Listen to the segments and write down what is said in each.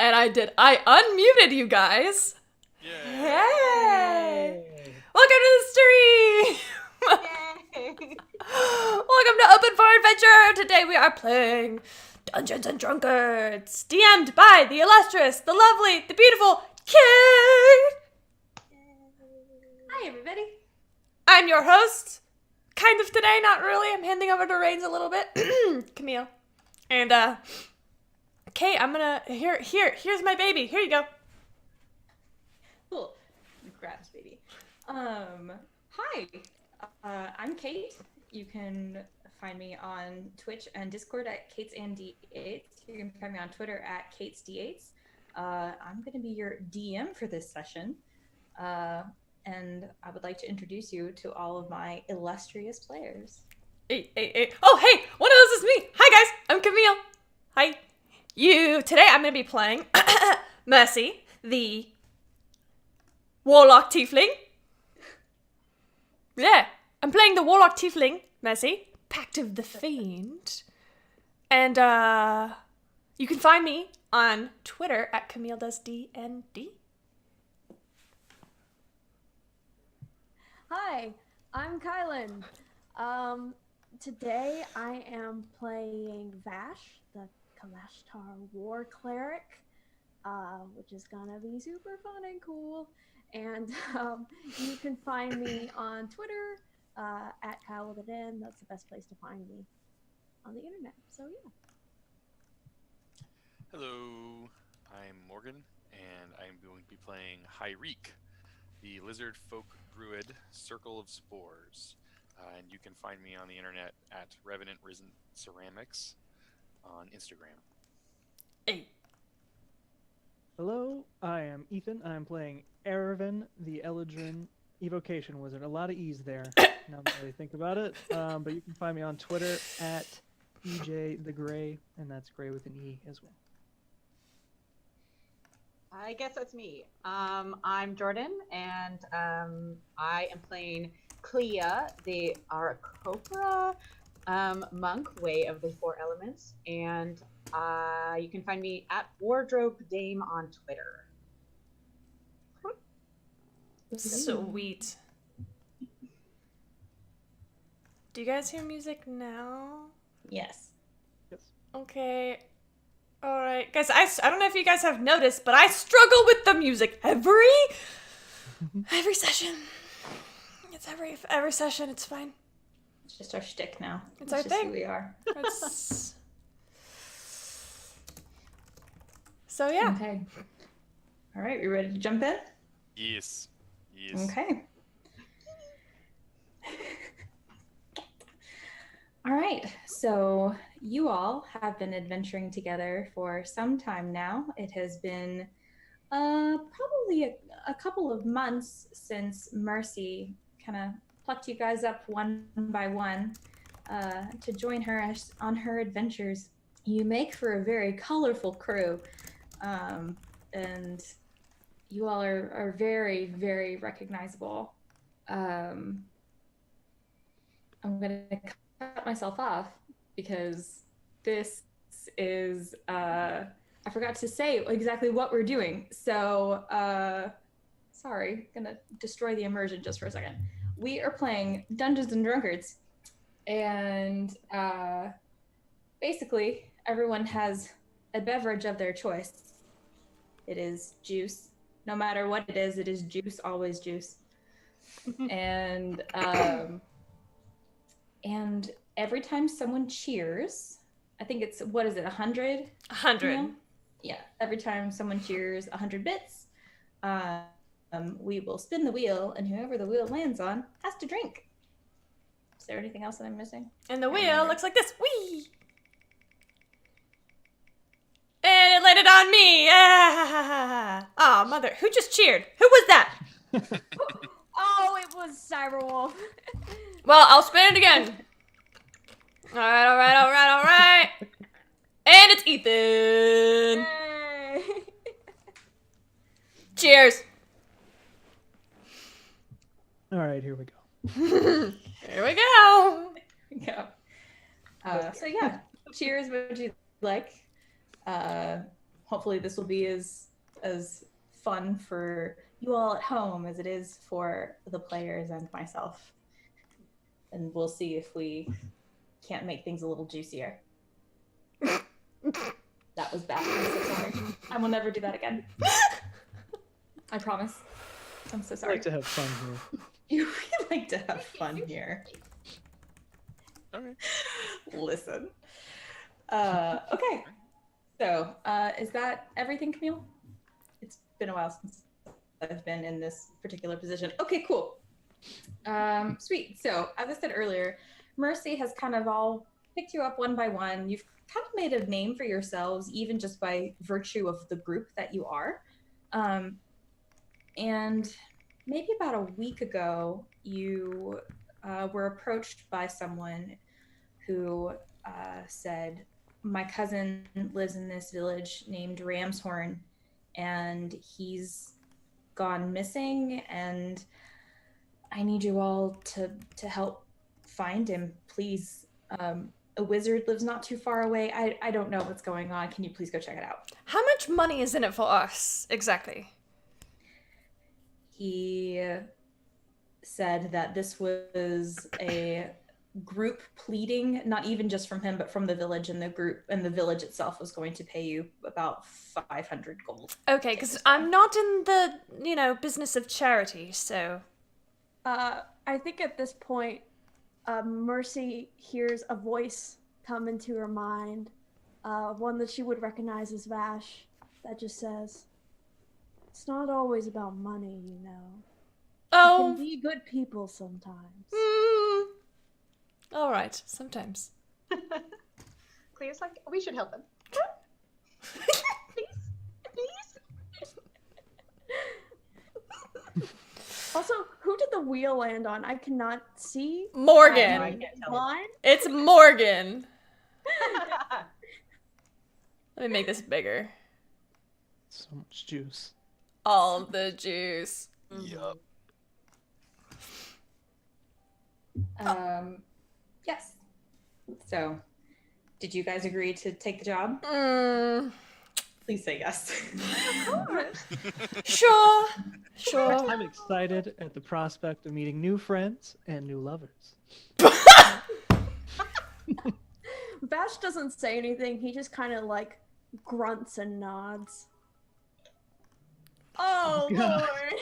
And I did. I unmuted you guys. Yay. Hey! Welcome to the stream! Yay! Welcome to Open for Adventure! Today we are playing Dungeons and Drunkards, DM'd by the illustrious, the lovely, the beautiful Kate! Hi, everybody. I'm your host. Kind of today, not really. I'm handing over the reins a little bit. Camille. And, Kate, I'm gonna, here's my baby. Here you go. Cool. Grabs baby. Hi. I'm Kate. You can find me on Twitch and Discord at KatesandD8. You can find me on Twitter at KatesD8. I'm going to be your DM for this session. And I would like to introduce you to all of my illustrious players. Hey. Oh, hey, one of those is me. Hi, guys. I'm Camille. Hi. Today I'm going to be playing Mercy, the Warlock Tiefling. Yeah, I'm playing the Warlock Tiefling, Mercy, Pact of the Fiend. And, you can find me on Twitter at CamilleDoesDND. Hi, I'm Kylan. Today I am playing Vash, the Kalashtar War Cleric, which is gonna be super fun and cool. And you can find me on Twitter at Kyle with an N. That's the best place to find me on the internet. So yeah. Hello, I'm Morgan, and I'm going to be playing Hyreek, the lizard folk druid Circle of Spores. And you can find me on the internet at Revenant Risen Ceramics on Instagram. Hey. Hello, I am Ethan. I'm playing Erevan, the Eladrin Evocation Wizard. A lot of E's there, now that I think about it. But you can find me on Twitter at EJ the Gray, and that's Gray with an E as well. I guess that's me. I'm Jordan, and I am playing Clea, the Arakocra monk, Way of the Four Elements, and you can find me at Wardrobe Dame on Twitter. Sweet. Do you guys hear music now? Yes. Yes. Okay. Alright. Guys, I don't know if you guys have noticed, but I struggle with the music every session. It's every session, it's fine. It's just our shtick now. It's our just thing. Who we are. It's... So yeah. Okay. All right, we ready to jump in? Yes. Okay. All right, so you all have been adventuring together for some time now. It has been probably a couple of months since Mercy kind of plucked you guys up one by one to join her on her adventures. You make for a very colorful crew, and you all are very, very recognizable. I'm going to cut myself off because this is I forgot to say exactly what we're doing. So sorry, gonna destroy the immersion just for a second. We are playing Dungeons and Drunkards, and basically everyone has a beverage of their choice. It is juice. No matter what it is juice, always juice. And and every time someone cheers, I think it's, what is it, 100? 100. You know? Yeah, every time someone cheers 100 bits, we will spin the wheel, and whoever the wheel lands on has to drink. Is there anything else that I'm missing? And the wheel looks like this. Whee! And it landed on me. Oh, mother. Who just cheered? Who was that? Oh, it was Cyberwolf. Well, I'll spin it again. All right. And it's Ethan. Yay! Cheers. All right, here we go. Here we go. Yeah. So yeah, cheers. What would you like? hopefully this will be as fun for you all at home as it is for the players and myself. And we'll see if we can't make things a little juicier. That was bad. I'm so sorry. I will never do that again. I promise. I'm so I sorry. like to have fun here. You really like to have fun here. Okay. Listen. Okay. So, is that everything, Camille? It's been a while since I've been in this particular position. Okay, cool. Sweet. So, as I said earlier, Mercy has kind of all picked you up one by one. You've kind of made a name for yourselves, even just by virtue of the group that you are. And maybe about a week ago, you were approached by someone who said, my cousin lives in this village named Ramshorn, and he's gone missing, and I need you all to help find him, please. A wizard lives not too far away. I don't know what's going on. Can you please go check it out? How much money is in it for us, exactly? He said that this was a group pleading, not even just from him, but from the village, and the group and the village itself was going to pay you about 500 gold. Okay, because I'm not in the, business of charity, so... I think at this point, Mercy hears a voice come into her mind, one that she would recognize as Vash, that just says, "It's not always about money, you know. Oh. You can be good people sometimes." All right, sometimes. Clea's like, we should help him. Please. Also, who did the wheel land on? I cannot see. Morgan. I can't tell. Line? It's Morgan. Let me make this bigger. So much juice. All the juice. Yup. Yes. So, did you guys agree to take the job? Please say yes. Sure. Sure. I'm excited at the prospect of meeting new friends and new lovers. Vash doesn't say anything. He just kind of like grunts and nods. Oh, God. Lord.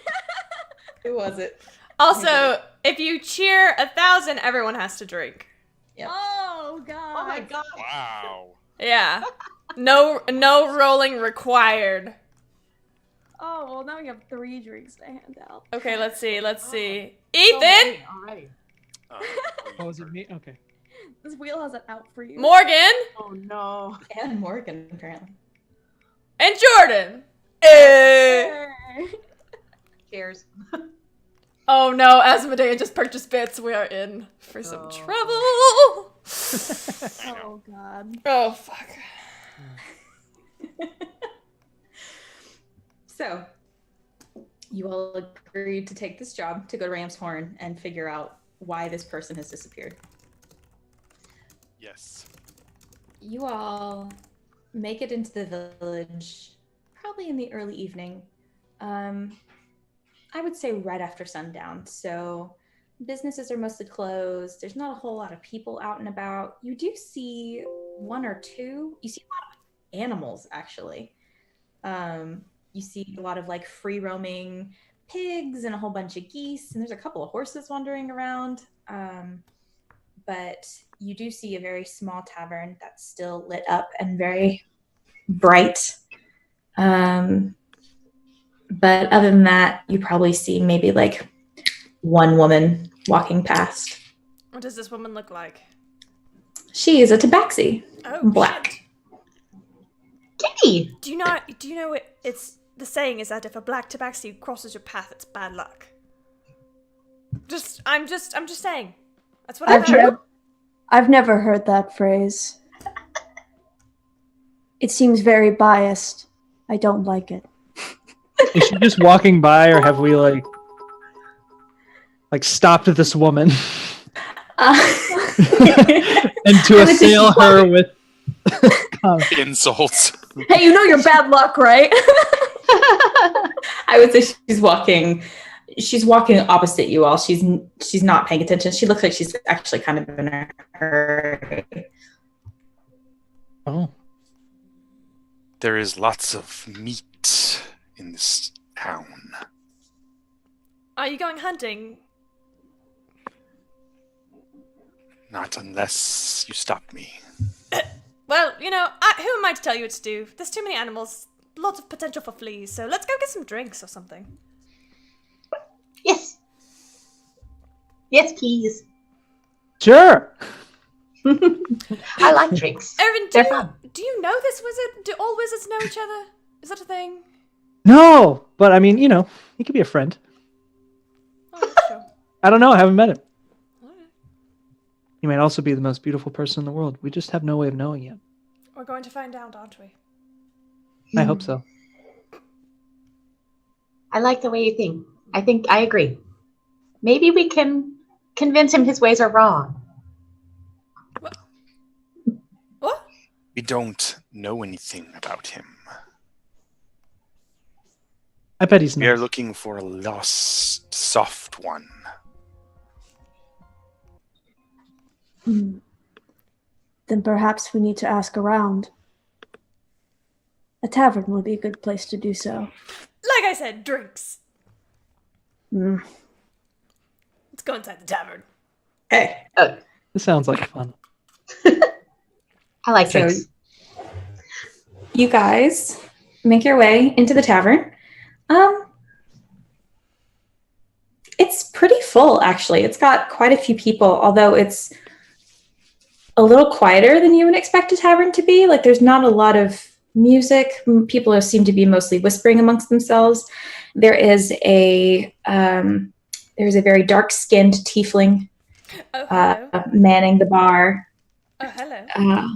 Who was it? Also, if you cheer 1,000, everyone has to drink. Yep. Oh, God. Oh my god. Wow. Yeah. No rolling required. Oh, well, now we have 3 drinks to hand out. Okay, let's see. So Ethan! many already. Oh, is it me? Okay. This wheel has it out for you. Morgan! Oh no. And Morgan, apparently. And Jordan! Eh. Hey. Cheers. Oh no, Asmodea just purchased bits. We are in for some Oh. trouble. Oh, God. Oh, fuck. So, you all agreed to take this job to go to Ramshorn and figure out why this person has disappeared. Yes. You all make it into the village probably in the early evening. I would say right after sundown. So businesses are mostly closed. There's not a whole lot of people out and about. You do see one or two. You see a lot of animals, actually. You see a lot of like free roaming pigs and a whole bunch of geese, and there's a couple of horses wandering around. But you do see a very small tavern that's still lit up and very bright. But other than that, you probably see maybe like one woman walking past. What does this woman look like? She is a tabaxi, Oh, black. shit. Kitty! Do you know it's the saying is that if a black tabaxi crosses your path, it's bad luck. I'm just saying. That's what I've heard. I've never heard that phrase. It seems very biased. I don't like it. Is she just walking by, or have we like stopped this woman and to I would say assail she's her with Insults. Hey, you know you're bad luck, right? I would say she's walking opposite you all. She's not paying attention. She looks like she's actually kind of in a hurry. Oh. There is lots of meat in this town. Are you going hunting? Not unless you stop me. Well, who am I to tell you what to do? There's too many animals, lots of potential for fleas, so let's go get some drinks or something. Yes. Yes, please. Sure. I like drinks. Erin, They're fun. do you know this wizard? Do all wizards know each other? Is that a thing? No, but I mean, he could be a friend. Oh, sure. I don't know. I haven't met him. Alright. He might also be the most beautiful person in the world. We just have no way of knowing yet. We're going to find out, aren't we? I hope so. I like the way you think. I agree. Maybe we can convince him his ways are wrong. What? We don't know anything about him. I bet he's We are nice. looking for a lost, soft one. Then perhaps we need to ask around. A tavern would be a good place to do so. Like I said, drinks. Mm. Let's go inside the tavern. Okay. This sounds like fun. I like So- drinks. You guys make your way into the tavern. It's pretty full, actually. It's got quite a few people, although it's a little quieter than you would expect a tavern to be. Like, there's not a lot of music. People seem to be mostly whispering amongst themselves. There is a very dark-skinned tiefling Oh, hello. manning the bar. Oh, hello.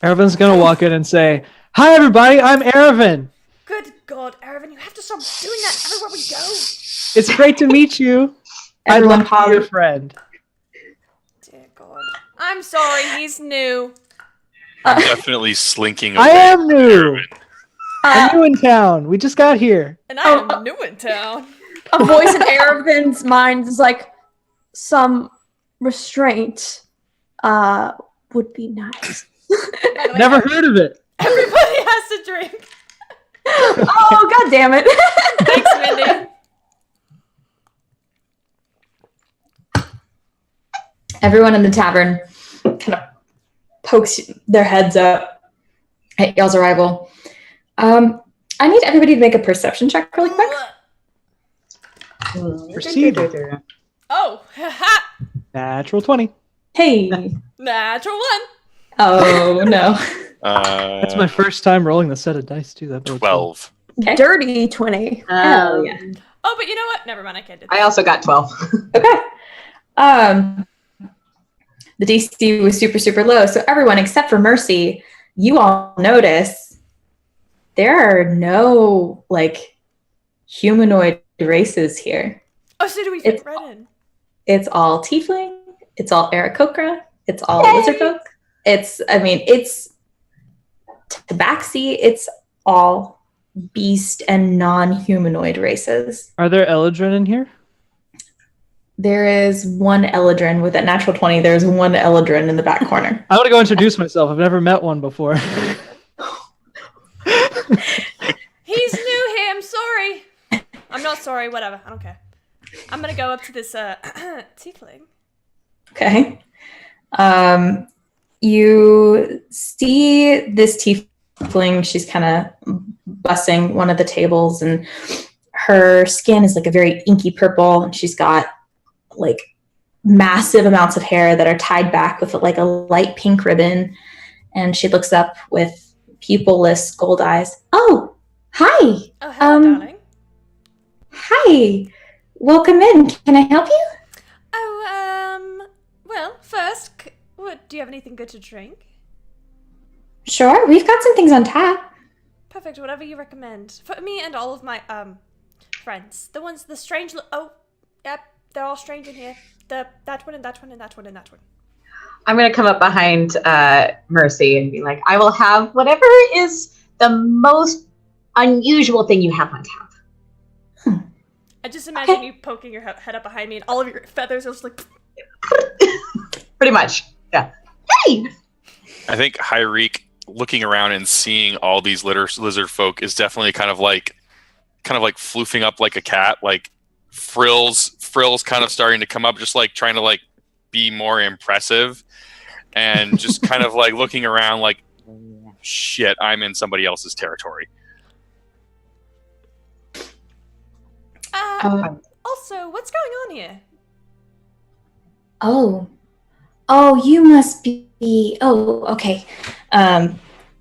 Erevin's gonna walk in and say, "Hi, everybody. I'm Erevin. Good God, Erevan, you have to stop doing that everywhere we go. It's great to meet you. Everyone I'd love to be your pauses. friend." Dear God. I'm sorry, he's new. I'm definitely slinking away. I am new. I'm new in town. We just got here. And I am new in town. A voice in Aravin's mind is like, some restraint would be nice. By the way, Never heard of it. Everybody has to drink. Oh, god damn it. Thanks, Mindy. Everyone in the tavern kind of pokes their heads up at y'all's arrival. I need everybody to make a perception check really quick. Proceed. Oh, haha. Natural 20. Hey. Natural one. Oh, no. That's my first time rolling the set of dice, too. That bodes well. 12. Okay. Dirty 20. Hell yeah. Oh, but you know what? Never mind, I can't do that. I also got 12. Okay. The DC was super, super low. So everyone except for Mercy, you all notice there are no, humanoid races here. Oh, so do we fit It's- right in? It's all tiefling. It's all Aarakocra. It's all lizard folk. It's tabaxi. It's all beast and non-humanoid races. Are there Eladrin in here? There is one Eladrin with that natural 20. There's one Eladrin in the back corner. I want to go introduce myself. I've never met one before. He's new here. I'm sorry. I'm not sorry. Whatever. I don't care. I'm gonna go up to this tiefling. Okay. You see this tiefling. She's kind of bussing one of the tables, and her skin is a very inky purple, and she's got massive amounts of hair that are tied back with a light pink ribbon, and she looks up with pupilless gold eyes. Oh, hi. Oh, hello, darling. Hi. Welcome in. Can I help you? Oh, well, first, do you have anything good to drink? Sure. We've got some things on tap. Perfect, whatever you recommend. For me and all of my, friends. The strange, oh, yep, they're all strange in here. That one and that one and that one and that one. I'm gonna come up behind Mercy and be like, I will have whatever is the most unusual thing you have on tap. I just imagine you poking your head up behind me and all of your feathers are just like... Pretty much, yeah. Hey! I think Hyreek looking around and seeing all these lizard folk is definitely kind of like floofing up like a cat, like frills kind of starting to come up, just like trying to like be more impressive, and just kind of like looking around like, shit, I'm in somebody else's territory. Also, what's going on here? Oh, you must be. Oh, okay.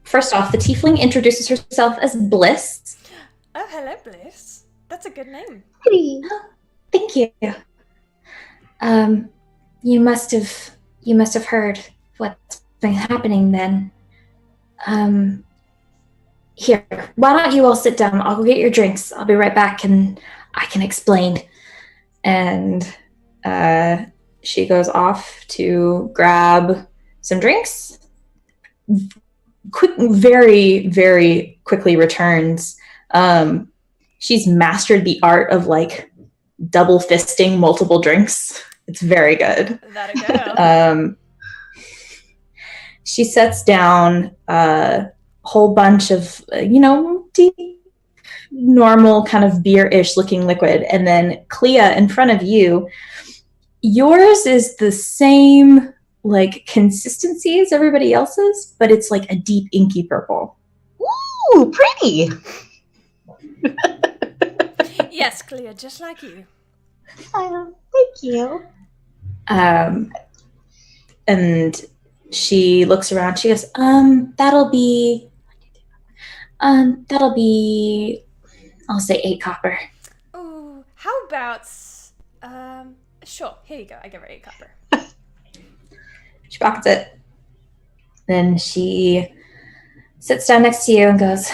First off, the tiefling introduces herself as Bliss. Oh, hello, Bliss. That's a good name. Oh, thank you. You must have heard what's been happening then. Here, why don't you all sit down? I'll go get your drinks. I'll be right back and I can explain. And she goes off to grab some drinks. Very, very quickly returns. She's mastered the art of like double fisting multiple drinks. It's very good. That'll go. She sets down a whole bunch of, deep, normal kind of beer-ish looking liquid. And then Clea, in front of you, yours is the same like consistency as everybody else's, but it's like a deep inky purple. Ooh, pretty! Yes, Clea, just like you. Thank you. And she looks around. She goes, that'll be, I'll say 8 copper. Ooh, how about, sure, here you go. I give her 8 copper. She pockets it. Then she sits down next to you and goes,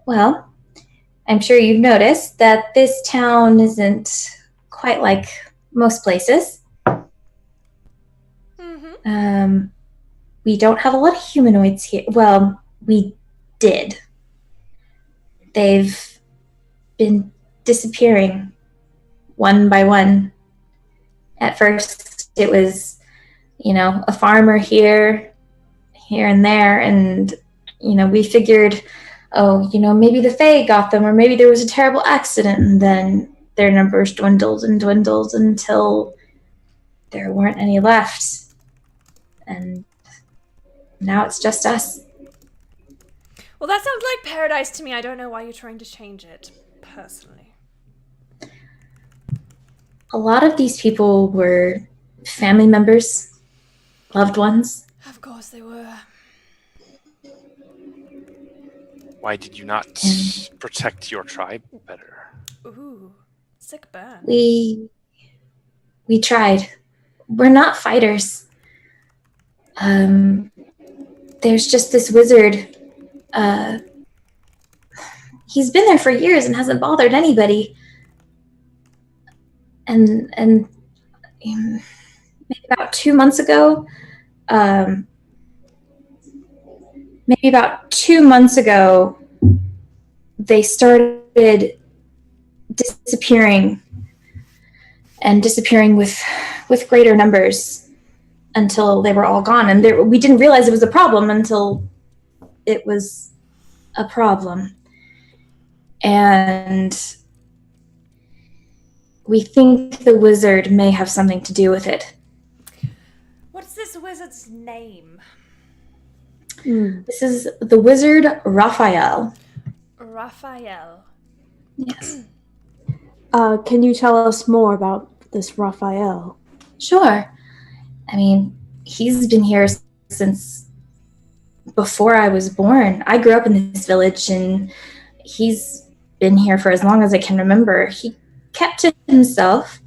well, I'm sure you've noticed that this town isn't quite like most places. Mm-hmm. We don't have a lot of humanoids here. Well, we did. They've been disappearing one by one. At first, it was, a farmer here and there, and, we figured, maybe the Fae got them, or maybe there was a terrible accident, and then their numbers dwindled and dwindled until there weren't any left. And now it's just us. Well, that sounds like paradise to me. I don't know why you're trying to change it, personally. A lot of these people were family members, loved ones. Of course they were. Why did you not protect your tribe better? Ooh, sick burn. We tried. We're not fighters. There's just this wizard. He's been there for years and hasn't bothered anybody. And maybe about 2 months ago, they started disappearing with greater numbers until they were all gone. And we didn't realize it was a problem until it was a problem. And we think the wizard may have something to do with it. What's this wizard's name? This is the Wizard Raphael. Raphael. Yes. Can you tell us more about this Raphael? Sure. I mean, he's been here since before I was born. I grew up in this village, and he's been here for as long as I can remember. He kept to himself,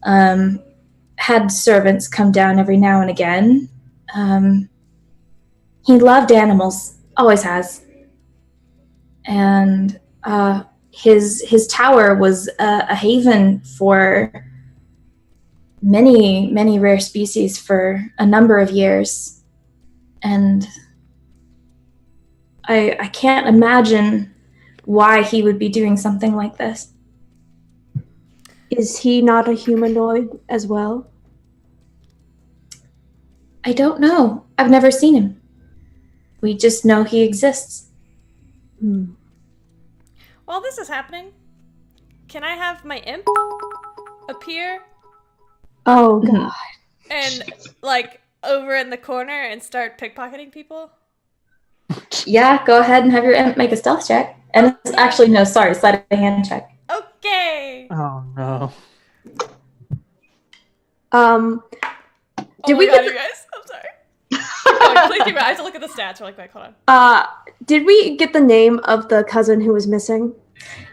had servants come down every now and again. He loved animals, always has. And his tower was a haven for many, many rare species for a number of years. And I can't imagine why he would be doing something like this. Is he not a humanoid as well? I don't know. I've never seen him. We just know he exists. While this is happening, can I have my imp appear Oh god. and, like, over in the corner and start pickpocketing people? Yeah, go ahead and have your imp make a stealth check. And it's actually, no, sorry, sleight of hand check. Okay. Oh no. Oh Did my we god, get you guys? I'm sorry. Keep going, please keep going. I have to look at the stats really quick. Hold on. did we get the name of the cousin who was missing?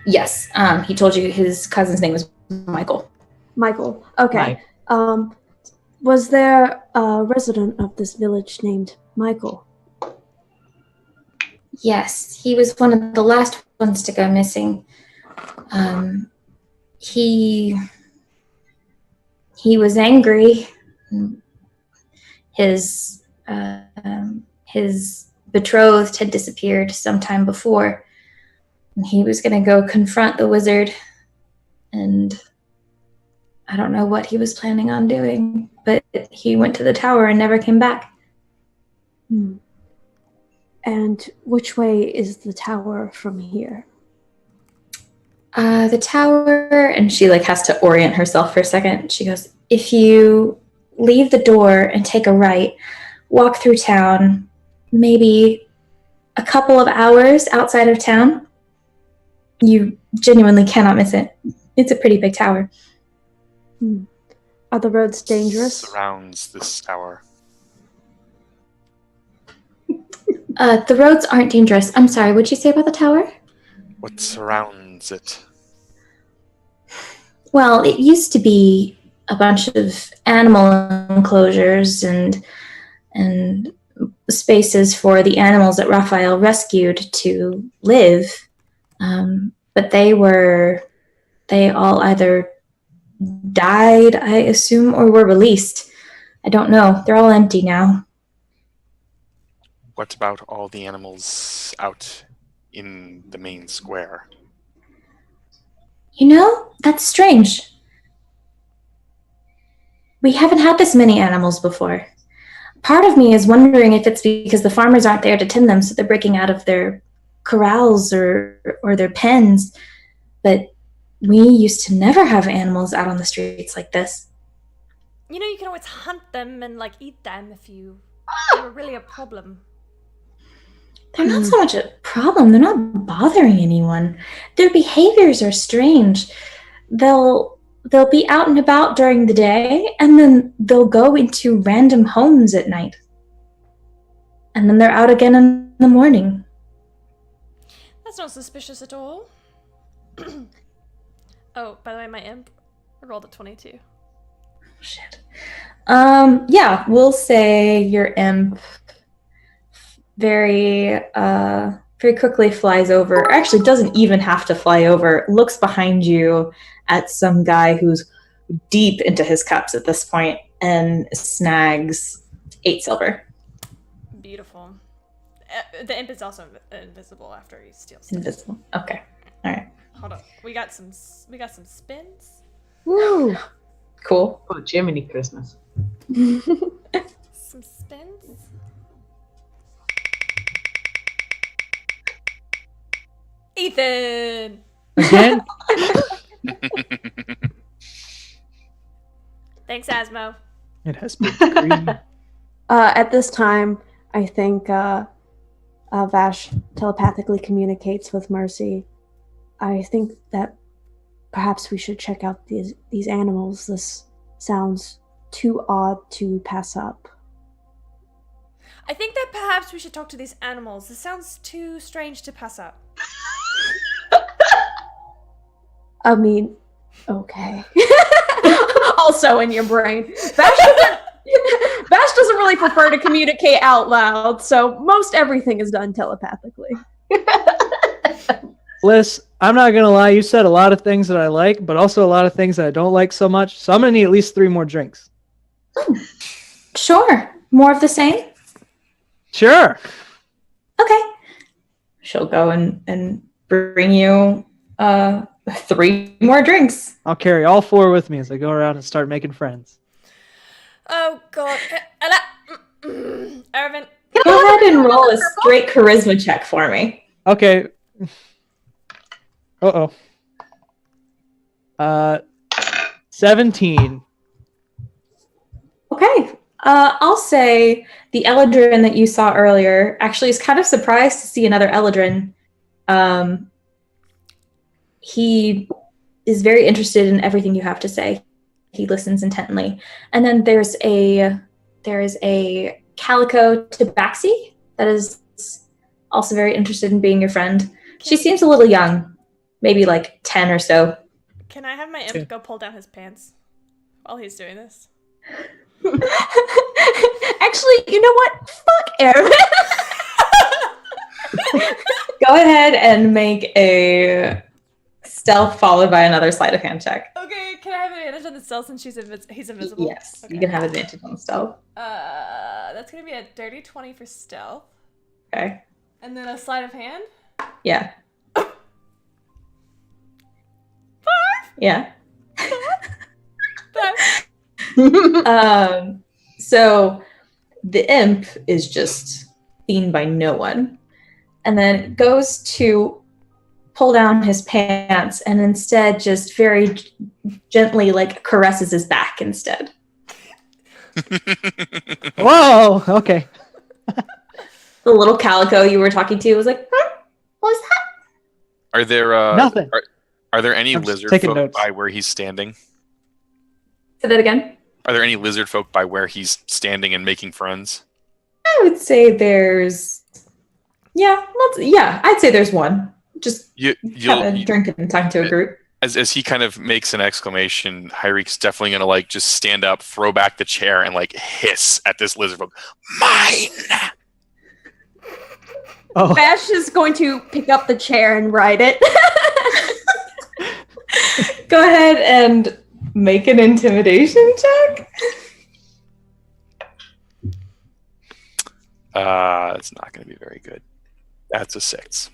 Yes, he told you his cousin's name was Michael. Michael. Okay. Right. Was there a resident of this village named Michael? Yes, he was one of the last ones to go missing. He was angry. His betrothed had disappeared sometime before. And he was going to go confront the wizard. And I don't know what he was planning on doing, but he went to the tower and never came back. And which way is the tower from here? The tower, and she has to orient herself for a second. She goes, if you leave the door and take a right, walk through town, maybe a couple of hours outside of town, you genuinely cannot miss it. It's a pretty big tower. Are the roads dangerous? Surrounds this tower. The roads aren't dangerous. I'm sorry, what'd you say about the tower? What surrounds it? Well, it used to be a bunch of animal enclosures and spaces for the animals that Raphael rescued to live. But they all either died, I assume, or were released. I don't know. They're all empty now. What about all the animals out in the main square? You know, that's strange. We haven't had this many animals before. Part of me is wondering if it's because the farmers aren't there to tend them, so they're breaking out of their corrals or their pens. But we used to never have animals out on the streets like this. You know, you can always hunt them and, eat them if they were really a problem. They're not so much a problem. They're not bothering anyone. Their behaviors are strange. They'll be out and about during the day, and then they'll go into random homes at night. And then they're out again in the morning. That's not suspicious at all. Oh, by the way, my imp rolled a 22. Shit. Yeah, we'll say your imp very quickly flies over. Actually, doesn't even have to fly over. Looks behind you at some guy who's deep into his cups at this point and snags 8 silver. Beautiful. The imp is also invisible after he steals stuff. Invisible. Okay. All right. Hold on. We got some spins. Woo! Cool. Oh, Jiminy Christmas. Some spins. Ethan! Again? Thanks, Asmo. It has been green. At this time, I think Vash telepathically communicates with Mercy. I think that perhaps we should check out these animals. This sounds too odd to pass up. I think that perhaps we should talk to these animals. This sounds too strange to pass up. I mean, okay. Also in your brain. Vash doesn't really prefer to communicate out loud, so most everything is done telepathically. Liz, I'm not gonna lie. You said a lot of things that I like, but also a lot of things that I don't like so much. So I'm gonna need at least 3 more drinks. Sure. More of the same? Sure. Okay. She'll go and bring you 3 more drinks. I'll carry all 4 with me as I go around and start making friends. Oh god. Ervin. Go ahead and roll a straight charisma check for me. Okay. 17. Okay. I'll say the Eldrin that you saw earlier actually is kind of surprised to see another Eldrin. He is very interested in everything you have to say. He listens intently. And then there is a calico tabaxi that is also very interested in being your friend. She seems a little young, maybe like 10 or so. Can I have my imp go pull down his pants while he's doing this? Actually, you know what? Fuck Aaron. Go ahead and make a stealth followed by another sleight of hand check. Okay, can I have advantage on the stealth since he's invisible? Yes, Okay. you can have advantage on stealth. That's gonna be a dirty 20 for stealth. Okay. And then a sleight of hand? Yeah. 5? Yeah. 5. So the imp is just seen by no one, and then goes to pull down his pants and instead just very gently like caresses his back instead. Whoa. Okay. The little calico you were talking to was like, huh? What was that? Are there Nothing. Are there any I'm just lizard taking folk notes. by where he's standing? Say that again. Are there any lizard folk by where he's standing and making friends? I would say there's, I'd say there's one. Just have a drink and talk to a group. As he kind of makes an exclamation, Hyrike's definitely gonna like just stand up, throw back the chair, and like hiss at this lizard folk. Mine. Oh. Bash is going to pick up the chair and ride it. Go ahead and make an intimidation check. It's not gonna be very good. That's a 6.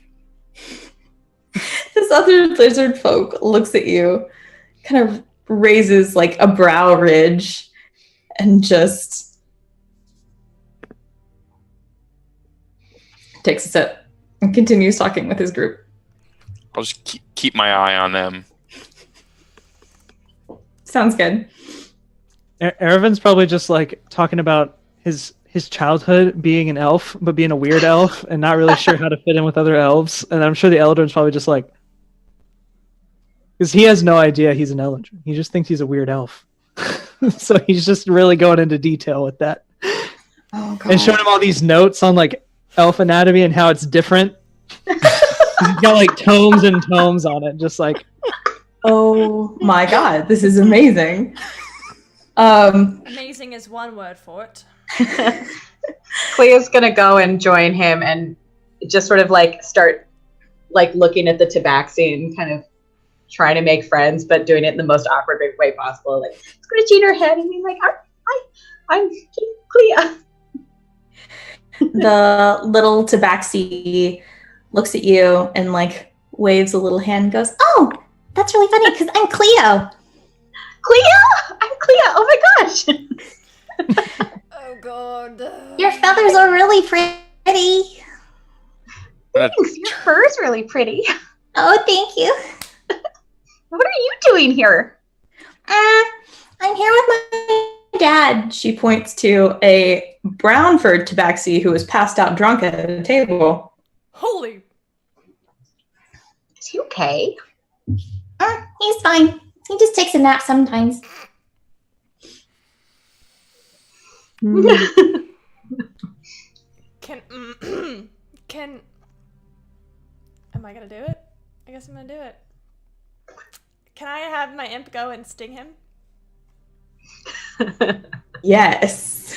This other lizard folk looks at you, kind of raises like a brow ridge, and just takes a sip and continues talking with his group. I'll just keep my eye on them. Sounds good. Ervin's probably just like talking about his childhood being an elf, but being a weird elf and not really sure how to fit in with other elves. And I'm sure the Eldrin's probably just like, because he has no idea he's an Eldrin. He just thinks he's a weird elf. So he's just really going into detail with that. Oh, God. And showing him all these notes on like elf anatomy and how it's different. He's got like tomes and tomes on it, just like. Oh my God, this is amazing. Amazing is one word for it. Clea's gonna go and join him and just sort of like start like looking at the tabaxi and kind of trying to make friends, but doing it in the most awkward way possible. Like scratching her head and being like, I'm Clea. The little tabaxi looks at you and like waves a little hand and goes, "Oh, that's really funny because I'm Cleo." Clea? I'm Clea. Oh my gosh. Oh god. Your feathers are really pretty. Thanks. Your fur's really pretty. Oh, thank you. What are you doing here? I'm here with my dad. She points to a brown furred tabaxi who was passed out drunk at a table. Holy. Is he okay? He's fine. He just takes a nap sometimes. Can am I gonna do it? I guess I'm gonna do it. Can I have my imp go and sting him? Yes.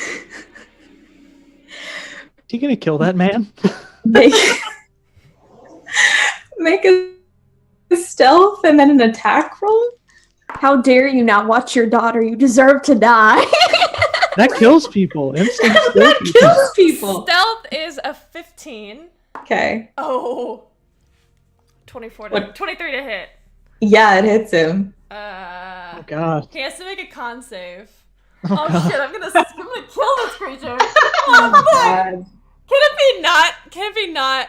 You gonna kill that man? Make a stealth and then an attack roll? How dare you not watch your daughter? You deserve to die. That kills people. Instant kill That people. kills people. Stealth is a 15. Okay. Oh. 24 to What? 23 to hit. Yeah, it hits him. Oh god. He has to make a con save. Oh, Oh god. shit, I'm gonna kill this creature. Oh, God. Can it be not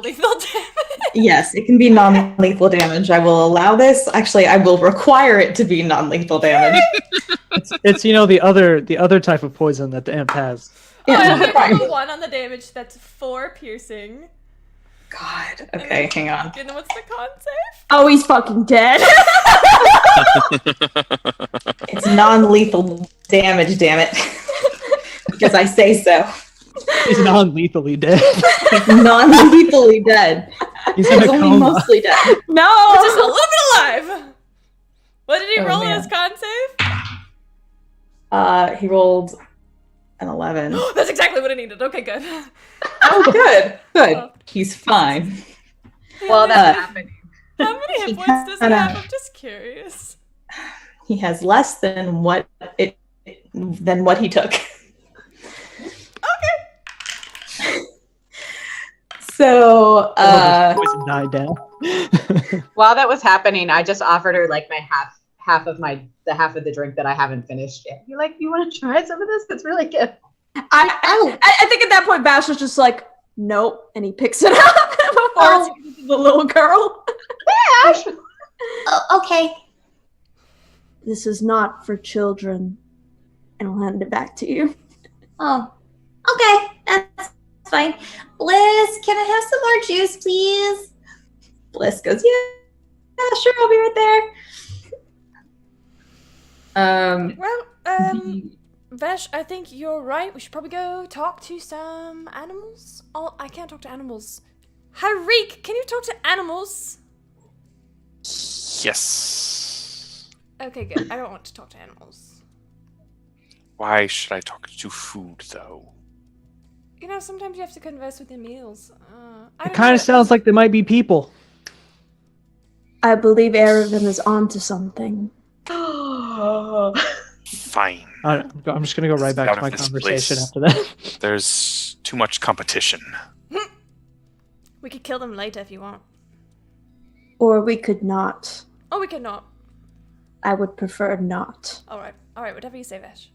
lethal damage? Yes, it can be non-lethal damage. I will allow this. Actually, I will require it to be non-lethal damage. It's the other type of poison that the imp has. Oh, Yeah, I'm fine. gonna roll 1 on the damage. That's 4 piercing. God. Okay, hang on. And then what's the con save? Oh, he's fucking dead. It's non-lethal damage, damn it. Because I say so. He's non-lethally dead. He's non-lethally dead. He's in He's a only coma. mostly dead. No. Just a little bit alive. What did he Oh, roll in man. his con save? He rolled an 11. That's exactly what I needed. Okay, good. Oh, good. Good. Oh. He's fine. Well, that's Uh, happening. How many hit he points does he kinda- have? I'm just curious. He has less than what he took. Okay. So, Poison died down. While that was happening, I just offered her like my half of the drink that I haven't finished yet. You want to try some of this? It's really good. I think at that point, Bash was just like, nope, and he picks it up before it's given to the little girl. Ash! okay. This is not for children, and I'll hand it back to you. Oh, okay, that's fine. Bliss, can I have some more juice, please? Bliss goes, yeah, sure, I'll be right there. Well, Vesh, I think you're right. We should probably go talk to some animals. Oh, I can't talk to animals. Harik, can you talk to animals? Yes. Okay, good. I don't want to talk to animals. Why should I talk to food, though? You know, sometimes you have to converse with your meals. I It don't kind know. of sounds like they might be people. I believe Aravan is onto something. Fine. I'm just gonna go right back Out to of my this conversation place. after that. There's too much competition. We could kill them later if you want. Or we could not. Oh, we could not. I would prefer not. Alright, whatever you say, Vesh.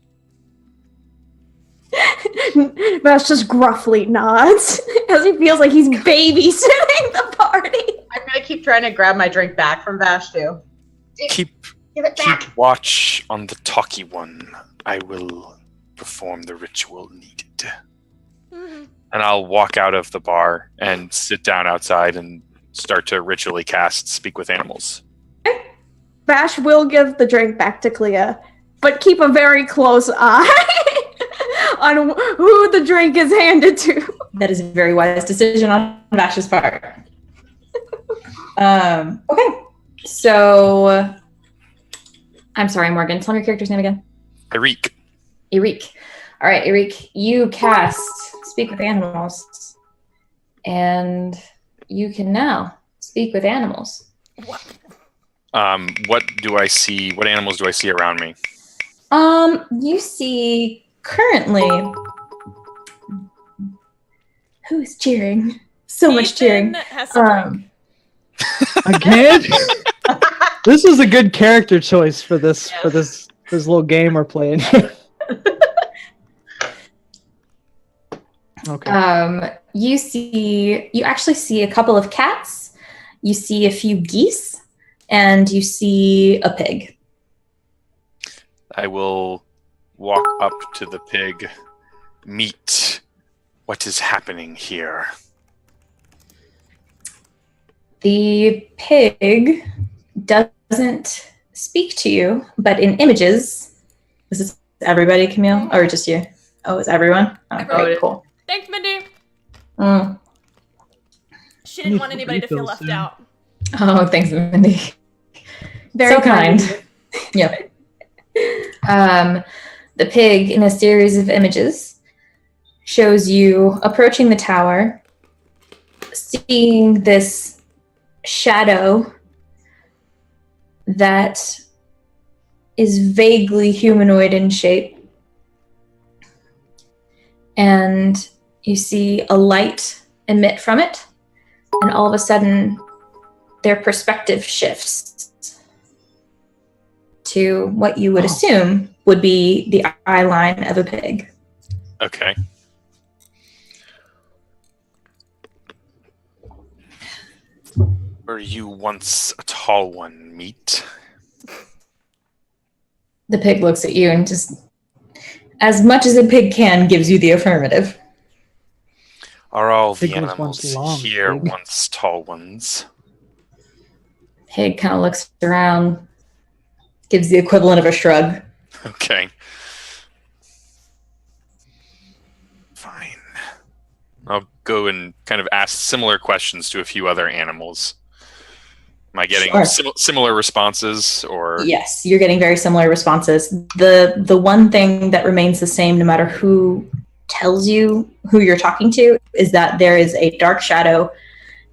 Bash just gruffly nods as he feels like he's babysitting the party. I'm gonna keep trying to grab my drink back from Vash too. Keep Give it back. watch on the talky one. I will perform the ritual needed. Mm-hmm. And I'll walk out of the bar and sit down outside and start to ritually cast Speak with Animals. Bash will give the drink back to Clea, but keep a very close eye on who the drink is handed to. That is a very wise decision on Vash's part. Okay, so I'm sorry, Morgan. Tell me your character's name again. Harik. Eric. All right, Eric, you cast Speak with Animals, and you can now speak with animals. What do I see? What animals do I see around me? You see currently who's cheering? So much cheering. Ethan has to drink. Again? This is a good character choice for this little game we're playing here. Okay. You actually see a couple of cats, you see a few geese, and you see a pig. I will walk up to the pig, meet what is happening here. The pig doesn't speak to you, but in images, this is everybody, Camille, or just you? Oh, it's everyone? Oh, Everyone. okay, cool. Thanks, Mindy. Mm. She didn't want anybody to feel left Refills, out. Oh, thanks, Mindy. Very so kind. Yep. The pig, in a series of images, shows you approaching the tower, seeing this shadow that is vaguely humanoid in shape. And you see a light emit from it, and all of a sudden their perspective shifts to what you would assume would be the eye line of a pig. Okay. Were you once a tall one, meat? The pig looks at you and just, as much as a pig can, gives you the affirmative. Are all the Pig was once animals long, here pig. once tall ones? Pig kind of looks around, gives the equivalent of a shrug. Okay. Fine. I'll go and kind of ask similar questions to a few other animals. Am I getting Sure. similar responses, or? Yes, you're getting very similar responses. The one thing that remains the same no matter who tells you who you're talking to is that there is a dark shadow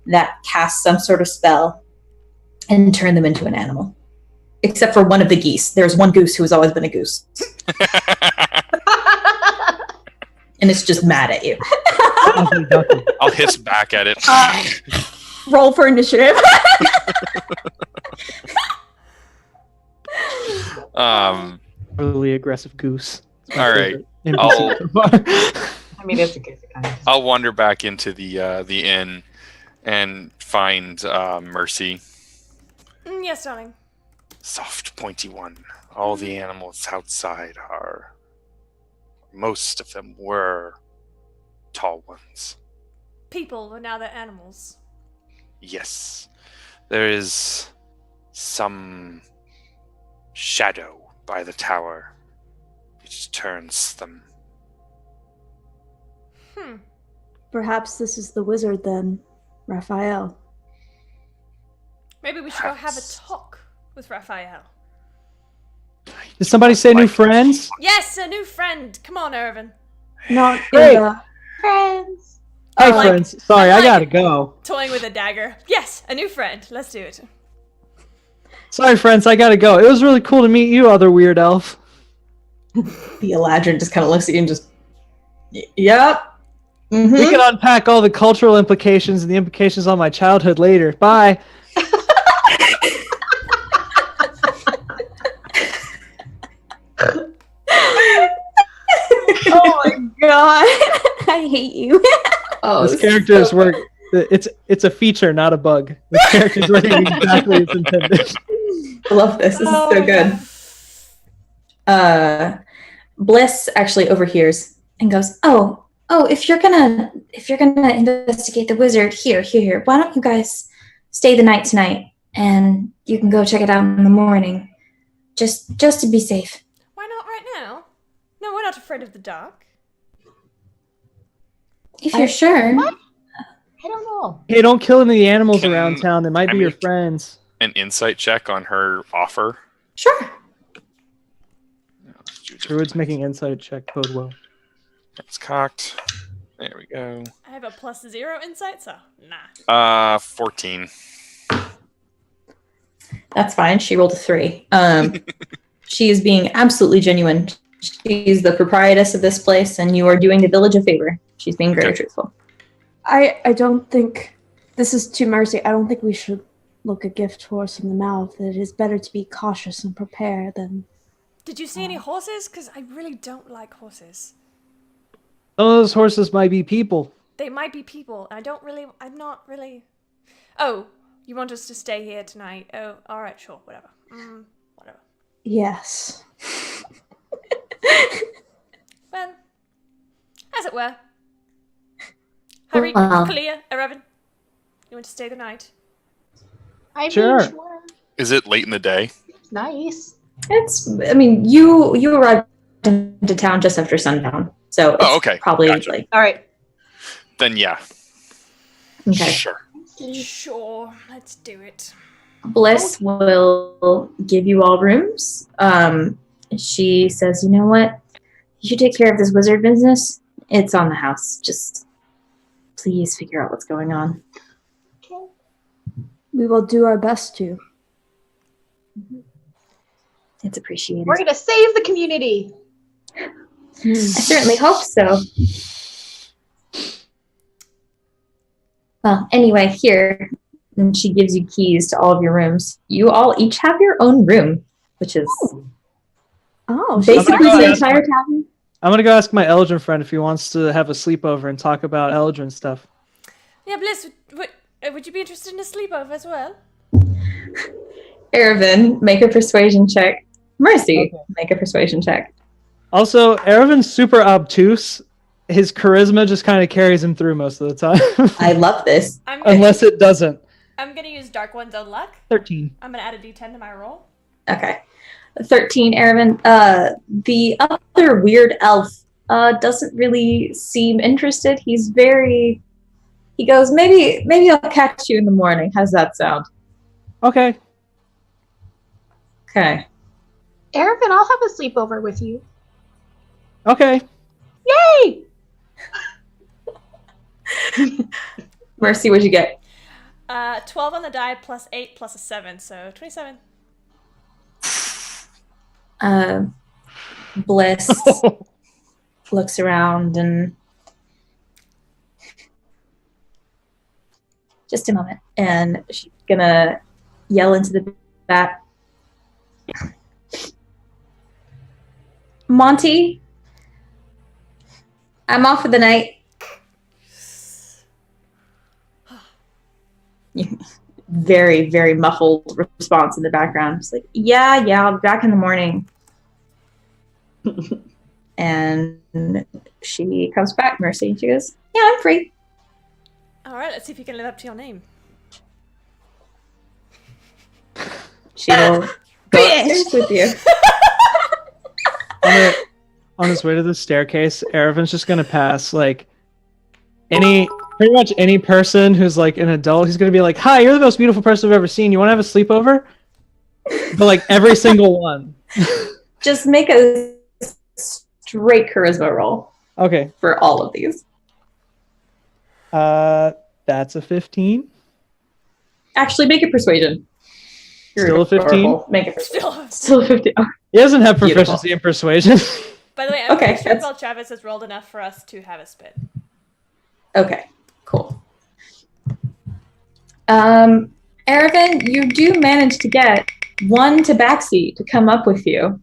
that casts some sort of spell and turn them into an animal. Except for one of the geese. There's one goose who has always been a goose. And it's just mad at you. I'll hiss back at it. Roll for initiative. Really aggressive goose. All right. NPC so far. I mean, it's a good kind of. I'll wander back into the inn and find Mercy. Yes, darling. Soft, pointy one. All the animals outside are. Most of them were tall ones. People, but now they're animals. Yes. There is some shadow by the tower which turns them. Perhaps this is the wizard then, Raphael. Maybe we should go have a Perhaps. talk with Raphael. Did somebody say new friends? Yes, a new friend. Come on, Irvin. Not Great. in the Friends. Hi, like- friends. Sorry, I I like- gotta go. Toying with a dagger. Yes, a new friend. Let's do it. Sorry, friends, I gotta go. It was really cool to meet you, other weird elf. The Eladrin just kind of looks at you and just, yep. Mhm. We can unpack all the cultural implications and the implications on my childhood later. Bye. Oh my god. I hate you. Oh, This character's work. It's a feature, not a bug. This character's working exactly as intended. I love this. This is Oh so my good. God. Bliss actually overhears and goes, "Oh, if you're gonna investigate the wizard, here. Why don't you guys stay the night tonight, and you can go check it out in the morning, just to be safe." Why not right now? No, we're not afraid of the dark. If you're sure. What? I don't know. Hey, don't kill any of the animals Can around town. They might I be your make- friends. An insight check on her offer. Sure. Druid's making insight check. Bode well. It's cocked. There we go. I have a +0 insight, so nah. 14. That's fine. She rolled a 3. She is being absolutely genuine. She's the proprietress of this place, and you are doing the village a favor. She's being very Okay. truthful. I don't think this is to Mercy. I don't think we should look a gift horse in the mouth. It is better to be cautious and prepare than. Did you see any horses? Because I really don't like horses. Some of those horses might be people. They might be people. I'm not really. Oh, you want us to stay here tonight? Oh, alright, sure, whatever. Whatever. Yes. Well, as it were. Hurry, Well. clear, Erevan. You want to stay the night? I Sure. mean, sure. Is it late in the day? It's nice. You arrived into town just after sundown, so it's Oh, okay. probably Gotcha. like, All right. Then yeah. okay. Sure. Sure, let's do it. Bliss will give you all rooms. She says, "You know what? You should take care of this wizard business. It's on the house. Just please figure out what's going on." Okay. We will do our best to. It's appreciated. We're gonna save the community. I certainly hope so. Well, anyway, here, and she gives you keys to all of your rooms. You all each have your own room, which is basically the entire tavern. I'm gonna go ask my Eldrin friend if he wants to have a sleepover and talk about Eldrin stuff. Yeah, Bliss, would you be interested in a sleepover as well? Erevan, make a persuasion check. Mercy, make a persuasion check. Also, Erevan's super obtuse. His charisma just kind of carries him through most of the time. I love this. Unless it doesn't. I'm gonna use Dark One's own luck. 13. I'm gonna add a D10 to my roll. Okay. 13, Erevan. The other weird elf doesn't really seem interested. He goes, maybe I'll catch you in the morning. How's that sound? Okay. Okay. Erevan, I'll have a sleepover with you. Okay. Yay! Mercy, what'd you get? 12 on the die plus 8 plus a 7, so 27. Bliss looks around and just a moment, and she's gonna yell into the back. Monty, I'm off for the night. Very, very muffled response in the background. It's like, yeah, I'll be back in the morning. And she comes back, Mercy. She goes, yeah, I'm free. All right, let's see if you can live up to your name. She'll go upstairs with you. On his way to the staircase, Erevan's just gonna pass like pretty much any person who's like an adult. He's gonna be like, "Hi, you're the most beautiful person I've ever seen. You want to have a sleepover?" But like every single one. Just make a straight charisma roll. Okay. For all of these. That's a 15. Actually, make it persuasion. Still a 15? Make it persuasion. Still a 15. Oh. He doesn't have proficiency in persuasion. By the way, I'm pretty sure Bell Travis has rolled enough for us to have a spit. Okay, cool. Erevan, you do manage to get one tabaxi to come up with you.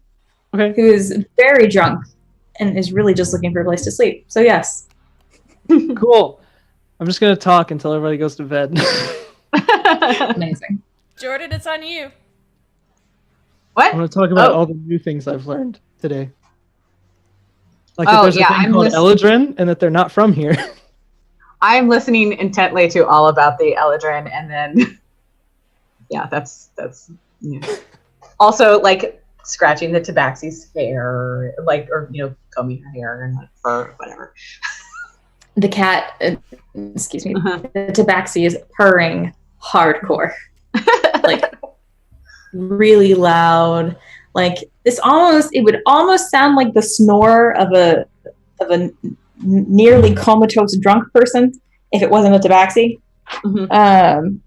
Okay. Who is very drunk and is really just looking for a place to sleep. So yes. Cool. I'm just gonna talk until everybody goes to bed. Amazing. Jordan, it's on you. What? I want to talk about all the new things I've learned today. Like that there's a thing called Eldrin, and that they're not from here. I'm listening intently to all about the Eldrin, and then that's also like scratching the tabaxi's hair, like, or combing her hair and fur, whatever. The cat, excuse me, the tabaxi is purring hardcore, like really loud. Like it would almost sound like the snore of a nearly comatose drunk person if it wasn't a tabaxi. Mm-hmm.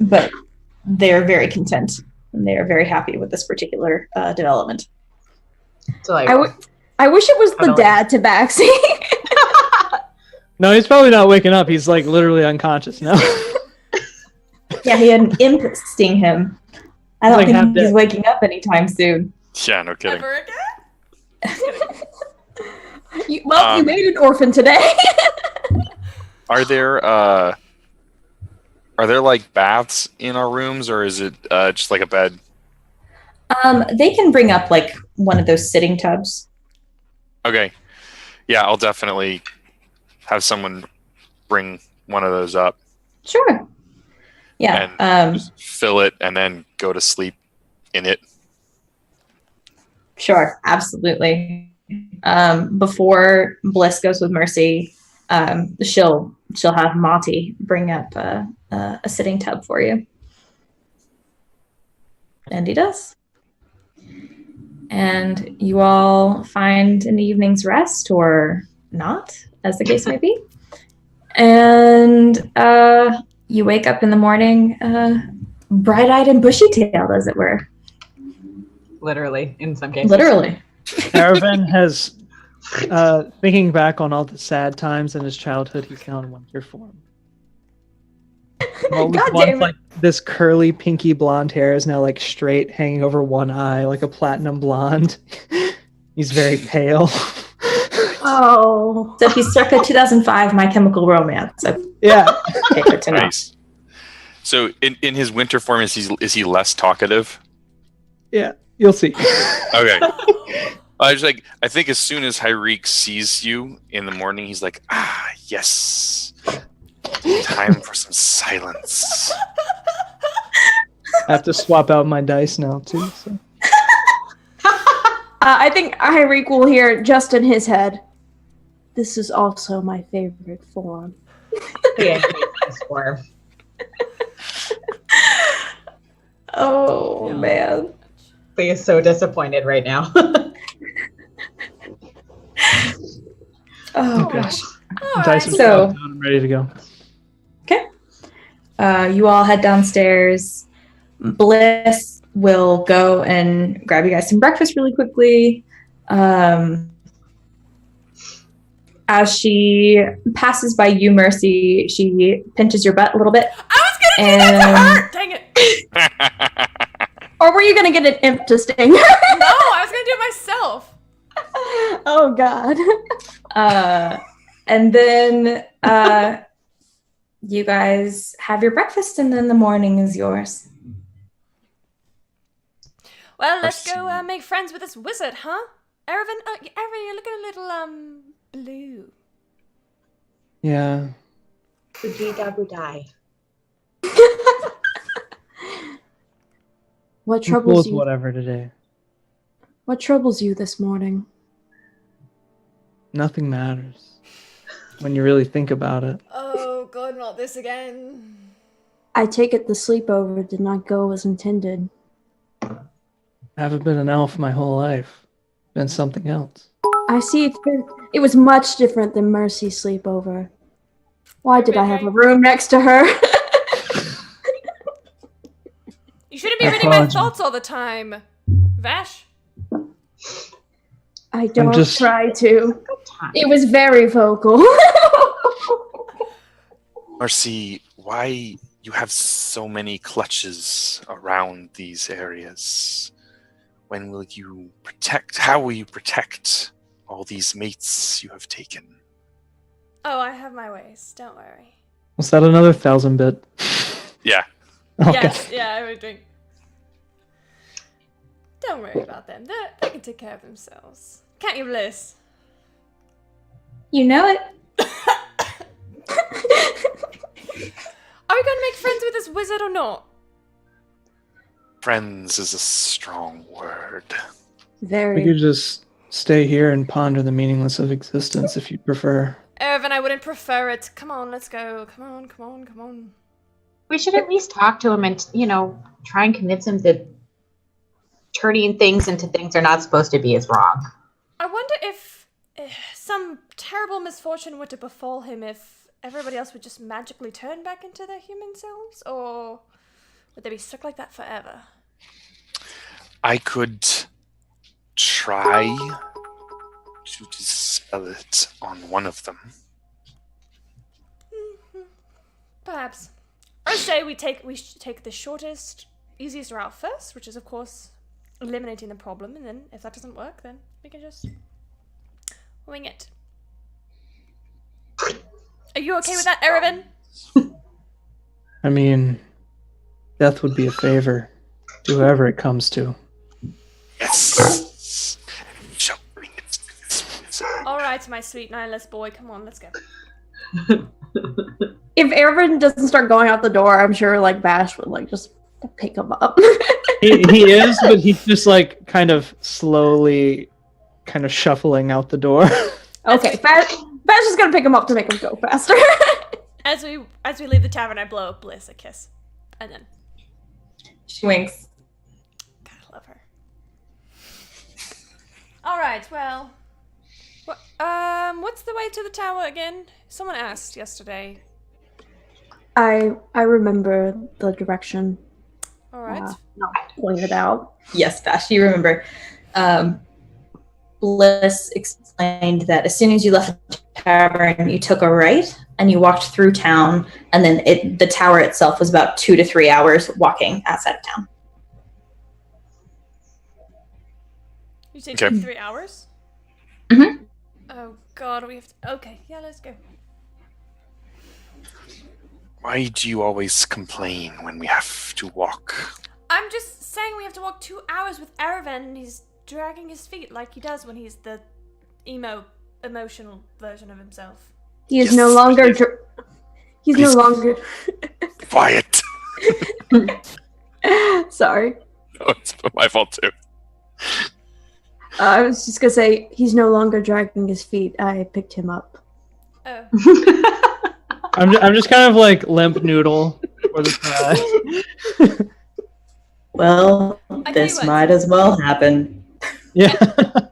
But they're very content and they are very happy with this particular development. So like, I wish it was the dad tabaxi. No, he's probably not waking up. He's like literally unconscious now. Yeah, he had an imp sting him. I don't think he's waking up anytime soon. Yeah, no kidding. Ever again? You made an orphan today. Are there like baths in our rooms, or is it just like a bed? They can bring up like one of those sitting tubs. Okay. Yeah, I'll definitely have someone bring one of those up. Sure. Yeah. And just fill it and then go to sleep in it. Sure, absolutely. Before Bliss goes with Mercy, she'll have Monty bring up a sitting tub for you. And he does. And you all find an evening's rest, or not, as the case may be. And you wake up in the morning bright-eyed and bushy-tailed, as it were. Literally, in some cases. Literally. Aravan has, thinking back on all the sad times in his childhood, he's now in winter form. What was God once damn it. like this curly, pinky blonde hair is now like straight, hanging over one eye, like a platinum blonde. He's very pale. Oh. So he's circa 2005 My Chemical Romance. Okay, Yeah. good to know. Nice. So in his winter form, is he less talkative? Yeah. You'll see. Okay. I think as soon as Hyreek sees you in the morning, he's like, yes. Time for some silence. I have to swap out my dice now too. So. I think Hyreek will hear just in his head, this is also my favorite form. Yeah, swerve. Oh, Yeah. man. He is so disappointed right now. Oh, Okay. gosh. All Dice right. are So- swapped out. I'm ready to go. You all head downstairs. Bliss will go and grab you guys some breakfast really quickly. As she passes by you, Mercy, she pinches your butt a little bit. I was gonna do that to And- her. Dang it. Or were you going to get an imp to sting? No, I was gonna do it myself. Oh, God. And then you guys have your breakfast, and then the morning is yours. Well, let's go make friends with this wizard, huh? Aravan, Aravan, you're looking a little blue. Yeah. Budgie. What I'm cool troubles with you? whatever today. What troubles you this morning? Nothing matters when you really think about it. Oh God, not this again. I take it the sleepover did not go as intended. I haven't been an elf my whole life. Been something else. I see it was much different than Mercy's sleepover. Why did I have a room next to her? You shouldn't be I reading my apologize. thoughts all the time, Vash. I don't just- try to. Good time. It was very vocal. Marcy, why you have so many clutches around these areas? When will you protect? How will you protect all these mates you have taken? Oh, I have my ways. Don't worry. Was that another 1,000-bit? Yeah. Okay. Yes, yeah, I would drink. Don't worry about them. They can take care of themselves. Can't you, Bliss? You know it. Are we going to make friends with this wizard or not? Friends is a strong word. We Very. could just stay here and ponder the meaningless of existence if you prefer. Irvin, I wouldn't prefer it. Come on, let's go. Come on, come on, come on. We should at least talk to him and, try and convince him that turning things into things they're not supposed to be is wrong. I wonder if some terrible misfortune were to befall him, if everybody else would just magically turn back into their human selves, or would they be stuck like that forever? I could try to dispel it on one of them. Perhaps. I say we should take the shortest, easiest route first, which is of course eliminating the problem, and then if that doesn't work, then we can just wing it. Are you okay with that, Erebin? I mean, death would be a favor to whoever it comes to. Yes. Shall bring it to this wizard. Alright, my sweet nihilist boy, come on, let's go. If Ervin doesn't start going out the door, I'm sure Bash would just pick him up. He is, but he's just kind of slowly kind of shuffling out the door. Okay, Bash is gonna pick him up to make him go faster. As we leave the tavern, I blow Bliss a kiss. And then She winks. God, I love her. Alright, well. What's the way to the tower again? Someone asked yesterday. I remember the direction. All right. Point it out. Yes, Bash, you remember. Bliss explained that as soon as you left the tavern, you took a right and you walked through town, and then the tower itself was about 2 to 3 hours walking outside of town. You say Okay. 3 hours? Mhm. Oh God, we have to. Okay, yeah, let's go. Why do you always complain when we have to walk? I'm just saying we have to walk 2 hours with Erevan, and he's dragging his feet like he does when he's the emotional version of himself. He is Yes, no longer. please. He's Please. no longer. Quiet. Sorry. Oh, it's my fault too. I was just gonna say he's no longer dragging his feet. I picked him up. Oh. I'm just kind of like limp noodle for the try. Well, tell you this what. might as well happen. Yeah.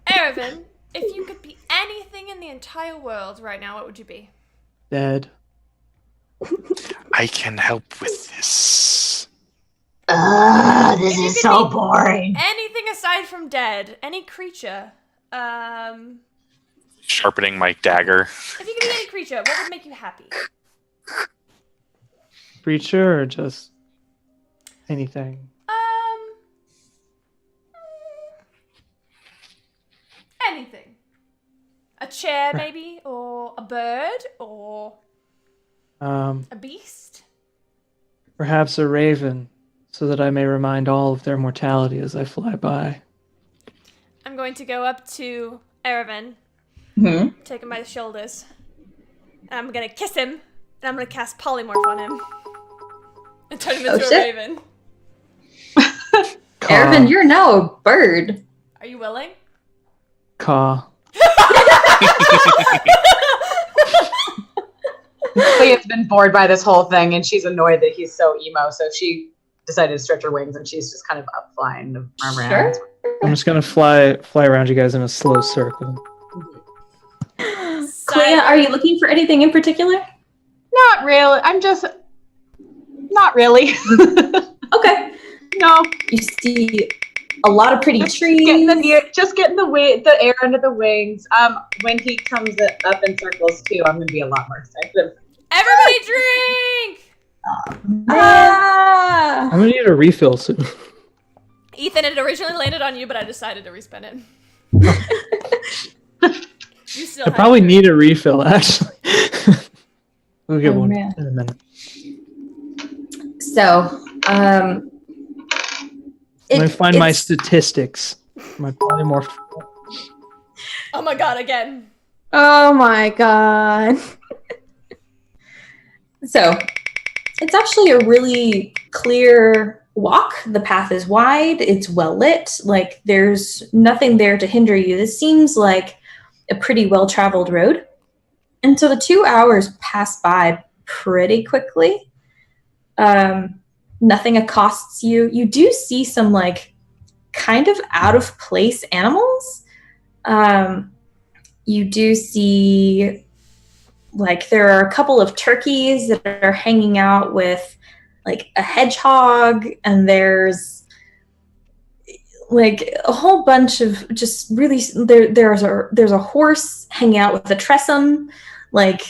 Erevan, if you could be anything in the entire world right now, what would you be? Dead. I can help with this. This If you is could so be boring. Anything aside from dead, any creature. Sharpening my dagger. If you could be any creature, what would make you happy? Preacher or just anything? Anything. A chair, maybe, or a bird, or a beast. Perhaps a raven, so that I may remind all of their mortality as I fly by. I'm going to go up to Erevan, Mhm. take him by the shoulders, and I'm gonna kiss him, and I'm gonna cast polymorph on him, and turn him into a shit. raven. Erevan, you're now a bird. Are you willing? Caw. Clea's been bored by this whole thing, and she's annoyed that he's so emo, so she decided to stretch her wings, and she's just kind of up flying around. Sure. I'm just gonna fly around you guys in a slow circle. Clea, are you looking for anything in particular? Not really. I'm just not really. Okay. No. You see a lot of pretty trees. Getting the air under the wings. When he comes up in circles too, I'm gonna be a lot more excited. Everybody drink! Ah! I'm gonna need a refill soon. Ethan, it originally landed on you, but I decided to respin it. You still I have probably to. need a refill, actually. We'll get Oh, one man. in a minute. So, Let me find my it's- statistics. My polymorph. Oh my god, again. Oh my god. So, it's actually a really clear walk. The path is wide, it's well lit, like there's nothing there to hinder you. This seems like a pretty well traveled road. And so the 2 hours pass by pretty quickly. Nothing accosts you. You do see some like kind of out of place animals. You do see like there are a couple of turkeys that are hanging out with like a hedgehog, and there's like a whole bunch of just really there's a horse hanging out with a tressum. Like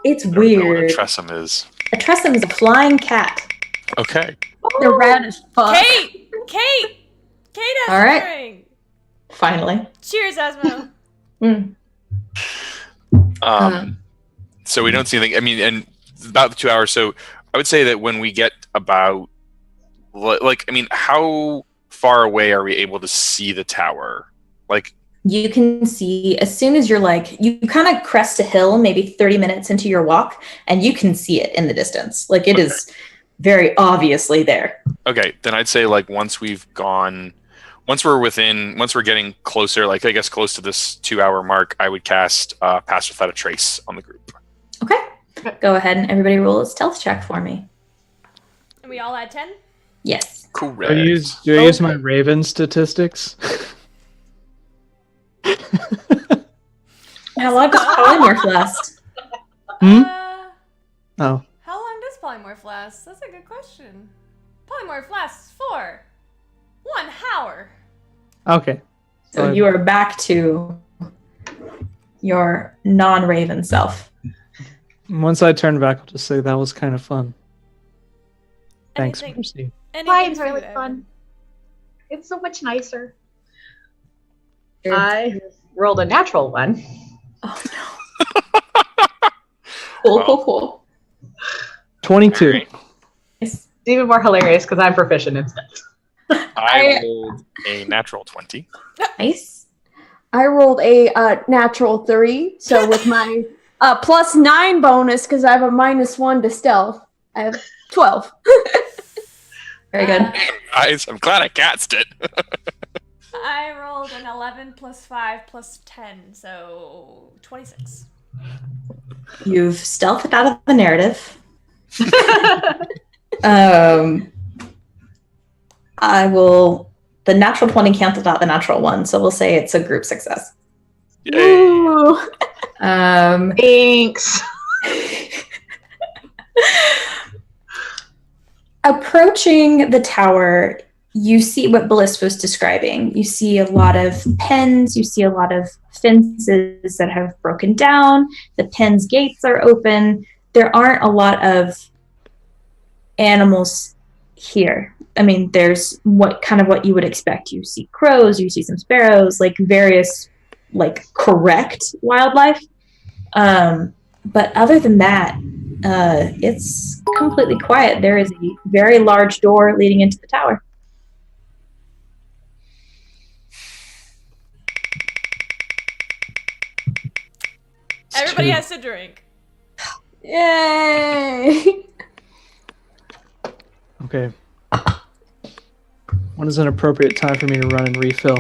it's I don't know what a weird. tressum is. A tressum is a flying cat. Okay. They're rad as fuck. Kate has All right. a drink. Finally. Cheers, Asmo. So we don't see anything. I mean, and about the 2 hours. So I would say that when we get about, like, I mean, how far away are we able to see the tower? Like, You can see as soon as you're like, you kind of crest a hill, maybe 30 minutes into your walk, and you can see it in the distance. Like it is very obviously there. okay, then I'd say like once we're getting closer, like I guess close to this 2 hour mark, I would cast Pass Without a Trace on the group. Okay. Go ahead and everybody roll a stealth check for me. And we all add 10? Yes. Correct. Do I use my Raven statistics? How long does polymorph last? Hmm? Uh, Oh. how long does polymorph last? That's a good question. Polymorph lasts for 1 hour. Okay. So you are back to your non-raven self. Once I turn back, I'll just say that was kind of fun. Thanks, Anything- Mercy. Mine's for you, really Evan? fun. It's so much nicer. Sure. I rolled a natural one. Oh no. Cool. 22. Alright. Nice. It's even more hilarious because I'm proficient instead. I rolled a natural 20. Nice. I rolled a natural 3, so with my +9 bonus, because I have a -1 to stealth, I have 12. Very good. Guys, I'm glad I cast it. I rolled an 11 plus 5 plus 10, so 26. You've stealthed out of the narrative. The natural 20 canceled out the natural 1, so we'll say it's a group success. Yay. Ooh. Thanks. Approaching the tower, you see what Bliss was describing. You see a lot of pens, you see a lot of fences that have broken down, the pen's gates are open. There aren't a lot of animals here. I mean, there's what you would expect. You see crows, you see some sparrows, like various correct wildlife. But other than that, it's completely quiet. There is a very large door leading into the tower. Everybody has to drink. Yay! Okay. When is an appropriate time for me to run and refill?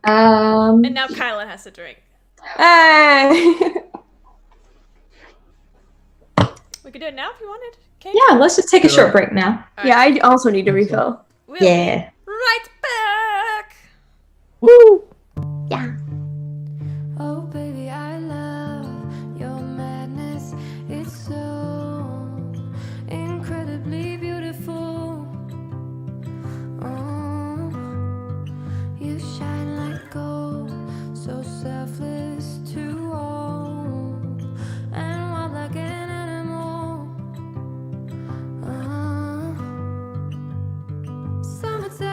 And now Kylan has to drink. Hey! We could do it now if you wanted. Okay. Yeah, let's just take a short break now. Yeah, I also need to refill. We'll Yeah. be right back. Woo! Yeah. Oh baby, I love your madness. It's so incredibly beautiful. Oh, you shine like gold, so selfless to all, and wild like an animal. Summertime.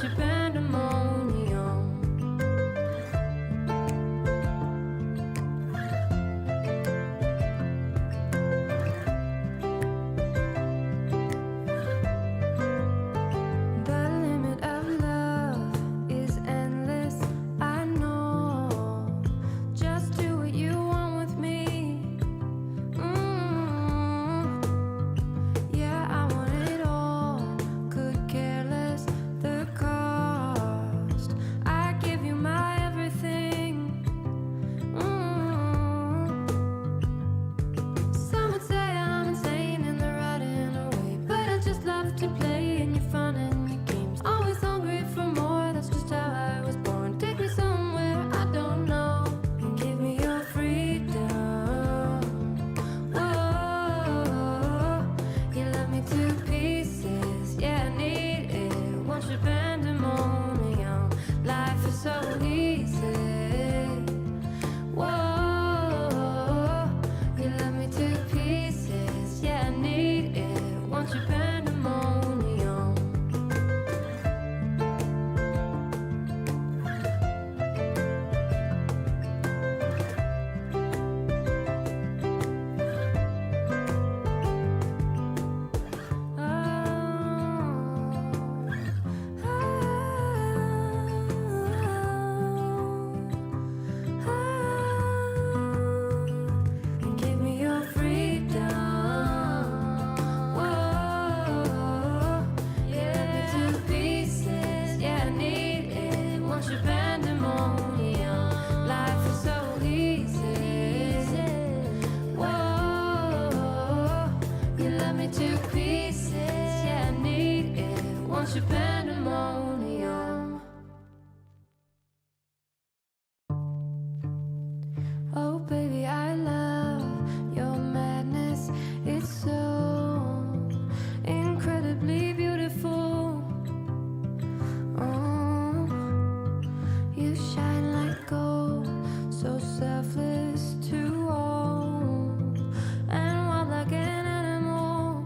want your pandemonium. The limit of love is endless, I know. Just do what you want with me. Yeah, I want it all. Could care less the cost. I give you my everything. Some would say I'm insane in the right and the way, but I just love to play in your fun and your games. Always hungry for more, that's just how I was born. Take me somewhere I don't know and give me your freedom. Whoa, you love me to pieces, yeah, I need it. Want your pandemonium, life is so easy. Whoa, you love me to pieces, yeah, I need it. Want your pandemonium. And give me your freedom. Whoa, yeah, to pieces, yeah, I need it. Want your pandemonium. Life is so easy. Whoa, you love me to pieces, yeah, I need it. Want your pandemonium. Oh, baby, I love your madness. It's so incredibly beautiful. Oh, you shine like gold, so selfless to all, and wild like an animal.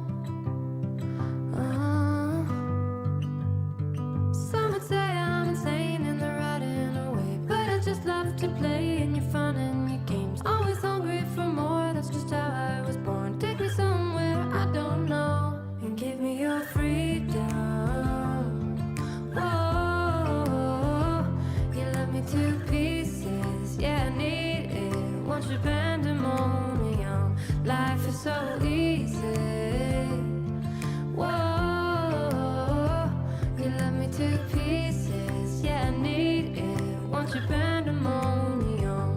Some would say I'm insane in the right and the way, but I just love to play in your fun and your games. Always hungry for more, that's just how I was born. Take me somewhere I don't know and give me your freedom. Whoa, you love me to pieces, yeah, I need it. Want your pandemonium, life is so easy. Whoa, you love me to pieces, yeah, I need it. Want your pandemonium.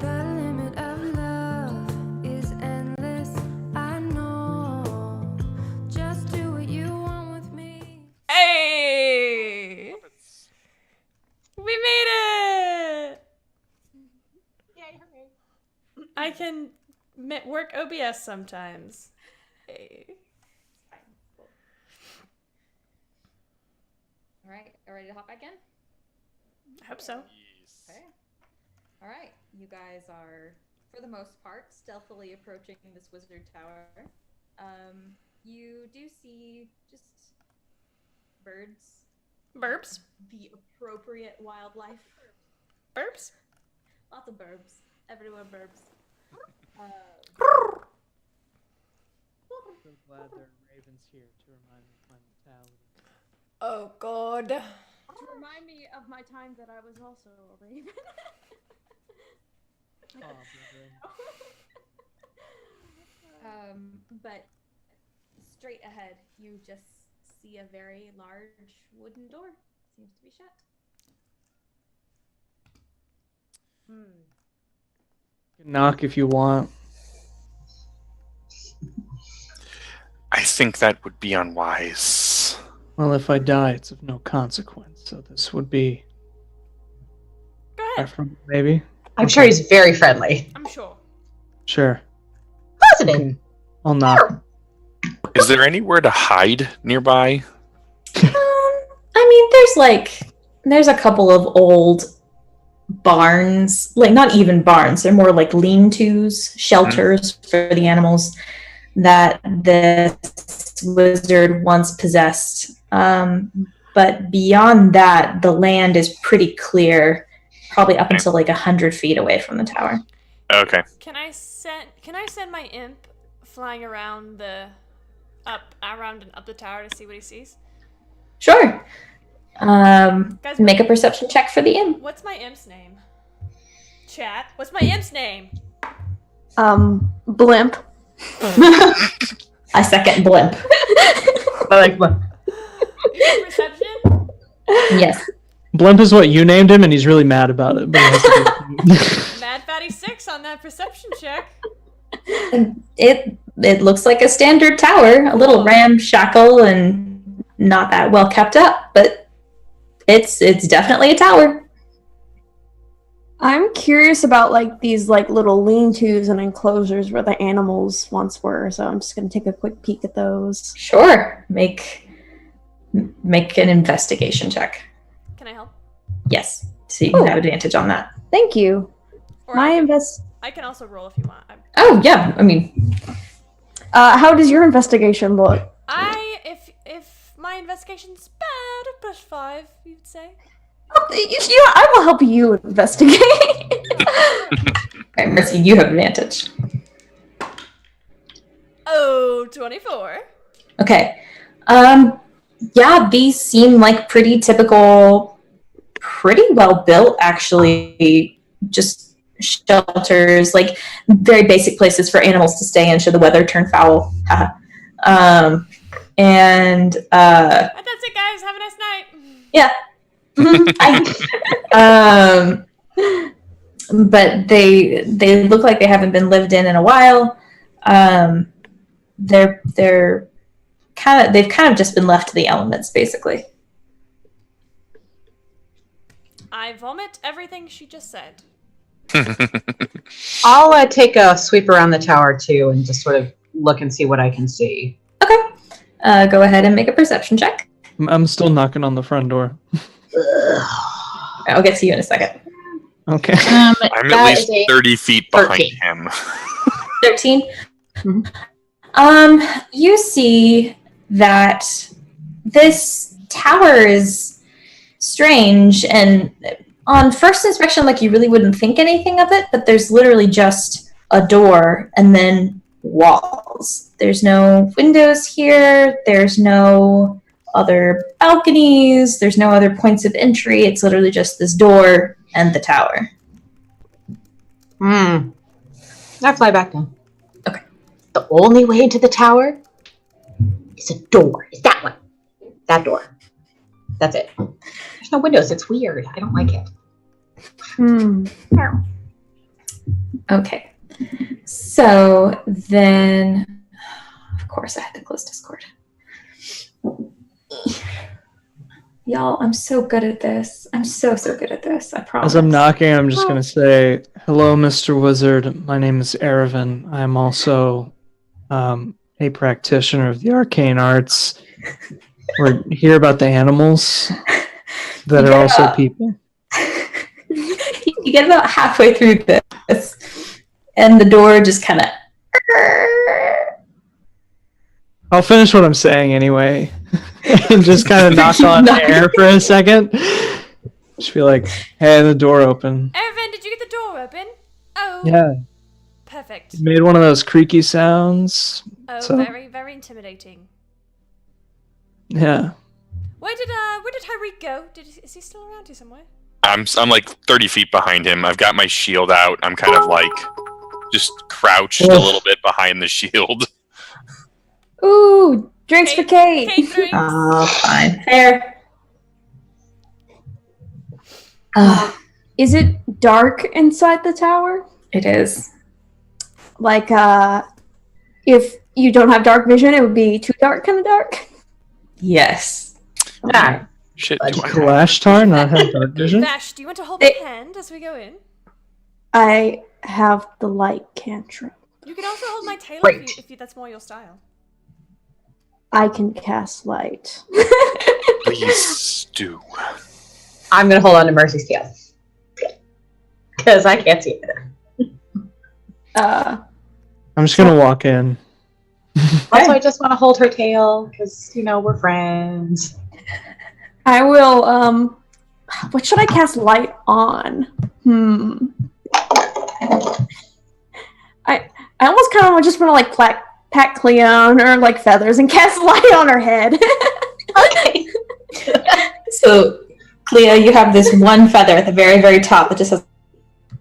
The limit of love is endless, I know. Just do what you want with me. Hey! Puppets. We made it! Yay, hooray. I can work OBS sometimes. Hey. All right, are ready to hop back in? I hope so. Yes. Okay. All right, you guys are, for the most part, stealthily approaching this wizard tower. You do see just birds, Burbs? the appropriate wildlife. Burbs? Lots of burbs. Everywhere burbs. So glad there are ravens here to remind me of my mortality. Oh, God. To remind me of my time that I was also a raven. Oh, But straight ahead, you just see a very large wooden door. Seems to be shut. you can knock if you want. I think that would be unwise. Well, if I die, it's of no consequence. So this would be Go ahead. preferable, maybe. I'm sure he's very friendly. I'm sure. Sure. Positive. I'll knock. Is there anywhere to hide nearby? I mean, there's a couple of old barns, like not even barns, they're more like lean-tos, shelters for the animals that this wizard once possessed. But beyond that, the land is pretty clear, probably up until like 100 feet away from the tower. Okay. Can I send my imp flying around around and up the tower to see what he sees? Sure. Guys, Make a perception check for the imp. What's my imp's name? Chat. What's my imp's name? Blimp. I second blimp. I like one. You have perception? Yes. Blimp is what you named him, and he's really mad about it. But he has to do Mad Fatty 6 on that perception check. It looks like a standard tower, a little ramshackle and not that well kept up, but it's definitely a tower. I'm curious about like these like little lean-tos and enclosures where the animals once were, so I'm just gonna take a quick peek at those. Sure. Make an investigation check. Can I help? Yes. So you can have advantage on that. Thank you. Or I can also roll if you want. Oh yeah, I mean, How does your investigation look? If my investigation's bad, +5, you'd say. I will help you investigate. right, Mercy, you have advantage. Oh, 24. Okay. Yeah, these seem like pretty typical, pretty well built actually. Just shelters, like very basic places for animals to stay in should the weather turn foul. And That's it, guys. Have a nice night. yeah. But they look like they haven't been lived in a while. They've kind of just been left to the elements, basically. I vomit everything she just said. I'll take a sweep around the tower too and just sort of look and see what I can see. Okay. Go ahead and make a perception check. I'm still knocking on the front door. I'll get to you in a second. Okay. I'm at least 30 feet behind 13. him. 13. You see that this tower is strange, and on first inspection, like you really wouldn't think anything of it, but there's literally just a door and then walls. There's no windows here. There's no other balconies. There's no other points of entry. It's literally just this door and the tower. I fly back down. Okay. The only way into the tower is a door. It's that one. That door. That's it. There's no windows. It's weird. I don't like it. Okay. So then, of course, I had to close Discord. Y'all, I'm so good at this. I'm so good at this. I promise. As I'm knocking, I'm just going to say, hello, Mr. Wizard. My name is Aravan. I'm also a practitioner of the arcane arts. We're here about the animals that are also people. You get about halfway through this, and the door just kind of... I'll finish what I'm saying anyway. And just kind of knock on air for a second. Just be like, hey, the door open. Evan, did you get the door open? Oh. Yeah. Perfect. It made one of those creaky sounds. Oh, so, very, very intimidating. yeah. Where did Tyreek go? Is he still around here somewhere? I'm like 30 feet behind him. I've got my shield out. I'm kind of like just crouched a little bit behind the shield. Ooh, drinks for Kate. Kate drinks. Oh, fine. Fair. Is it dark inside the tower? It is. Like, if you don't have dark vision, it would be too dark, kind of dark? Yes. Alright. Shit, do I have- Kalashtar not have dark vision? Vash, do you want to hold my hand as we go in? I have the light cantrip. You can also hold my tail Great. if that's more your style. I can cast light. Please do. I'm going to hold on to Mercy's tail. Because I can't see it. I'm just gonna walk in. Also, I just want to hold her tail because we're friends. I will. What should I cast light on? I almost kind of just want to like pat Clea on her like feathers and cast light on her head. Okay. So, Clea, you have this one feather at the very, very top that just has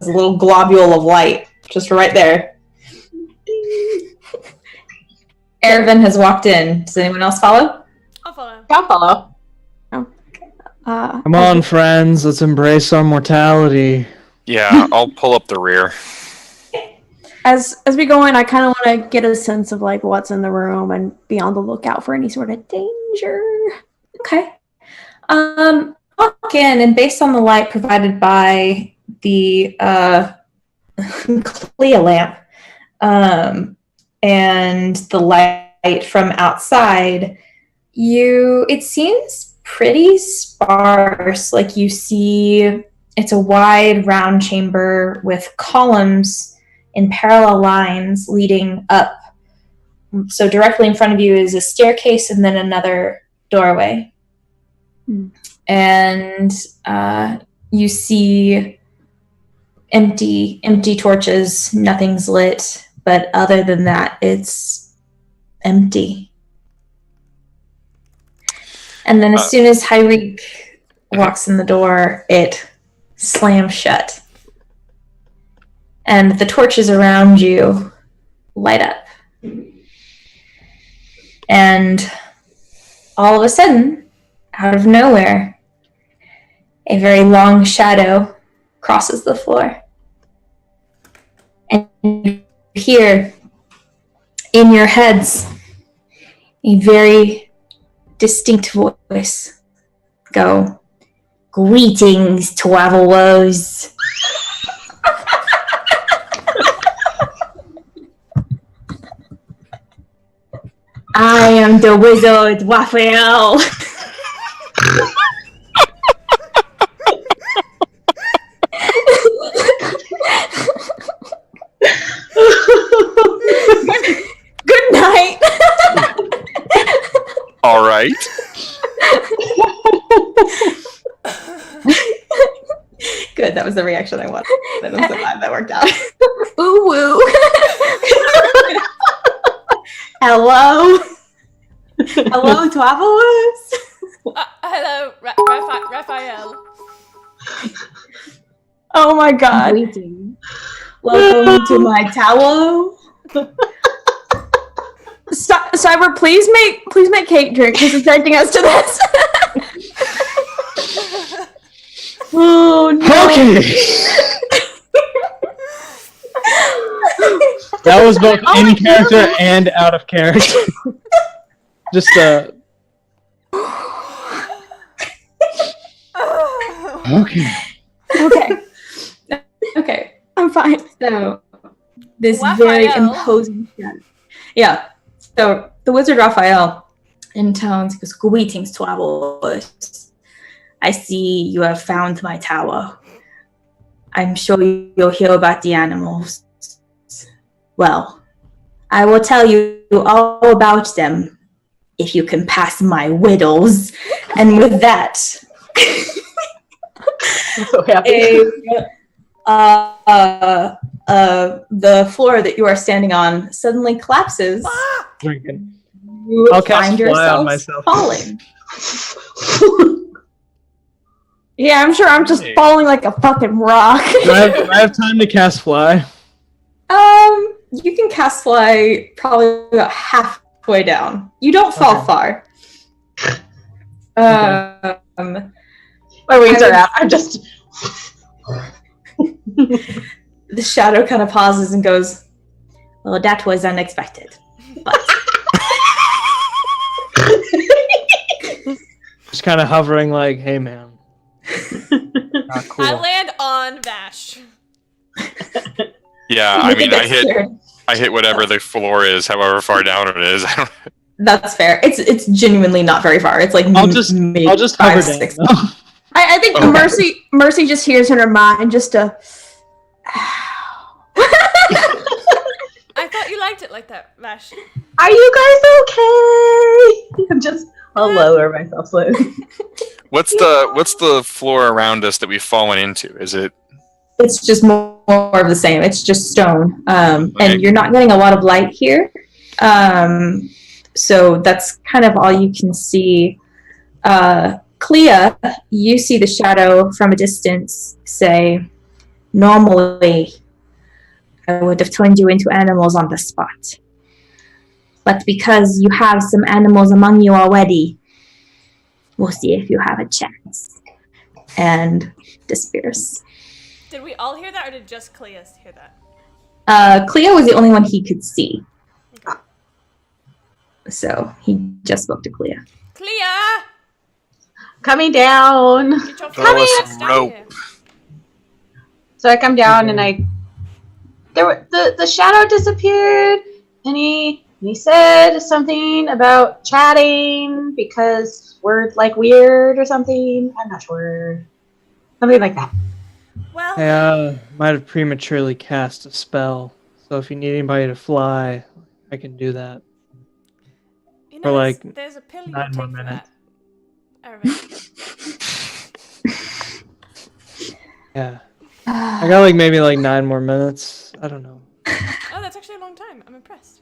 a little globule of light just right there. Ervin has walked in. Does anyone else follow? I'll follow. I'll follow. Come on, friends. Let's embrace our mortality. Yeah, I'll pull up the rear. As we go in, I kind of want to get a sense of like what's in the room and be on the lookout for any sort of danger. Okay. Walk in, and based on the light provided by the Clea lamp, and the light from outside, it seems pretty sparse. Like you see, it's a wide round chamber with columns in parallel lines leading up. So directly in front of you is a staircase and then another doorway. And you see empty torches, nothing's lit, but other than that, it's empty. And then as soon as Hyreek walks in the door, it slams shut. And the torches around you light up. And all of a sudden, out of nowhere, a very long shadow crosses the floor. And you hear in your heads a very distinct voice go, "Greetings, travelers." I am the Wizard Raphael. Good night. All right. Good, that was the reaction I wanted. I'm so glad that worked out. Ooh woo. Hello? Hello, travelers? Hello, Raphael. Oh my god. Welcome to my tower. Cyber, please make Kate drink because it's taking us to this. Oh no. Okay. That was both in character and out of character. Just Okay. Okay. I'm fine. So, this Raphael. very imposing shadow. Yeah. So, the Wizard Raphael intones, goes, "Greetings, travelers. I see you have found my tower. I'm sure you'll hear about the animals. Well, I will tell you all about them if you can pass my riddles." And with that, I'm so happy. the floor that you are standing on suddenly collapses. Drinking. You I'll cast find fly on yourself myself. falling. Yeah, I'm sure I'm just Hey. falling like a fucking rock. Do I have time to cast fly? You can cast fly probably about halfway down. You don't fall Okay. far. My wings are out. I'm just. The shadow kind of pauses and goes, "Well, that was unexpected." But Just kind of hovering like, hey man. Not cool. I land on Vash. Yeah, I Look mean, at I that hit whatever the floor is, however far down it is. that's fair. It's genuinely not very far. It's like I'll just maybe hover 5, down. 6. I think Okay. Mercy just hears in her mind just a I thought you liked it like that, Vash. Are you guys okay? I'm just. I'll lower myself slowly. What's the floor around us that we've fallen into? Is it? It's just more of the same. It's just stone, Okay. and you're not getting a lot of light here. So that's kind of all you can see. Clea, you see the shadow from a distance say, "Normally, I would have turned you into animals on the spot. But because you have some animals among you already, we'll see if you have a chance." And disappears. Did we all hear that, or did just Clea hear that? Cleo was the only one he could see. So he just spoke to Clea. Clea! Coming down. Get your Throw fucking us ass some down rope. here. So I come down and the shadow disappeared, and he said something about chatting because we're like weird or something. I'm not sure. Something like that. Well, I might have prematurely cast a spell, so if you need anybody to fly, I can do that. you for know, like there's a pill you 9 can more take for minutes. that. Aravind. Yeah. I got like maybe like 9 more minutes. I don't know. Oh, that's actually a long time. I'm impressed.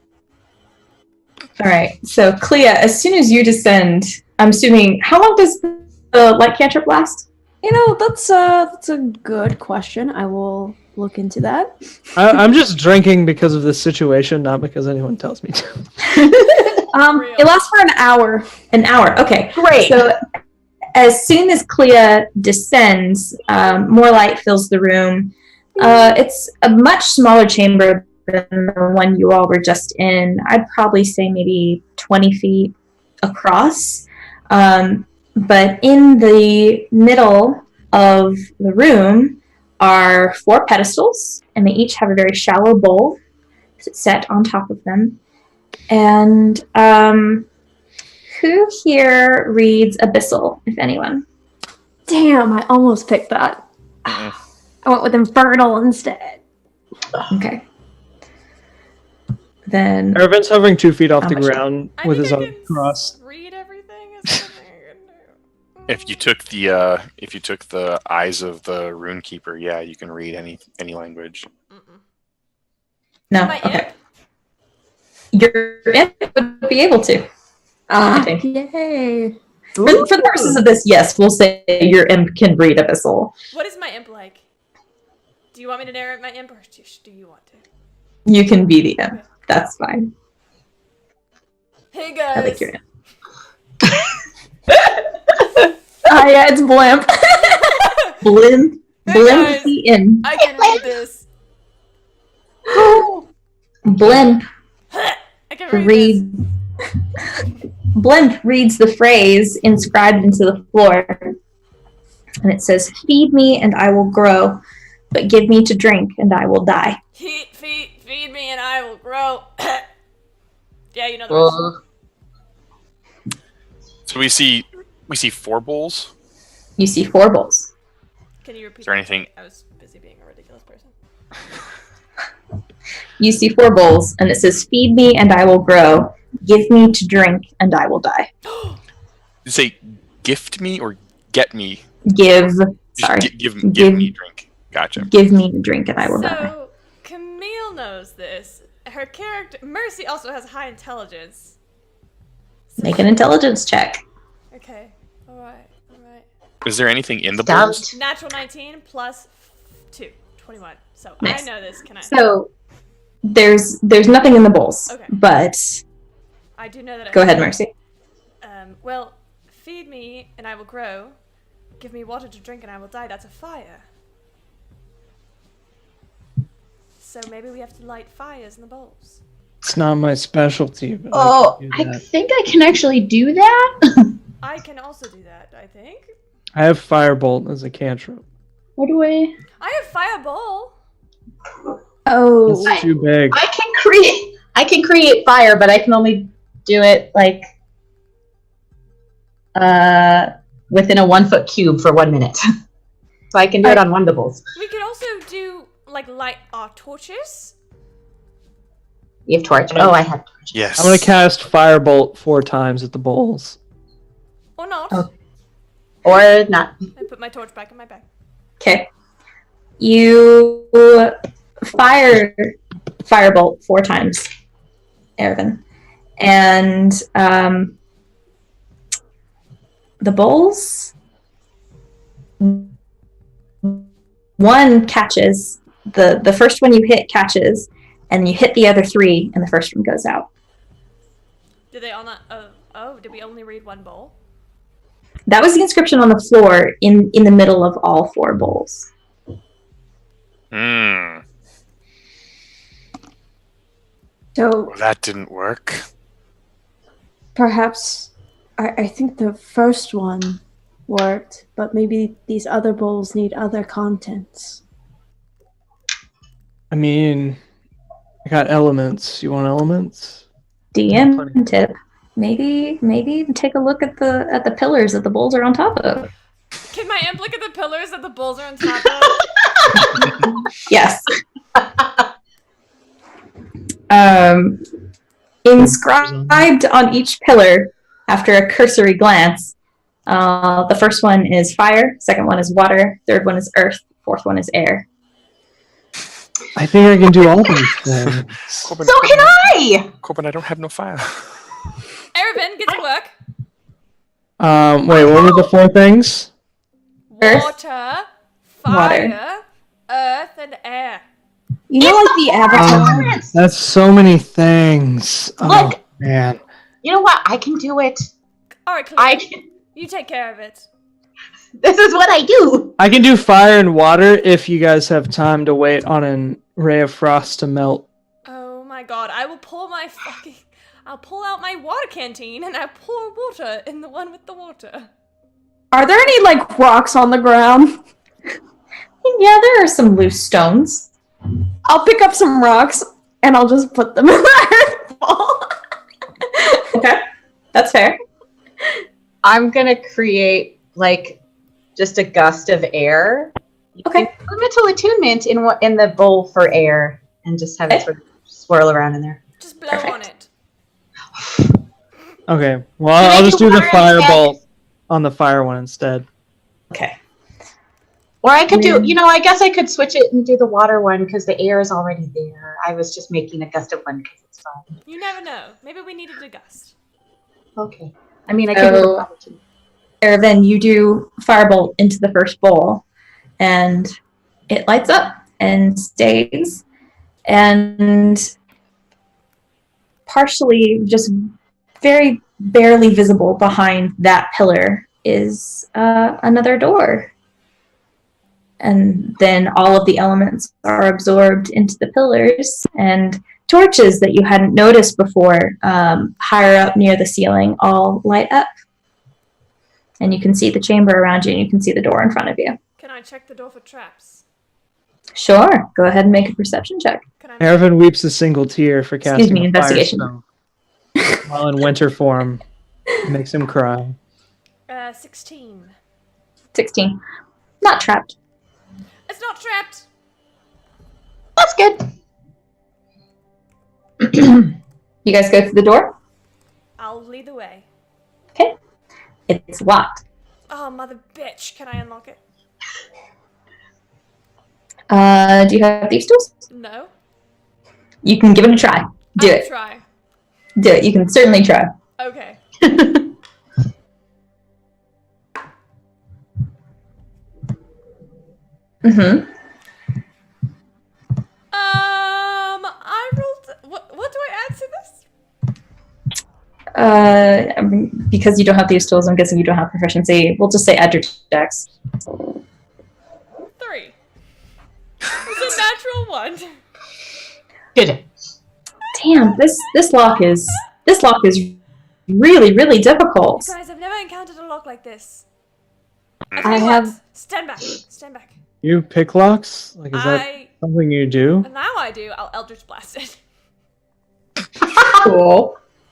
All right. So Clea, as soon as you descend, I'm assuming, how long does the light cantrip last? You know, that's a good question. I will look into that. I'm just drinking because of this situation, not because anyone tells me to. Real. It lasts for an hour. An hour. Okay. Great. So as soon as Clea descends, more light fills the room. It's a much smaller chamber than the one you all were just in. I'd probably say maybe 20 feet across. But in the middle of the room are 4 pedestals, and they each have a very shallow bowl set on top of them. And who here reads Abyssal, if anyone? Damn, I almost picked that. I went with Infernal instead. Okay. Then Ervin's hovering 2 feet off How the much? ground I with think his I arms can crossed. read everything. Is something I can do. If you took the eyes of the runekeeper, yeah, you can read any language. Mm-mm. no. Am I Okay. Your imp would be able to. I think. Yay. For the purposes of this, yes, we'll say your imp can read Abyssal. What is my imp like? Do you want me to narrate my imp, or do you want to? You can be the imp. That's fine. Hey I like guys. your imp. Yeah, it's Blimp. Blimp. Hey, Blimp guys. the imp. I can read this. Blimp I can read this. Blimp reads the phrase inscribed into the floor, and it says, "Feed me and I will grow, but give me to drink and I will die." Feed me and I will grow. Yeah, you know the rest. So we see 4 bowls. You see 4 bowls. Can you repeat Is there that? anything- I was busy being a ridiculous person. You see 4 bowls, and it says, "Feed me and I will grow. Give me to drink and I will die." Did you say gift me or get me? Give. Just Sorry. give Give- me drink. Gotcha. Give me to drink and I will die. So, Camille knows this. Her character, Mercy, also has high intelligence. Make an intelligence check. Okay, alright. Is there anything in the bowls? Natural 19 plus 2, 21. So, Nice. I know this. Can I? So there's nothing in the bowls, Okay. but I do know that. go ahead, Mercy. Well, feed me and I will grow. Give me water to drink and I will die. That's a fire. So maybe we have to light fires in the bowls. It's not my specialty, but Oh, I can do I that. think I can actually do that. I can also do that, I think. I have Firebolt as a cantrip. What do I? I have fireball. Oh. It's too big. I can create fire, but I can only do it like within a 1-foot cube for 1 minute. So I can do it on one of the bowls. We could also do like light our torches? You have torch. Oh, I have torch. Yes. I'm gonna cast Firebolt 4 times at the bowls. Or not? Oh. Or not. I put my torch back in my bag. Okay. You firebolt 4 times, Ervin. And the bowls, one catches. The first one you hit catches, and you hit the other 3, and the first one goes out. Did they all not? Oh, did we only read one bowl? That was the inscription on the floor in the middle of all 4 bowls. Hmm. So Well, that didn't work. perhaps I think the first one worked, but maybe these other bowls need other contents. I mean, I got elements. You want elements? DM tip. Maybe take a look at the pillars that the bowls are on top of. Can my imp look at the pillars that the bowls are on top of? Yes. Inscribed on each pillar, after a cursory glance, the first one is fire, second one is water, third one is earth, fourth one is air. I think I can do all these things. So can I! Corbin, I don't have no fire. Ervin, get to work. Wait, what were the 4 things? Earth. Water, fire, earth, and air. You know, like the Avatar. That's so many things. Oh, Look. man. You know what? I can do it. Alright, I Cleo, can. you take care of it. This is what I do. I can do fire and water if you guys have time to wait on an ray of frost to melt. Oh my god, I'll pull out my water canteen and I'll pour water in the one with the water. Are there any like rocks on the ground? Yeah, there are some loose stones. I'll pick up some rocks and I'll just put them in the earth ball. Okay, that's fair. I'm gonna create like just a gust of air. Okay. Elemental attunement in the bowl for air, and just have it sort of swirl around in there. Just blow Perfect. on it. Okay, well, Can I I'll just do do the water instead? firebolt on the fire one instead. Okay. Or I could do, I guess I could switch it and do the water one because the air is already there. I was just making a gust of one because it's fun. You never know. Maybe we needed a gust. Okay. I mean, I could do the water too. Ervin, you do firebolt into the first bowl, and it lights up and stays, and partially just very barely visible behind that pillar is another door. And then all of the elements are absorbed into the pillars, and torches that you hadn't noticed before higher up near the ceiling all light up. And you can see the chamber around you, and you can see the door in front of you. Can I check the door for traps? Sure, go ahead and make a perception check. Can I? Ervin weeps a single tear for Excuse casting me, a investigation. fire spell. While in winter form, makes him cry. 16. 16. Not trapped. It's not trapped. That's good. You guys go through the door? I'll lead the way. Okay. It's locked. Oh, mother bitch. Can I unlock it? Do you have thieves' tools? No. You can give it a try. Do I'll it. try. Do it. You can certainly try. Okay. Mm-hmm. I rolled. What do I add to this? Because you don't have thieves' tools, I'm guessing you don't have proficiency. We'll just say add your dex. 3. It's a natural 1. Good. Damn, this lock is really, really difficult. Guys, I've never encountered a lock like this. I have- Stand back. Stand back. You pick locks? Like, is that something you do? Now I do. I'll Eldritch Blast it.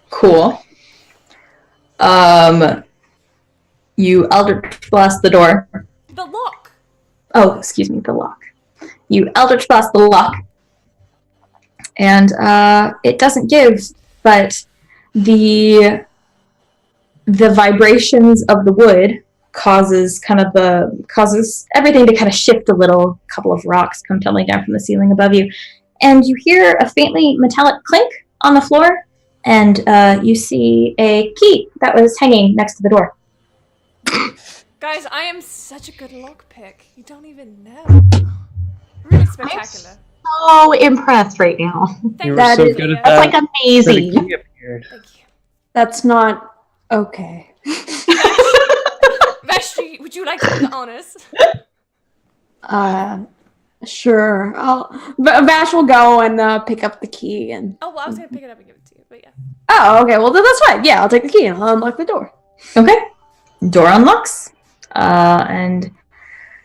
Cool. You Eldritch Blast the door. The lock. Oh, excuse me, the lock. You Eldritch Blast the lock. And it doesn't give, but the vibrations of the wood causes everything to kind of shift a little. A couple of rocks come tumbling down from the ceiling above you. And you hear a faintly metallic clink on the floor, and you see a key that was hanging next to the door. Guys, I am such a good lockpick. You don't even know. Really spectacular. So impressed right now. You were Thank so you. good at That's that. like amazing. The key appeared. Thank you. That's not okay. Vashti, would you like to be honest? Sure. Vash will go and pick up the key and. Oh, well, I was going to pick it up and give it to you, but yeah. Oh, okay. Well, then that's fine. Yeah, I'll take the key and I'll unlock the door. Okay. Door unlocks. And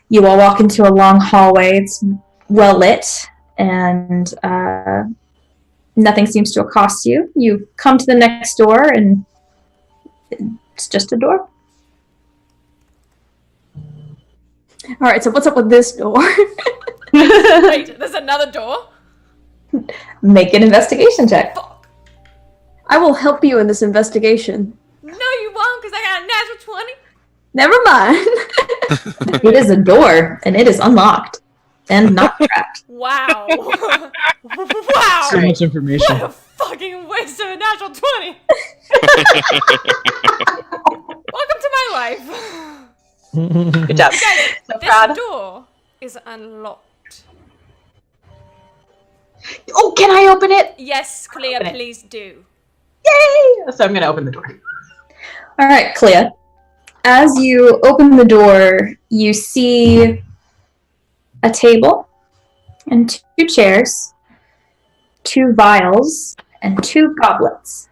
you all walk into a long hallway. It's well lit, and nothing seems to accost you. You come to the next door, and it's just a door. All right. So what's up with this door? Wait, there's another door? Make an investigation check. Fuck. I will help you in this investigation. No, you won't, because I got a natural 20. Never mind. It is a door, and it is unlocked and not trapped. Wow. Wow. So much information. What a fucking waste of a natural 20. Welcome to my life. Good job. Guys, So this proud. door is unlocked. Oh, can I open it? Yes, Clea, Open it. please do. Yay! So I'm gonna open the door. All right, Clea. As you open the door, you see a table and 2 chairs, 2 vials, and 2 goblets.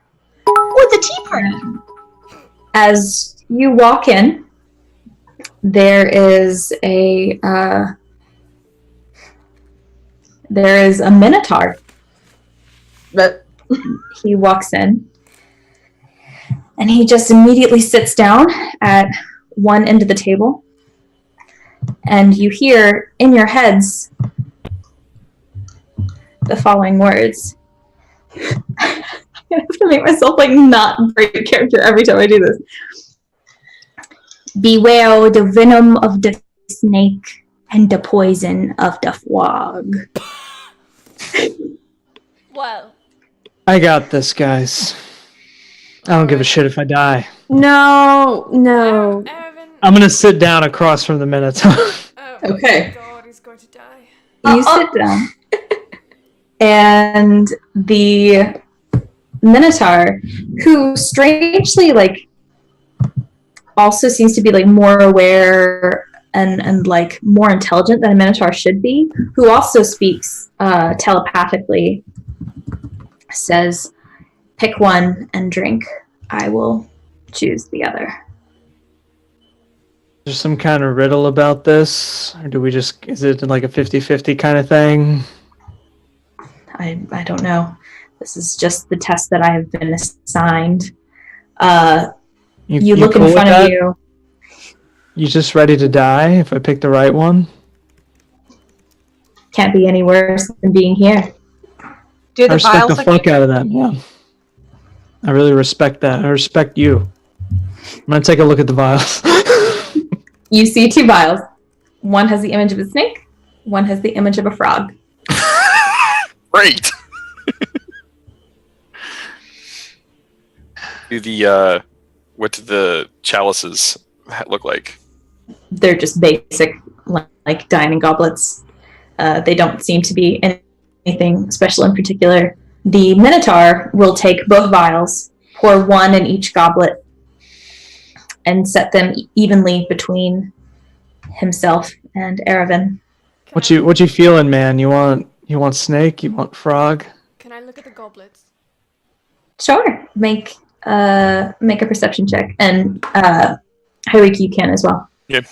Oh, it's a tea party. As you walk in, there is a minotaur. But He walks in, and he just immediately sits down at one end of the table, and you hear in your heads the following words. I have to make myself not break character every time I do this. Beware the venom of the snake and the poison of the frog. Well, I got this, guys. I don't give a shit if I die. No. Ervin. I'm gonna sit down across from the Minotaur. Oh, Okay. my God, he's going to die. You sit down, and the Minotaur, who strangely also seems to be more aware and more intelligent than a Minotaur should be, who also speaks telepathically, says, "Pick one and drink. I will choose the other." Is there some kind of riddle about this? Or is it like a 50-50 kind of thing? I don't know. This is just the test that I have been assigned. You look cool in with front that? of you. You just ready to die if I pick the right one? Can't be any worse than being here. do I the respect vials the look fuck out of that, man. I really respect that. I respect you. I'm gonna take a look at the vials. You see 2 vials. One has the image of a snake. One has the image of a frog. Great. What do the chalices look like? They're just basic, dining goblets. They don't seem to be anything special in particular. The Minotaur will take both vials, pour one in each goblet, and set them evenly between himself and Erevin. What you feeling, man? You want snake? You want frog? Can I look at the goblets? Sure. Make a perception check, and Haruki, you can as well. Yep.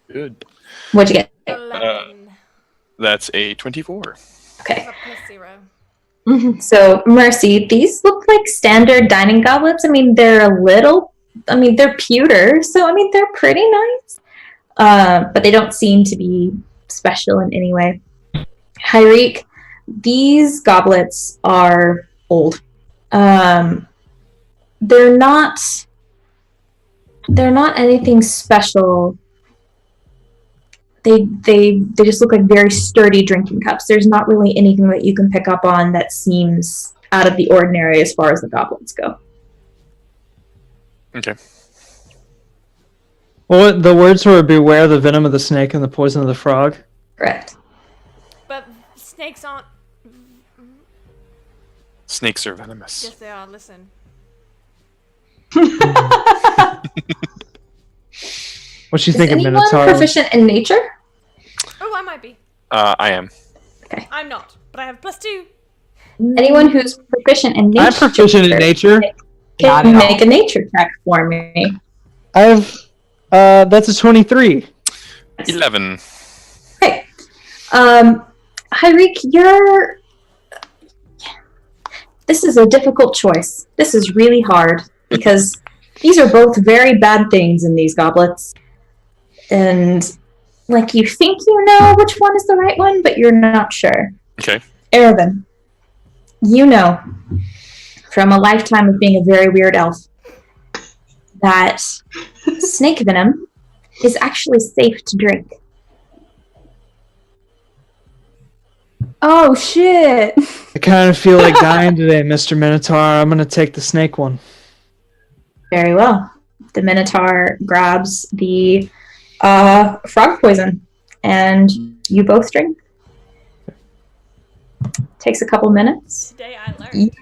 Good. What'd you get? 11. That's a 24. Okay. A plus 0. So, Mercy, these look like standard dining goblets. They're they're pewter, so they're pretty nice. but they don't seem to be special in any way. Hyreek, these goblets are old. They're not anything special. They just look like very sturdy drinking cups. There's not really anything that you can pick up on that seems out of the ordinary as far as the goblets go. Okay. Well, the words were beware the venom of the snake and the poison of the frog. Correct. But snakes aren't. Snakes are venomous. Yes, they are. Listen. What you Is think of anyone Minotaur? proficient in nature? Oh, I might be. I am. I'm not, but I have +2. Anyone who's proficient in nature? I'm proficient in nature. Not Can at make a nature check for me. I have, that's a 23. 11. Okay. Hyreek, this is a difficult choice. This is really hard because these are both very bad things in these goblets. And, like, you think you know which one is the right one, but you're not sure. Okay. Erebin, you know from a lifetime of being a very weird elf that snake venom is actually safe to drink. Oh shit! I kind of feel like dying today, Mr. Minotaur. I'm gonna take the snake one. Very well. The Minotaur grabs the frog poison, and you both drink. Takes a couple minutes. Today I learned.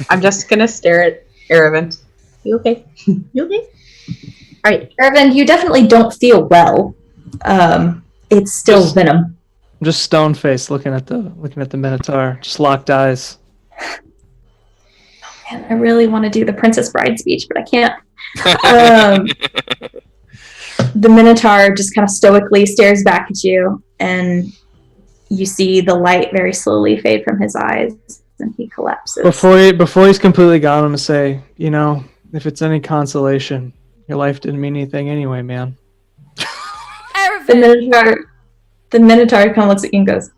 I'm just gonna stare at Erebin. You okay? You okay? Alright. Erebin, you definitely don't feel well. It's still venom. I'm just stone faced looking at the Minotaur, just locked eyes. Man, I really want to do the Princess Bride speech, but I can't. The Minotaur just kind of stoically stares back at you, and you see the light very slowly fade from his eyes, and he collapses. Before he's completely gone, I'm gonna say, if it's any consolation, your life didn't mean anything anyway, man. The Minotaur kind of looks at you and goes,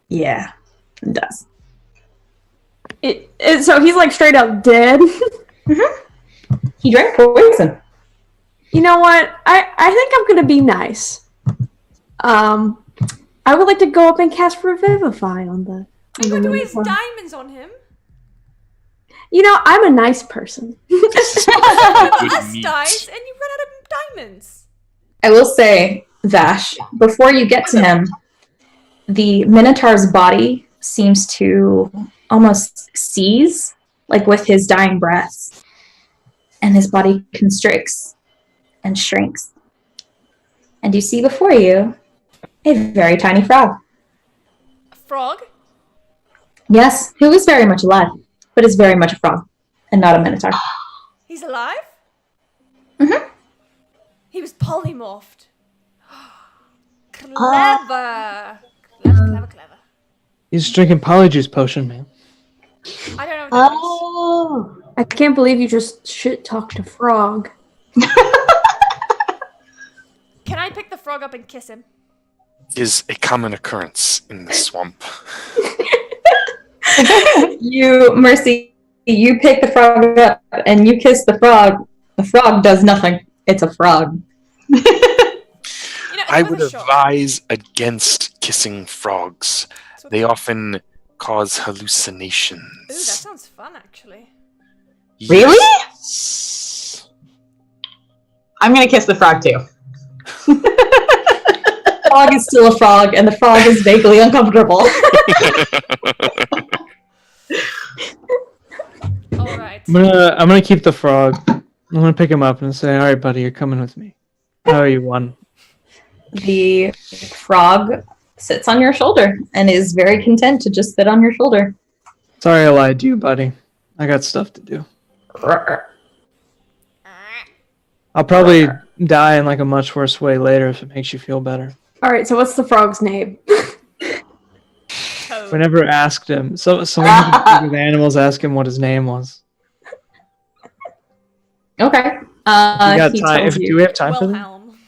"Yeah, it does." So he's like straight up dead. Mm-hmm. He drank poison. You know what? I think I'm gonna be nice. I would like to go up and cast Revivify on the. Are you going to waste Minotaur. diamonds on him? I'm a nice person. Us dies, and you run out of diamonds. I will say, Vash, before you get to him, the Minotaur's body seems to almost seize, like with his dying breath, and his body constricts and shrinks. And you see before you a very tiny frog. A frog? Yes, who is very much alive, but is very much a frog, and not a Minotaur. He's alive? Mm-hmm. He was polymorphed. Clever. Clever. He's drinking polyjuice potion, man. I don't know what that is. Oh. I can't believe you just shit-talked a frog. Can I pick the frog up and kiss him? Is a common occurrence in the swamp. Mercy, you pick the frog up and you kiss the frog. The frog does nothing. It's a frog. I would advise against kissing frogs. They often cause hallucinations. Ooh, that sounds fun, actually. Really? Yes. I'm gonna kiss the frog too. The frog is still a frog, and the frog is vaguely uncomfortable. All right. I'm gonna keep the frog. I'm gonna pick him up and say, "All right, buddy, you're coming with me." How are you, one? The frog sits on your shoulder and is very content to just sit on your shoulder. Sorry I lied to you, buddy. I got stuff to do. I'll probably die in like a much worse way later if it makes you feel better. All right, so what's the frog's name? We never asked him. So someone with animals asked him what his name was. Okay. Do He tells we have time for this? Wilhelm.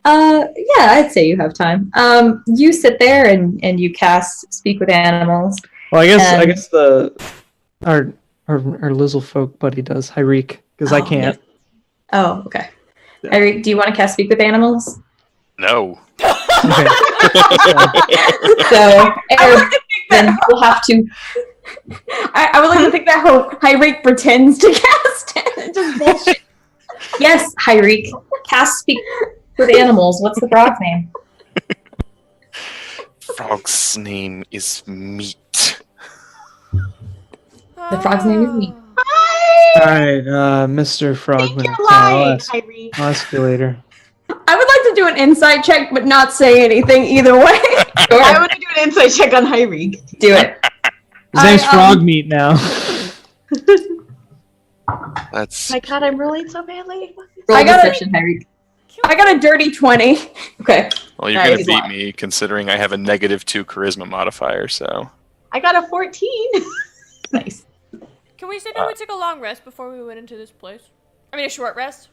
Yeah, I'd say you have time. You sit there and you cast Speak with Animals. Well, I guess our Lizzle folk buddy does, Hyreek, because I can't. Oh, okay. Yeah. Eric, do you want to cast Speak with Animals? No. Okay. So, Eric, then we'll have to. I would like to think that Hyreek pretends to cast it. Just bullshit. Yes, Hyreek, cast Speak with Animals. What's the frog's name? Frog's name is Meat. The frog's name is Meat. All right, Mr. Frogman. I'll ask you later. I would like to do an insight check, but not say anything either way. I want to do an insight check on Hyreek. Do it. His name's Frog Meat now. That's My God, I'm rolling so badly. Roll I got a- deception, Hyreek. I got a dirty 20. Okay. well. You're Alright, gonna he's beat lying. me, considering I have a -2 charisma modifier. So I got a 14. Nice. Can we say that we took a long rest before we went into this place? I mean, a short rest.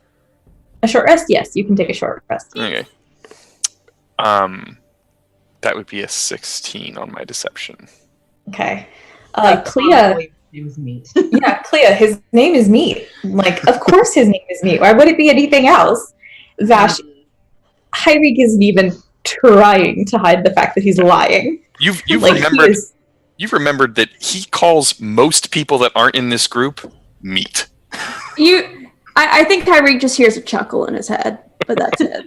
A short rest? Yes, you can take a short rest. okay. That would be a 16 on my deception. Okay. Like, Clea. honestly, it was Meat. Yeah, Clea. His name is Meat. Like, of course his name is Meat. Why would it be anything else? Vash, Hyreek isn't even trying to hide the fact that he's lying. You've Like, he remembered. is- You've remembered that he calls most people that aren't in this group meat. I think Hyreek just hears a chuckle in his head, but that's it.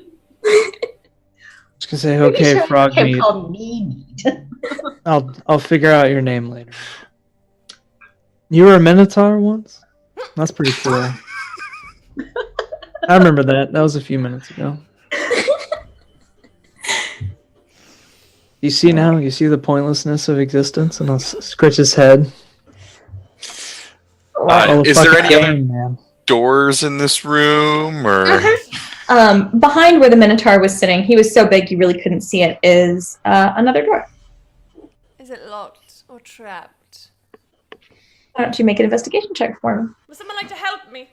Just gonna say, okay, Frog Meat. Called me Meat. I'll figure out your name later. You were a Minotaur once? That's pretty cool. I remember that. That was a few minutes ago. You see now? You see the pointlessness of existence? And I'll scratch his head. Oh, Is there fucking any other game, man. doors in this room, or Behind where the Minotaur was sitting, he was so big you really couldn't see it, is another door. Is it locked or trapped? Why don't you make an investigation check for me? Would someone like to help me?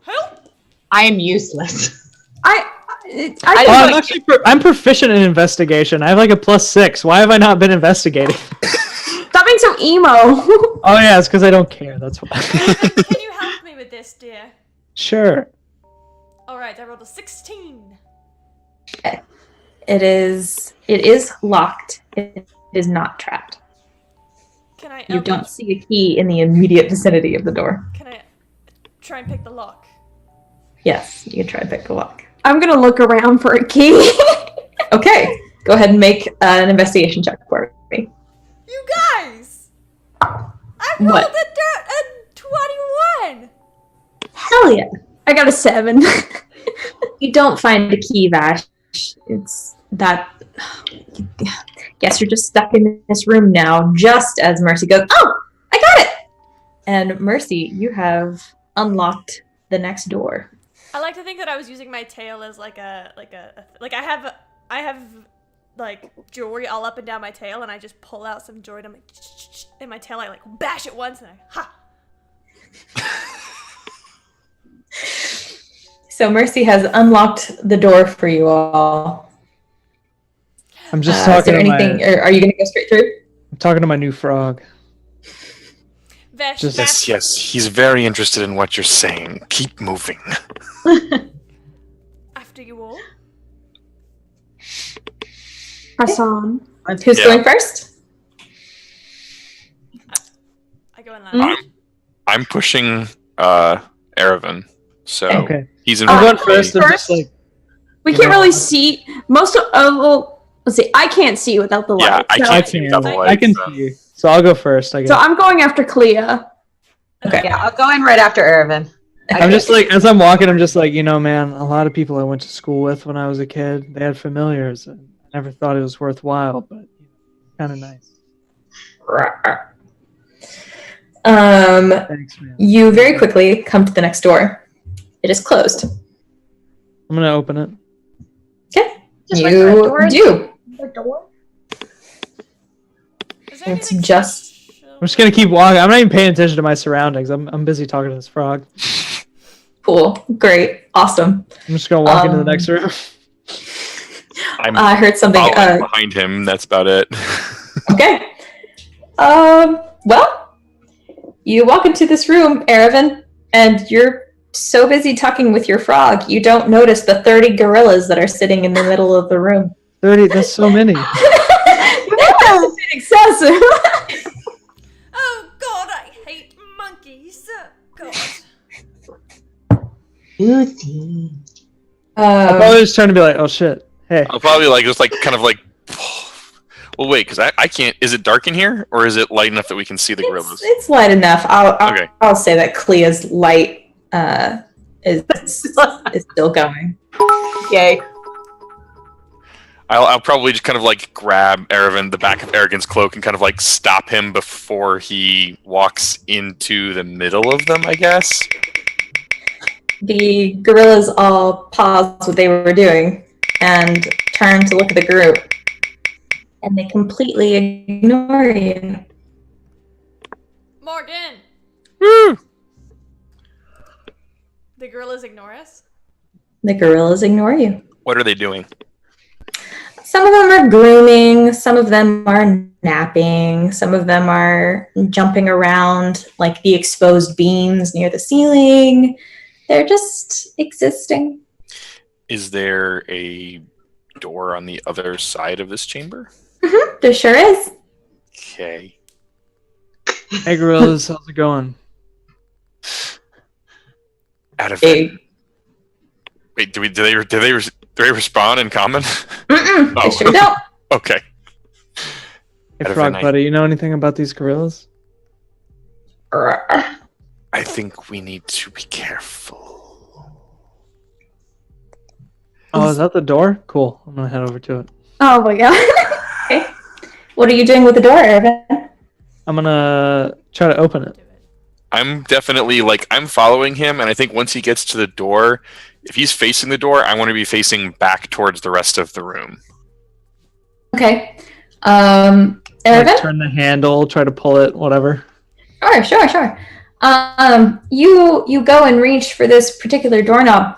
Help! I am useless. I'm proficient in investigation. I have like a +6. Why have I not been investigating? Stop being so emo. Oh yeah, it's because I don't care. That's why. Can you help me with this, dear? Sure. Alright, I rolled a 16. It is locked. It is not trapped. Can I You don't see a key in the immediate vicinity of the door. Can I try and pick the lock? Yes, you can try and pick the lock. I'm gonna look around for a key. Okay, go ahead and make an investigation check for me. You guys! I rolled What? a 21! Hell yeah. I got a 7. You don't find a key, Vash. It's that. Guess you're just stuck in this room now, just as Mercy goes, "Oh, I got it!" And Mercy, you have unlocked the next door. I like to think that I was using my tail as like I have like jewelry all up and down my tail, and I just pull out some jewelry and in my tail I like bash it once and ha. So Mercy has unlocked the door for you all. I'm just Is talking there to anything, my. or are you going to go straight through? I'm talking to my new frog. Vesh, Just- yes, he's very interested in what you're saying. Keep moving. after you all. Hassan. Who's Yeah. going first? I go in last. I'm pushing Aravan, so Okay. he's in. I'm front going of me. first. I'm just like. We can't really see most of. Well, let's see. I can't see without the light. Yeah, I so- can't I see can. without the I lights, can so. see you. So I'll go first. I guess. So I'm going after Clea. Okay. Yeah, I'll go in right after Aravan. I'm just like, as I'm walking, I'm just like, man, a lot of people I went to school with when I was a kid, they had familiars. And I never thought it was worthwhile, but kind of nice. Thanks, man. You very quickly come to the next door. It is closed. I'm gonna open it. Okay. Just wait for a door. You do. The door? Is there It's anything just- special? I'm just gonna keep walking. I'm not even paying attention to my surroundings. I'm busy talking to this frog. Cool. Great. Awesome. I'm just gonna walk into the Um, next room. I heard something. Following behind him. That's about it. Okay. Well, you walk into this room, Erevan, and you're so busy talking with your frog, you don't notice the 30 gorillas that are sitting in the middle of the room. 30, that's so many. That's a bit excessive. Oh God, I hate monkeys. God. Lucy. I'm probably just trying to be like, oh shit, hey. I'll probably like just like kind of like. Well, wait, because I can't. Is it dark in here, or is it light enough that we can see the gorillas? It's light enough. Okay. I'll say that Clea's light is still going. Yay. I'll probably just kind of like grab Erevan, the back of Aragon's cloak, and kind of like stop him before he walks into the middle of them, I guess. The gorillas all pause what they were doing and turn to look at the group. And they completely ignore you. Morgan! Woo! The gorillas ignore us? The gorillas ignore you. What are they doing? Some of them are grooming, some of them are napping, some of them are jumping around like the exposed beams near the ceiling. They're just existing. Is there a door on the other side of this chamber? Mm-hmm, there sure is. Okay. Hey gorillas, how's it going? Out of Big. Wait, do they respond in common? Mm-mm, Oh. they sure don't. Okay. Hey Out of frog an buddy, you know anything about these gorillas? I think we need to be careful. Oh, is that the door? Cool. I'm gonna head over to it. Oh my god. Okay. What are you doing with the door, Erevan? I'm gonna try to open it. I'm definitely like I'm following him, and I think once he gets to the door, if he's facing the door, I want to be facing back towards the rest of the room. Okay. Like, Erevan? turn the handle, try to pull it, whatever. Sure. You go and reach for this particular doorknob,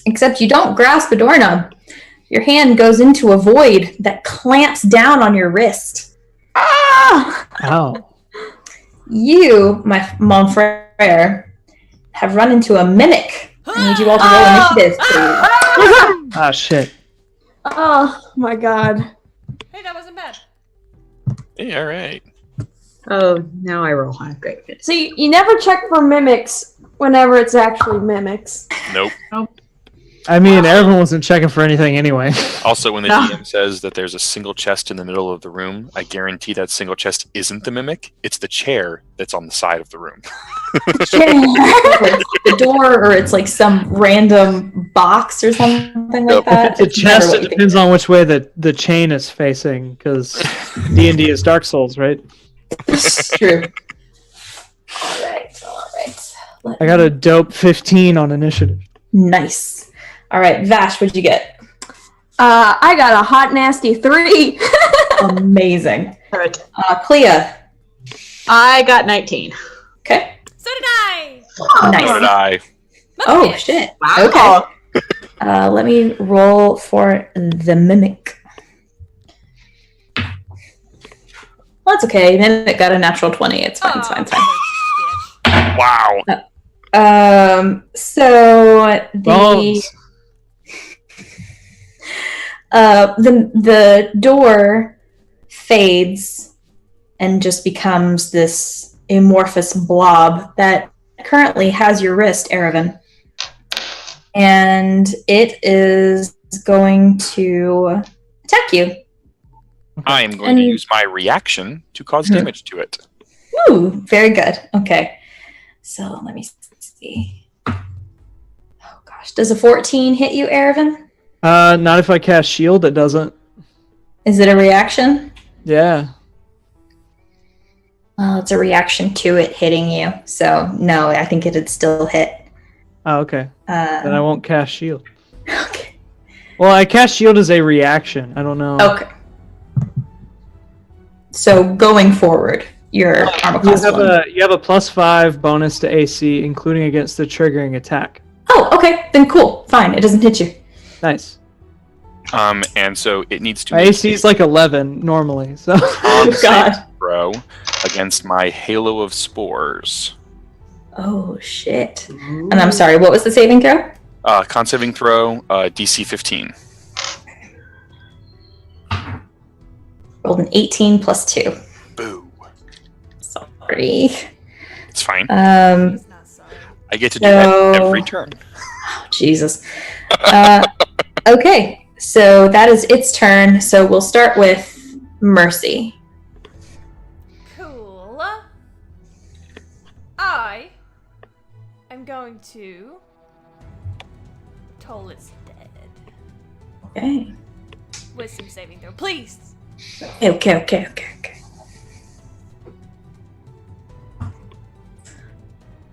except you don't grasp the doorknob. Your hand goes into a void that clamps down on your wrist. Ah! Ow. You, mon frere, have run into a mimic. I need you all to roll initiative, please. Ah, shit. Oh my god. Hey, that wasn't bad. Yeah, all right. Oh, now I roll high. Great. So you never check for mimics whenever it's actually mimics. Nope. I mean, everyone wasn't checking for anything anyway. Also, when the No. DM says that there's a single chest in the middle of the room, I guarantee that single chest isn't the mimic. It's the chair that's on the side of the room. The door, or it's like some random box or something like that. The It's never chest, what it you think. depends on which way the chain is facing, because D&D is Dark Souls, right? True. All right. I got a dope 15 on initiative. Nice. All right, Vash, what'd you get? I got a hot nasty 3. Amazing. All right. Clea. I got 19. Okay. So did I! Nice. So did I. Oh Muppet. shit. Wow. Okay. Let me roll for the mimic. Well, that's okay. Mimic got a natural 20. It's fine. It's fine. It's fine. Bitch. Wow. So the Bones. the door fades and just becomes this amorphous blob that currently has your wrist, Erevan. And it is going to attack you. I am going to use my reaction to cause damage to it. Ooh, very good. Okay. So let me see. Oh gosh. Does a 14 hit you, Erevan? Not if I cast shield, it doesn't. Is it a reaction? Yeah. Well, it's a reaction to it hitting you. So no, I think it'd still hit. Oh, okay. Then I won't cast shield. Okay. Well, I cast shield as a reaction. I don't know. Okay. So going forward, your armor class 1. You have a +5 bonus to AC, including against the triggering attack. Oh, okay. Then cool. Fine. It doesn't hit you. Nice. And so it needs to My make AC is like 11 normally, so. a God. throw against my Halo of Spores. Oh shit. And I'm sorry, what was the saving throw? Con saving throw, DC 15. Rolled an 18 plus 2. Boo. Sorry. It's fine. He's not sorry. I get to do that so- every turn. Oh, Jesus. Okay, so that is its turn. So we'll start with Mercy. Cool. I am going to toll it's dead. Okay. Wisdom saving throw, please. Okay.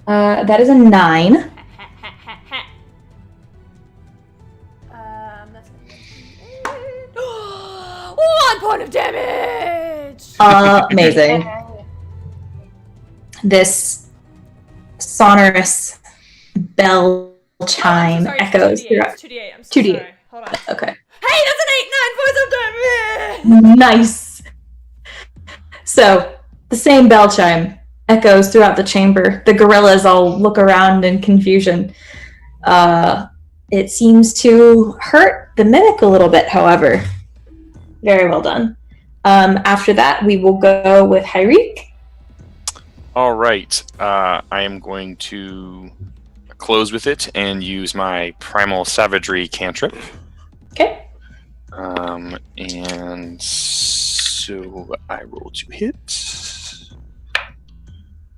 That is a 9. That's gonna be 1 point of damage. Amazing. This sonorous bell chime Sorry, echoes 2d8. throughout. 2d8. I'm so 2d8. sorry. Hold on. Okay. Hey, that's an 8, 9 points of damage. Nice. So the same bell chime echoes throughout the chamber. The gorillas all look around in confusion. It seems to hurt the mimic a little bit, however. Very well done. After that, we will go with Hyreek. All right. I am going to close with it and use my Primal Savagery cantrip. Okay. And so I roll to hit.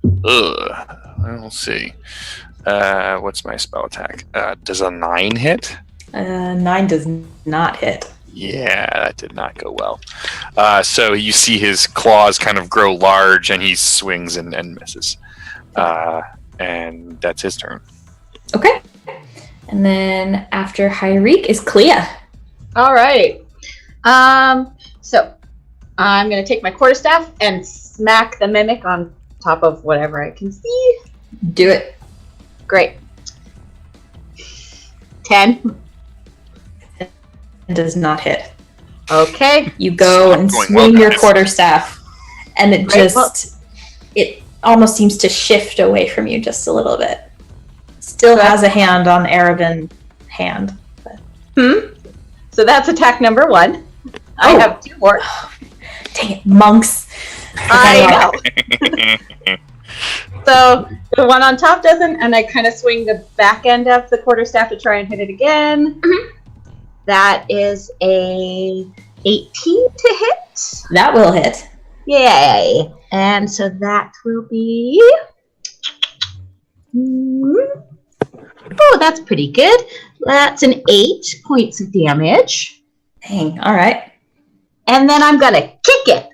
We'll see. What's my spell attack? Does a 9 hit? 9 does not hit. Yeah, that did not go well. So you see his claws kind of grow large, and he swings and misses. And that's his turn. Okay. And then after Hyreek is Clea. All right. So I'm gonna take my quarterstaff and smack the mimic on top of whatever I can see. Do it. Great. 10. It does not hit. Okay. You go and Going swing well, your guys. quarterstaff, and it Right, well- it almost seems to shift away from you just a little bit. Still has a hand on Aravin's hand. So that's attack number 1. I Oh. have 2 more. Dang it, monks. I know. So the one on top doesn't, and I kind of swing the back end of the quarterstaff to try and hit it again. That is a 18 to hit. That will hit. Yay! And so that will be. Oh, that's pretty good. That's an 8 points of damage. Dang, all right. And then I'm gonna kick it.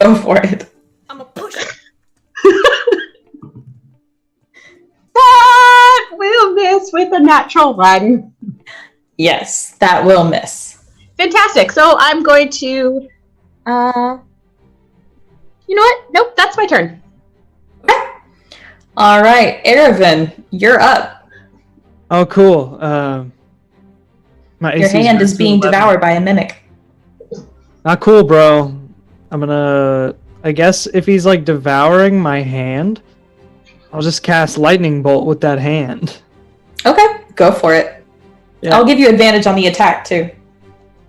Go for it. I'm gonna push it. That will miss with a natural 1. Yes, that will miss. Fantastic. So I'm going to. You know what? Nope, that's my turn. All right, Aravin, you're up. Oh, cool. My Your AC hand is back to being 11. devoured by a mimic. Not cool, bro. I'm gonna. I guess if he's like devouring my hand, I'll just cast Lightning Bolt with that hand. Okay, go for it. Yeah. I'll give you advantage on the attack too.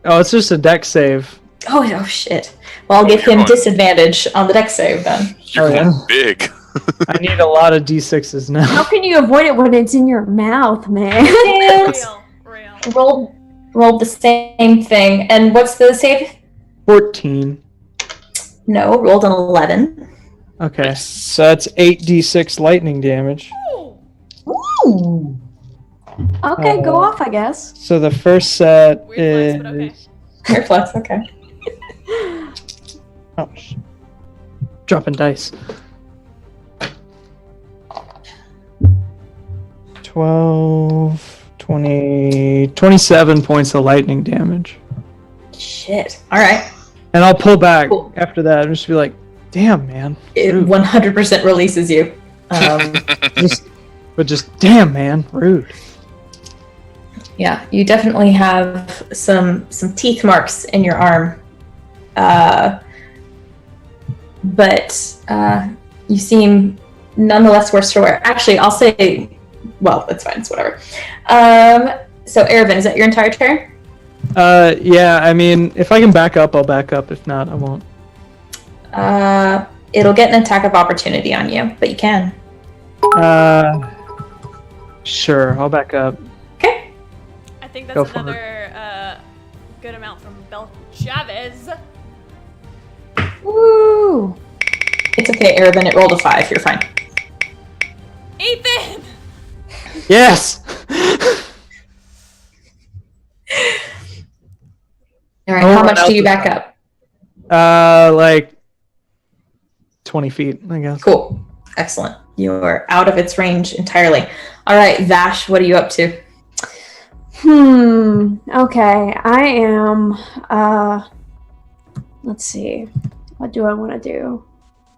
Oh, it's just a deck save. Oh shit. Well, I'll give you're him going- disadvantage on the deck save then. You're Oh, yeah? going big. I need a lot of d6s now. How can you avoid it when it's in your mouth, man? And Real. rolled the same thing. And what's the save? 14. No, rolled an 11. Okay, so that's 8d6 lightning damage. Ooh. Okay, go off, I guess. So the first set Weird flex, but okay. is Your flex, okay. oh, dropping dice. 12, 20, 27 points of lightning damage. Shit. All right. And I'll pull back Cool. after that and just be like, damn, man. It Rude. 100% releases you. Just damn, man. Rude. Yeah, you definitely have some teeth marks in your arm. But you seem nonetheless worse for wear. Actually, I'll say, well, that's fine. It's whatever. So, Ervin, is that your entire turn? Yeah, I mean, if I can back up, I'll back up. If not, I won't. It'll get an attack of opportunity on you, but you can. Sure, I'll back up. Okay. I think Go that's for it. another good amount from Bel Chavez. Woo! It's okay, Ervin. It rolled a 5. You're fine. Ethan! Yes! All right, how much do you back up? Like 20 feet, I guess. Cool. Excellent. You're out of its range entirely. All right, Vash, what are you up to? Okay, I am, let's see. What do I want to do?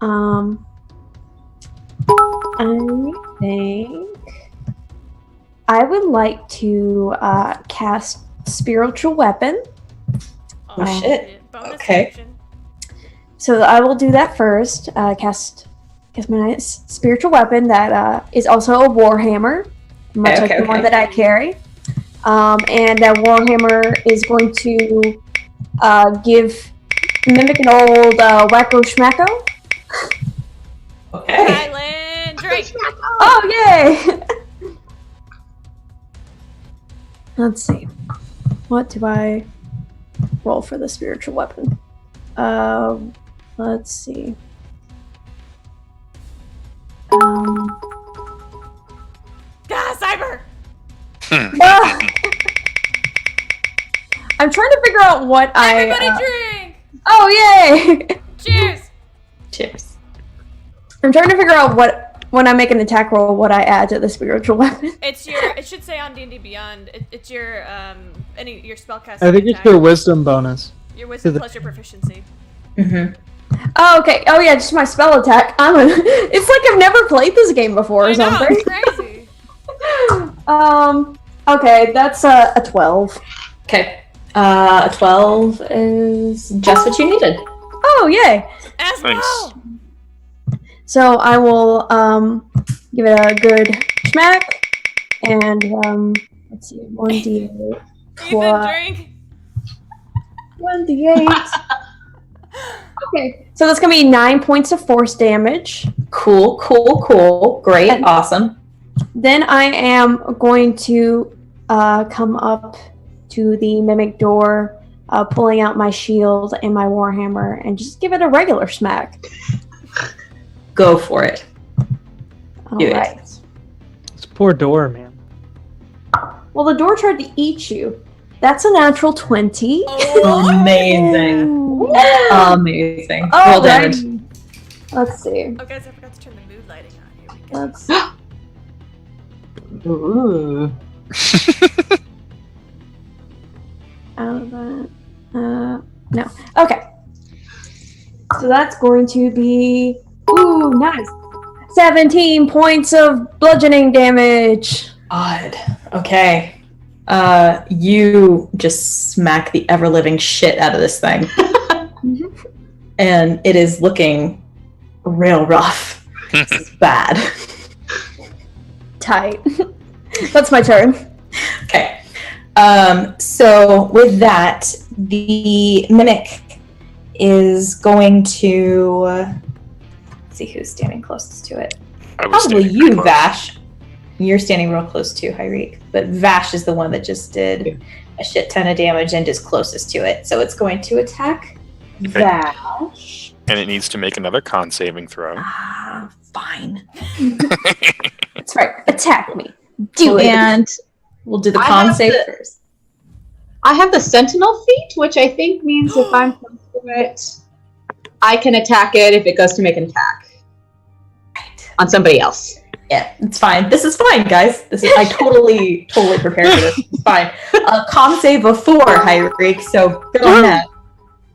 I think I would like to cast Spiritual Weapon. Oh, shit. Bonus Okay. action. So I will do that first. Cast my nice spiritual weapon that is also a warhammer, much like the one that I carry. And that warhammer is going to mimic an old wacko schmacko. Okay. Island Drake! Oh yay! Let's see. What do I roll for the spiritual weapon? Let's see. Cyber! Ah! I'm trying to figure out what Everybody drink! Oh yay! Cheers! Cheers. I'm trying to figure out what, when I make an attack roll, what I add to the spiritual weapon. It's your. It should say on D&D Beyond. It's your your spellcasting. I think it's attack. your wisdom bonus. Your wisdom the- plus your proficiency. Mm-hmm. Oh, okay. Oh yeah, just my spell attack. It's like I've never played this game before or I know, something. it's crazy. Okay, that's a 12. Okay. A 12 is just what you needed. Oh yay! As Thanks. well. So I will give it a good smack, and let's see, 1d8 Ethan, plus drink. 1d8. Okay, so that's gonna be 9 points of force damage. Cool. Great. And- Awesome. Then I am going to come up to the mimic door, pulling out my shield and my warhammer, and just give it a regular smack. Go for it. All Do it. right. This poor door, man. Well, the door tried to eat you. That's a natural 20. Oh, Amazing. Amazing. Oh, Roll damage. Let's see. oh, guys, I forgot to turn the mood lighting on. Here we go. Let's. Ooh. Out of that. No. Okay. So that's going to be. Ooh, nice. 17 points of bludgeoning damage. Odd. Okay. You just smack the ever-living shit out of this thing. And it is looking real rough. This is bad. Tight. That's my turn. Okay. So with that, the mimic is going to let's see who's standing closest to it. I was Probably standing you, pretty close. Vash. You're standing real close to Hyreek, but Vash is the one that just did a shit ton of damage and is closest to it. So it's going to attack Okay. Vash. And it needs to make another con saving throw. Ah, fine. That's right. Attack me. Do it. And We'll do the I con have save to- first. I have the Sentinel feat, which I think means if I'm close to it, I can attack it if it goes to make an attack Right. on somebody else. Yeah, it's fine. This is fine, guys. I totally prepared for this. It's fine. Con save of 4, Hyreek, so good on that.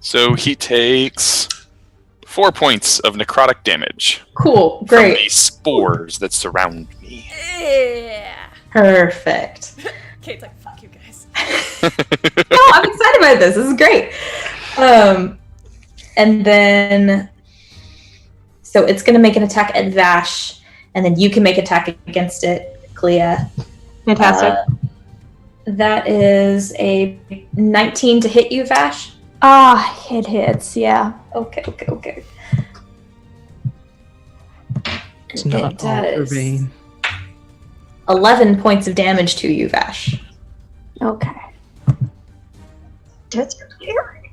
So he takes 4 points of necrotic damage Cool, from great, the spores that surround me. Yeah. perfect. Kate's like, fuck you guys. No, I'm excited about this. This is great. And then, so it's going to make an attack at Vash, and then you can make attack against it, Clea. Fantastic. That is a 19 to hit you, Vash. It hits, yeah. Okay. It's not all for vain. 11 points of damage to you, Vash. Okay. That's scary.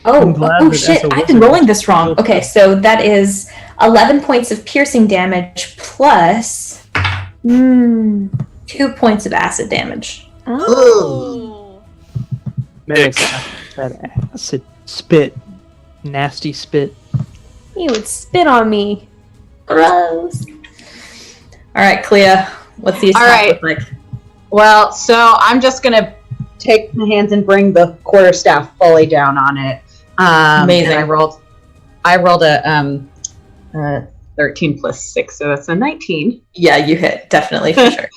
I'm glad that Shit, as a I've been wizard- rolling this wrong. Okay, so that is 11 points of piercing damage plus 2 points of acid damage. Oh. Mimics that acid spit. Nasty spit. He would spit on me. Gross. Alright, Clea, what's the attack Alright. look like? Well, so I'm just gonna take my hands and bring the quarterstaff fully down on it. Amazing. And I rolled a 13 plus 6, so that's a 19. Yeah, you hit, definitely, for sure.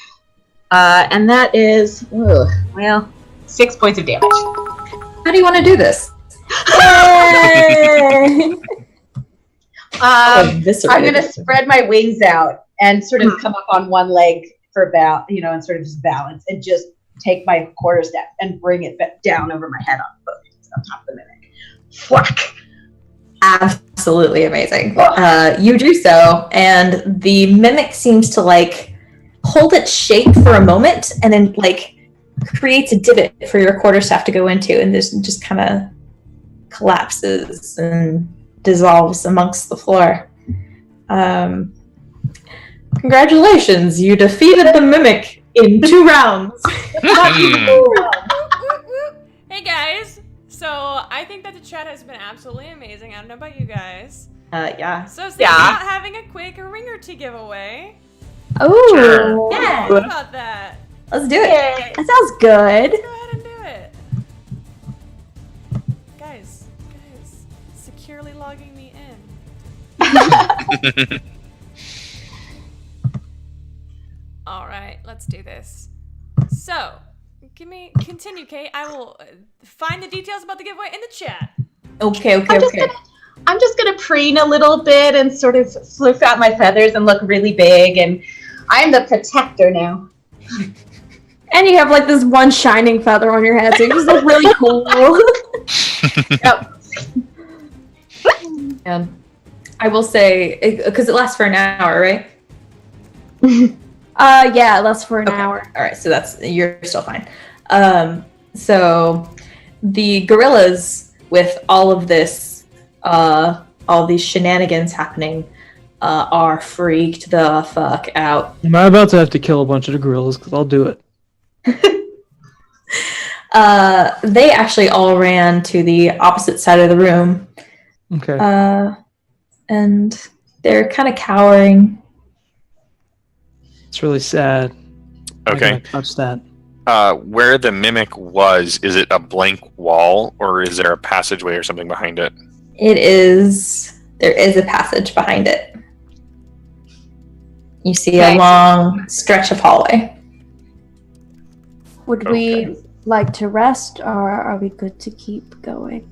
And that is, 6 points of damage. How do you want to do this? I'm Eviscerated. gonna spread my wings out and sort of come up on one leg for about, and sort of just balance and just take my quarterstaff and bring it back down over my head on top of the mimic. Whack! Absolutely amazing. You do so, and the mimic seems to hold its shape for a moment, and then creates a divot for your quarterstaff to go into, and this just kind of collapses and dissolves amongst the floor. Congratulations, you defeated the mimic in 2 rounds. Hey guys, so I think that the chat has been absolutely amazing. I don't know about you guys. Yeah. So thinking about having a quick ringer to give away. Oh, Yeah. What about that? Let's do it. that sounds good. Let's go ahead and do it. Guys, securely logging me in. All right, let's do this. So, continue, Kate. I will find the details about the giveaway in the chat. Okay. I'm just gonna preen a little bit and sort of floof out my feathers and look really big, and I'm the protector now. And you have this one shining feather on your head, so you just look really cool. Yep. And I will say, because it lasts for an hour, right? Yeah, that's for an Okay. hour. All right, so you're still fine. So the gorillas, with all of this, all these shenanigans happening, are freaked the fuck out. Am I about to have to kill a bunch of the gorillas? Because I'll do it. They actually all ran to the opposite side of the room, Okay. and they're kind of cowering. It's really sad. I'm Okay. gonna touch that. Where the mimic was, is it a blank wall or is there a passageway or something behind it? There is a passage behind it. You see a Okay. long stretch of hallway. Would we like to rest, or are we good to keep going?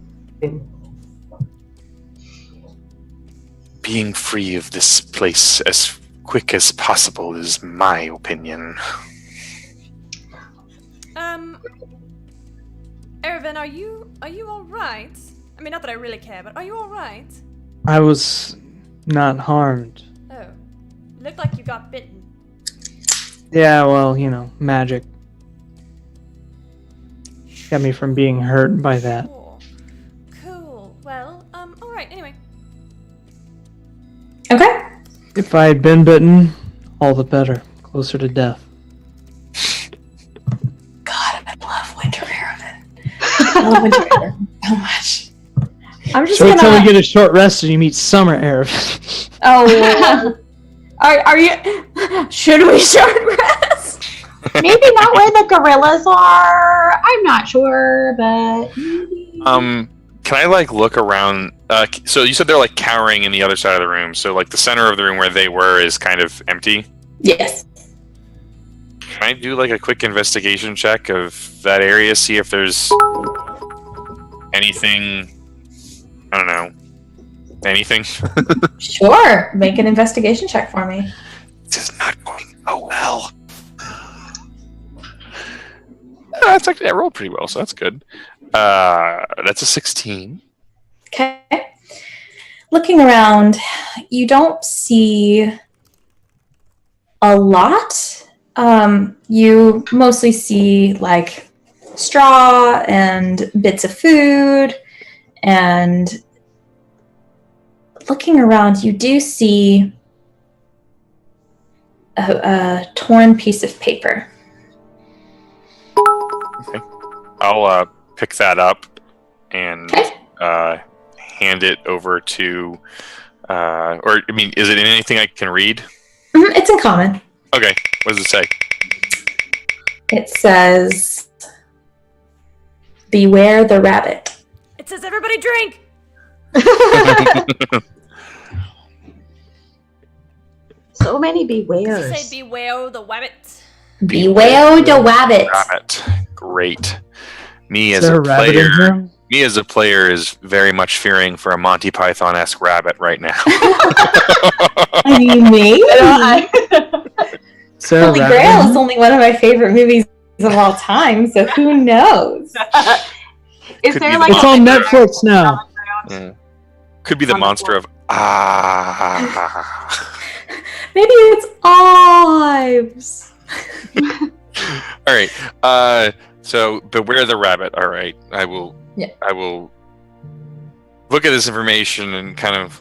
Being free of this place as quick as possible is my opinion. Ervin, are you all right? I mean, not that I really care, but are you all right? I was not harmed. Oh, looked like you got bitten. Yeah, well, magic got me from being hurt by that. Sure. Cool. Well, all right. Anyway, Okay. If I had been bitten, all the better. Closer to death. God, I love Winter Aravan. I love Winter Aravan so much. I'm just So until we gonna. get a short rest and you meet Summer Arab. Oh, are you? Should we short rest? Maybe not where the gorillas are. I'm not sure, but maybe. Can I look around? So you said they're cowering in the other side of the room. So the center of the room where they were is kind of empty. Yes. Can I do like a quick investigation check of that area, see if there's anything? I don't know. Anything? Sure. Make an investigation check for me. This is not going so well. That's actually, I rolled pretty well, so that's good. That's a 16. Okay. Looking around, you don't see a lot. You mostly see like straw and bits of food, and looking around, you do see a torn piece of paper. Okay. I'll pick that up and hand it over to, is it in anything I can read? It's in common. Okay. What does it say? It says, "Beware the rabbit." It says everybody drink. So many Does it bewares. say beware the wabbit? Beware the rabbit. Rabbit. Great. Me Is as there a a rabbit player. in here? Me as a player is very much fearing for a Monty Python-esque rabbit right now. I mean, maybe. Is there a Holy rabbit in Grail here? is only one of my favorite movies of all time, so who knows? Is Could there be like the It's a on Netflix now. Yeah. Could be the On the monster floor. of ah. Maybe it's Ives. All right. So beware the rabbit. All right. I will. Yeah. I will look at this information and kind of.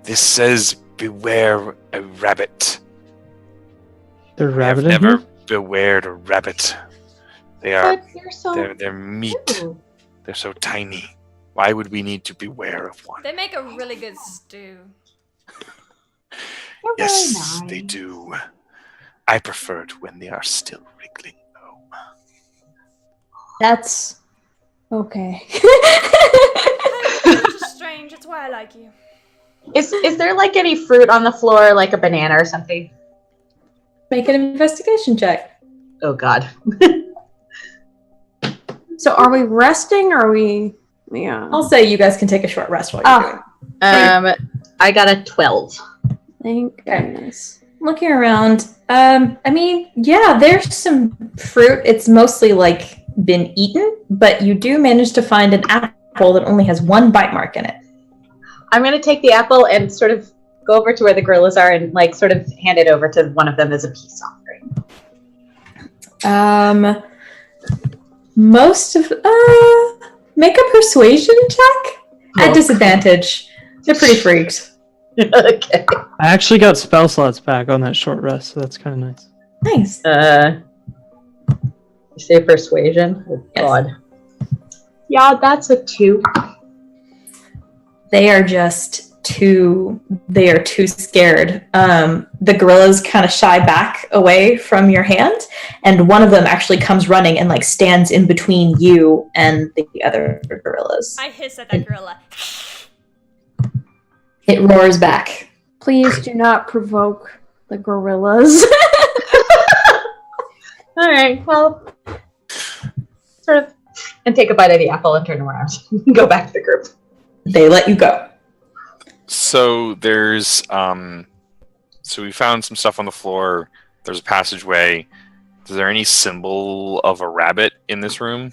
This says beware a rabbit. The I have rabbit in never here? bewared a rabbit. They are. But you're so They're meat. cute. They're so tiny. Why would we need to beware of one? They make a really good stew. You're Yes, very nice. they do. I prefer it when they are still wriggling. though. That's okay. You're just strange. It's why I like you. Is there like any fruit on the floor, like a banana or something? Make an investigation check. Oh God. So are we resting or are we? Yeah. I'll say you guys can take a short rest while you're doing. I got a 12. Thank Okay. goodness. Looking around, there's some fruit. It's mostly like been eaten, but you do manage to find an apple that only has one bite mark in it. I'm gonna take the apple and sort of go over to where the gorillas are and like sort of hand it over to one of them as a peace offering. Most of make a persuasion check at disadvantage. They're pretty freaked. Okay. I actually got spell slots back on that short rest, so that's kind of nice. Nice. You say persuasion? Oh, Yes. God. Yeah, that's a 2. They are too scared. The gorillas kind of shy back away from your hand, and one of them actually comes running and like stands in between you and the other gorillas. I hiss at that gorilla. It roars back. Please do not provoke the gorillas. All right, well, sort of, and take a bite of the apple and turn around and go back to the group. They let you go. So there's so we found some stuff on the floor. There's a passageway. Is there any symbol of a rabbit in this room?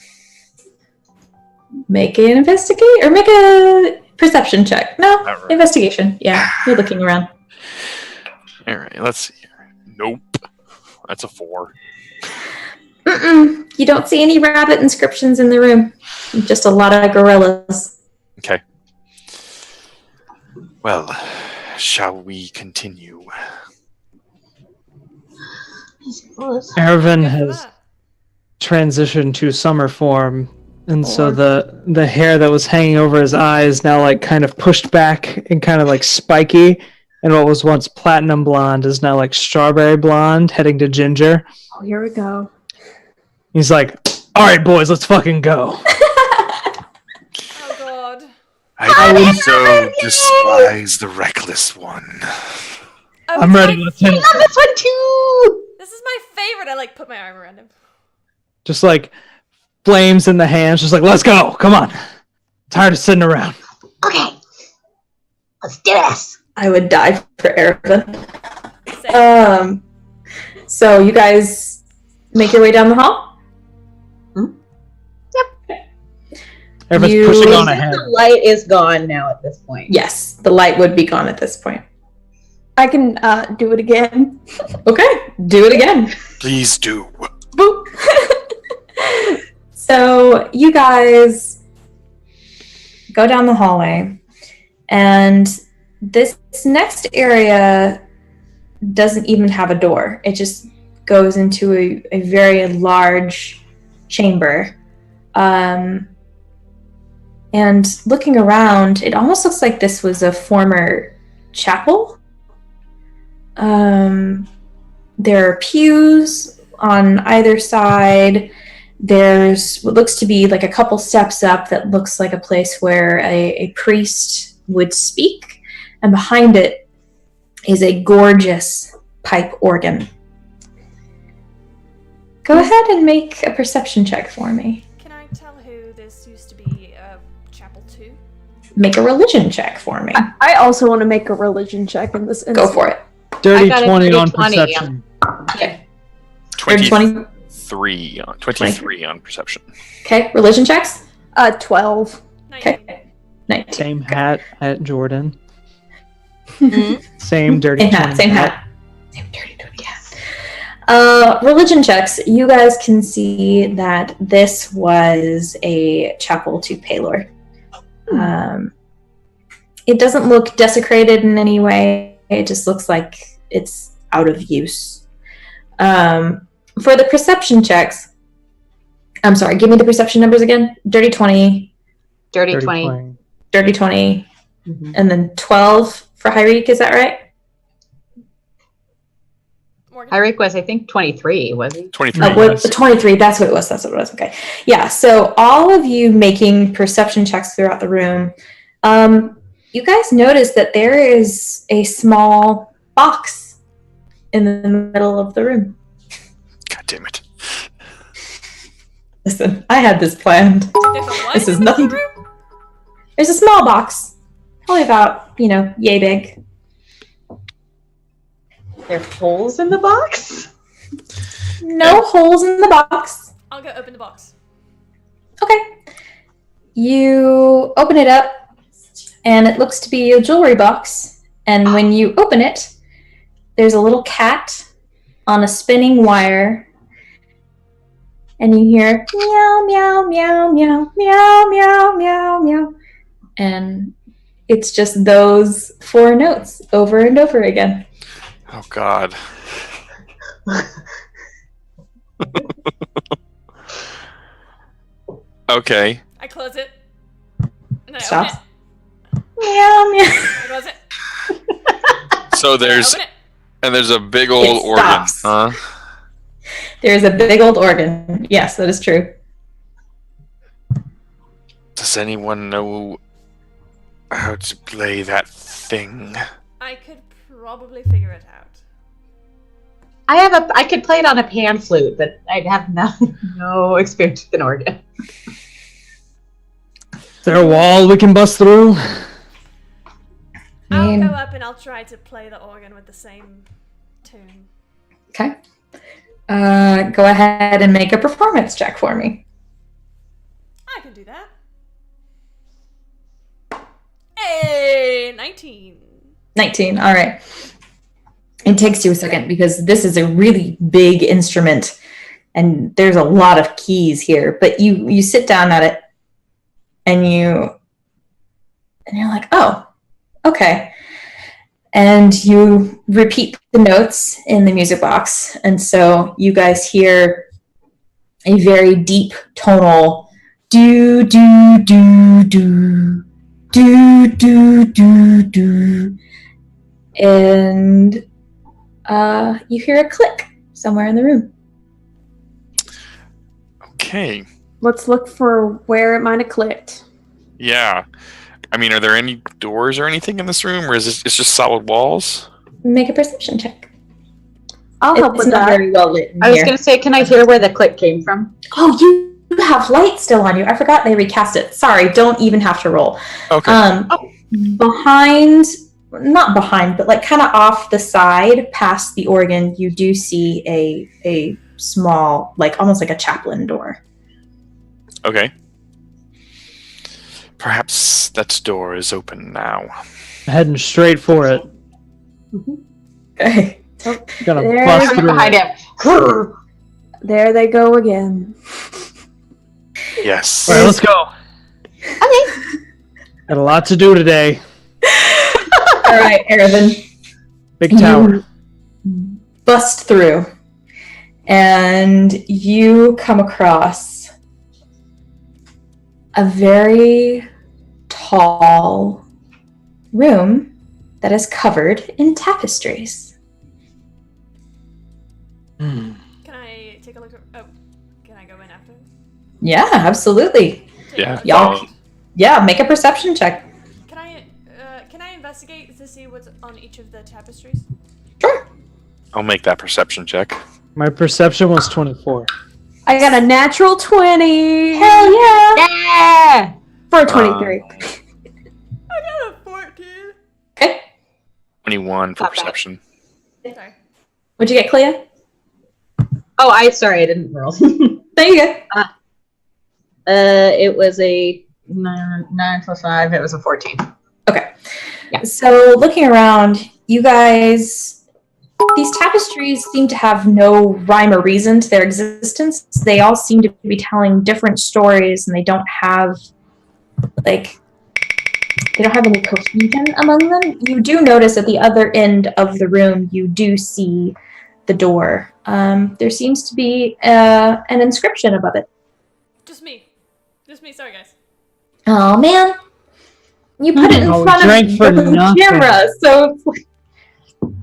Make an investigate or make a perception check. No, All right. investigation. Yeah, you're looking around. All right, let's see here. Nope. That's a 4. You don't see any rabbit inscriptions in the room. Just a lot of gorillas. Okay. Well, shall we continue? Ervin Good for has that. transitioned to summer form, and so the hair that was hanging over his eyes now like kind of pushed back and kind of like spiky, and what was once platinum blonde is now like strawberry blonde, heading to ginger. Oh, here we go. He's like, "All right, boys, let's fucking go." Oh God. I would so despise the reckless one. Oh, I'm ready, I- Lieutenant. Love this one too! This is my favorite. I like put my arm around him. Just like flames in the hands, just like, let's go. Come on. Tired of sitting around. Okay. Let's do this. I would die for Erevan. Same. So you guys make your way down the hall? Everyone's pushing on ahead. The light is gone now at this point. Yes, the light would be gone at this point. I can do it again. Okay, do it again. Please do. Boop. So you guys go down the hallway, and this next area doesn't even have a door. It just goes into a very large chamber. And looking around, it almost looks like this was a former chapel. There are pews on either side. There's what looks to be like a couple steps up that looks like a place where a priest would speak. And behind it is a gorgeous pipe organ. Go ahead and make a perception check for me. Can I tell who this used to be chapel to? Make a religion check for me. I also want to make a religion check in this instance. Go for it. Dirty I got a 20 on 20, perception. Okay. 23 20. on 23 on perception. Okay, religion checks? 12. 19. Okay. 19. Same hat at Jordan. Mhm. Same dirty Same 20 hat, same hat. Same dirty 20, yeah. Religion checks. You guys can see that this was a chapel to Palor. It doesn't look desecrated in any way. It just looks like it's out of use. For the perception checks, I'm sorry, give me the perception numbers again. Dirty 20, Dirty 20. dirty 20, Mhm. and then 12 for Hyreek, is that right? Morgan? Hyreek was, I think, 23, was he? 23. What, 23, that's what it was. Okay. Yeah, so all of you making perception checks throughout the room, you guys notice that there is a small box in the middle of the room. God damn it. Listen, I had this planned. There's a what This in is the middle nothing. of the room? There's a small box, probably about, yay big. There are holes in the box? No holes in the box. I'll go open the box. Okay. You open it up, and it looks to be a jewelry box. And when you open it, there's a little cat on a spinning wire. And you hear meow, meow, meow, meow, meow, meow, meow, meow. And it's just those 4 notes over and over again. Oh, God. Okay. I close it. And then Stops. I open Meow, meow. it. I close it. So I there's open it. and there's a big old It organ, stops. huh? There's a big old organ. Yes, that is true. Does anyone know how to play that thing? I could probably figure it out. I could play it on a pan flute, but I'd have no experience with an organ. Is there a wall we can bust through? I'll mean- go up and I'll try to play the organ with the same tune. Okay. Go ahead and make a performance check for me. I can do that. Hey, 19. 19. All right. It takes you a second because this is a really big instrument and there's a lot of keys here, but you sit down at it and you're like, oh, okay. And you repeat the notes in the music box. And so you guys hear a very deep tonal do, do, do, do, do, do, do, do. And you hear a click somewhere in the room. Okay. Let's look for where it might have clicked. Yeah. I mean, are there any doors or anything in this room, or is it's just solid walls? Make a perception check. I'll help It's with not that. very well lit in I was here. gonna say, can I hear where the click came from? Oh, you have light still on you. I forgot they recast it. Sorry, don't even have to roll. Okay. Behind, not behind, but like kind of off the side, past the organ, you do see a small, like almost like a chaplain door. Okay. Perhaps that door is open now. Heading straight for it. Okay. Gonna There bust we I'm through behind it. him. There they go again. Yes. All right, let's go. Okay. Got a lot to do today. All right, Erevan. Big tower. You bust through, and you come across a very tall room that is covered in tapestries. Hmm. Can I take a look at... Oh, can I go in after? Yeah, absolutely. Take a Yeah. look. Y'all, yeah, make a perception check. Can I investigate to see what's on each of the tapestries? Sure. I'll make that perception check. My perception was 24. I got a natural 20 Hell yeah! Yeah. for a 23. I got a 14. Okay. 21 for Not bad. perception. Sorry. What'd you get, Clea? Oh, sorry, I didn't roll. There you go. It was a 9 plus 5. It was a 14. Okay. Yeah. So looking around, you guys, these tapestries seem to have no rhyme or reason to their existence. They all seem to be telling different stories, and they don't have any cohesion among them. You do notice at the other end of the room, you do see the door. There seems to be an inscription above it. Just me. Sorry, guys. Oh man, you put it in Oh, we front drank of for the nothing. camera, so it's like,